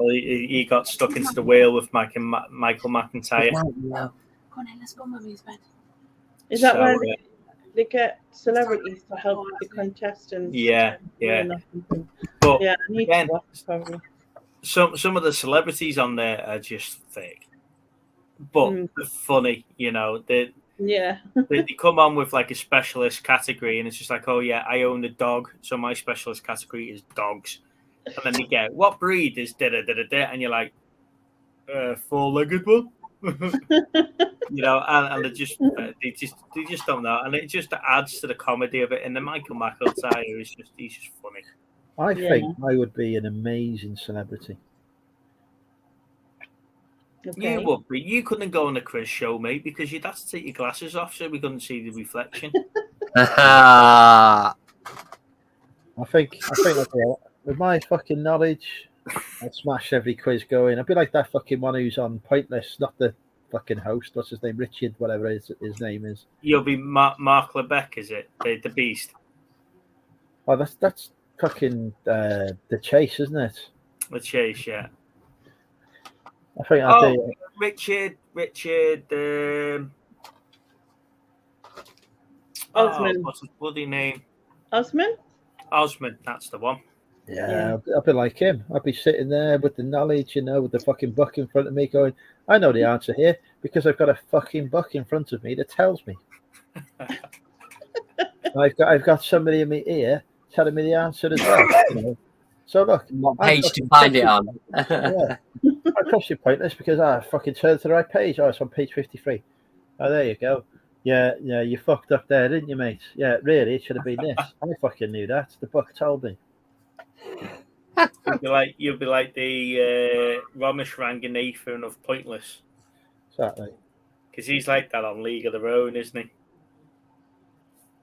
He got stuck into the wheel with Michael McIntyre. Go on in, let's go, Mummy's bed. Is that where they get celebrities to help the contestants? Yeah. But I need to watch probably. Some of the celebrities on there are just fake, but they're funny. They come on with like a specialist category, and it's just like, oh yeah, I own a dog, so my specialist category is dogs. And then they get, what breed is da da da da da, and you're like, four-legged one. And they just don't know, and it just adds to the comedy of it. And the Michael McIntyre he's just funny. I think I would be an amazing celebrity. Okay. You would be. You couldn't go on a quiz show, mate, because you'd have to take your glasses off so we couldn't see the reflection. I think with my fucking knowledge, I'd smash every quiz going. I'd be like that fucking one who's on Pointless, not the fucking host. What's his name? Richard, whatever his name is. You'll be Mark Lebeck, is it? The Beast. Oh, that's fucking the Chase, isn't it? The Chase, yeah. I think I'll do Richard. Osmond. What's his bloody name? Osmond, that's the one. Yeah, I'd be like him. I'd be sitting there with the knowledge, with the fucking book in front of me going, I know the answer here because I've got a fucking book in front of me that tells me. I've got somebody in my ear telling me the answer as well. So look, what page to find it on? I trust you Pointless because I fucking turned to the right page. Oh, it's on page 53. Oh, there you go. Yeah, you fucked up there, didn't you, mate? Yeah, really, it should have been this. I fucking knew that. The book told me. You'll be like the Ramesh Ranganathan of Pointless. Exactly. Because he's like that on League of Their Own, isn't he?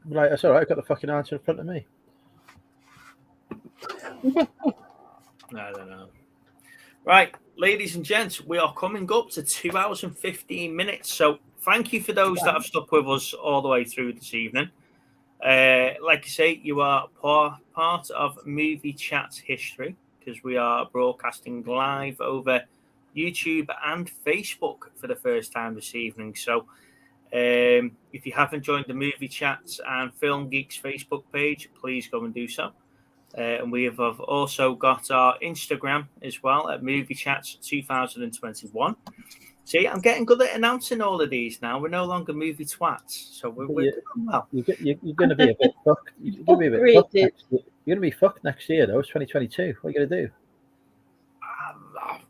Right, that's all right. I've got the fucking answer in front of me. I don't know. Right, ladies and gents, we are coming up to 2 hours and 15 minutes. So thank you for those that have stuck with us all the way through this evening. Like I say, you are part of Movie Chat history because we are broadcasting live over YouTube and Facebook for the first time this evening. So if you haven't joined the Movie Chats and Film Geeks Facebook page, please go and do so. And we have also got our Instagram as well at Movie Chats 2021. See, I'm getting good at announcing all of these now. We're no longer movie twats, so we're doing well. You're going to be a bit fucked. You're going to be fucked next year, though. It's 2022. What are you going to do?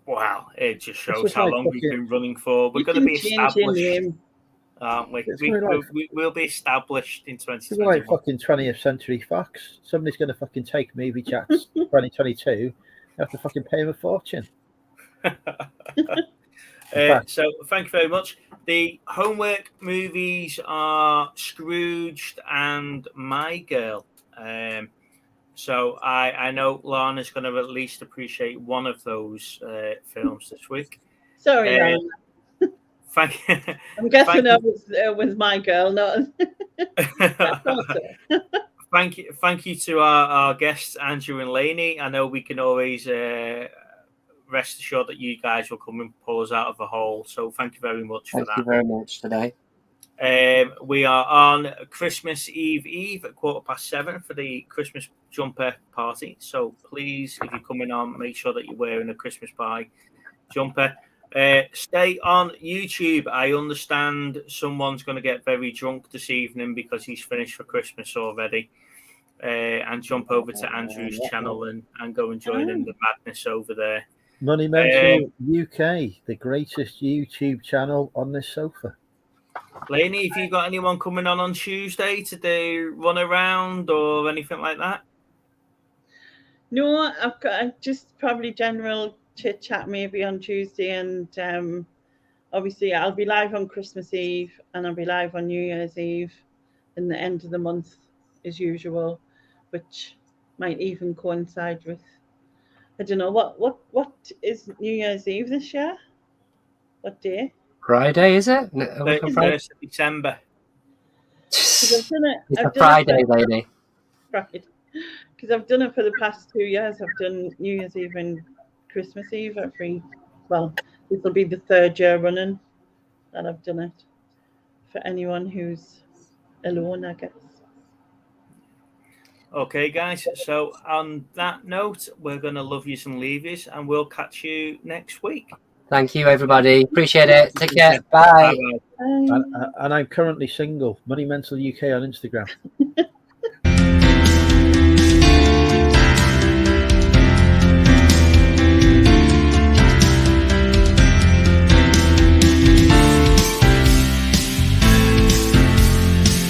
Wow, it just shows how long we've been running for. We're going to be established. We'll be established in 2021. It's like fucking 20th Century Fox. Somebody's going to fucking take Movie Chats 2022. You have to fucking pay them a fortune. So thank you very much. The homework movies are Scrooged and My Girl. So I know Lana's going to at least appreciate one of those films this week. Sorry, Lana. Thank I'm guessing that was my girl, not. I thought so. Thank you to our guests, Andrew and Lainey. I know we can always rest assured that you guys will come and pull us out of a hole. So thank you very much for that. Thank you very much today. We are on Christmas Eve at 7:15 for the Christmas jumper party. So please, if you're coming on, make sure that you're wearing a Christmas pie jumper. Stay on YouTube. I understand someone's going to get very drunk this evening because he's finished for Christmas already. And jump over to Andrew's channel and go and join in the madness over there. Money Mental UK, the greatest YouTube channel on this sofa. Lainey, have you got anyone coming on Tuesday to do run around or anything like that? No, I've got just probably general chit chat maybe on Tuesday, and obviously I'll be live on Christmas Eve and I'll be live on New Year's Eve in the end of the month as usual, which might even coincide with, I don't know, what is New Year's Eve this year? What day? Friday, is it? 31st of December. It's a Friday, lady. Right. Because I've done it for the past 2 years. I've done New Year's Eve and Christmas Eve this will be the 3rd year running that I've done it. For anyone who's alone, I guess. Okay, guys. So on that note, we're going to love you and leave you, and we'll catch you next week. Thank you, everybody. Appreciate it. Take care. Bye. Bye. And I'm currently single. Money Mental UK on Instagram.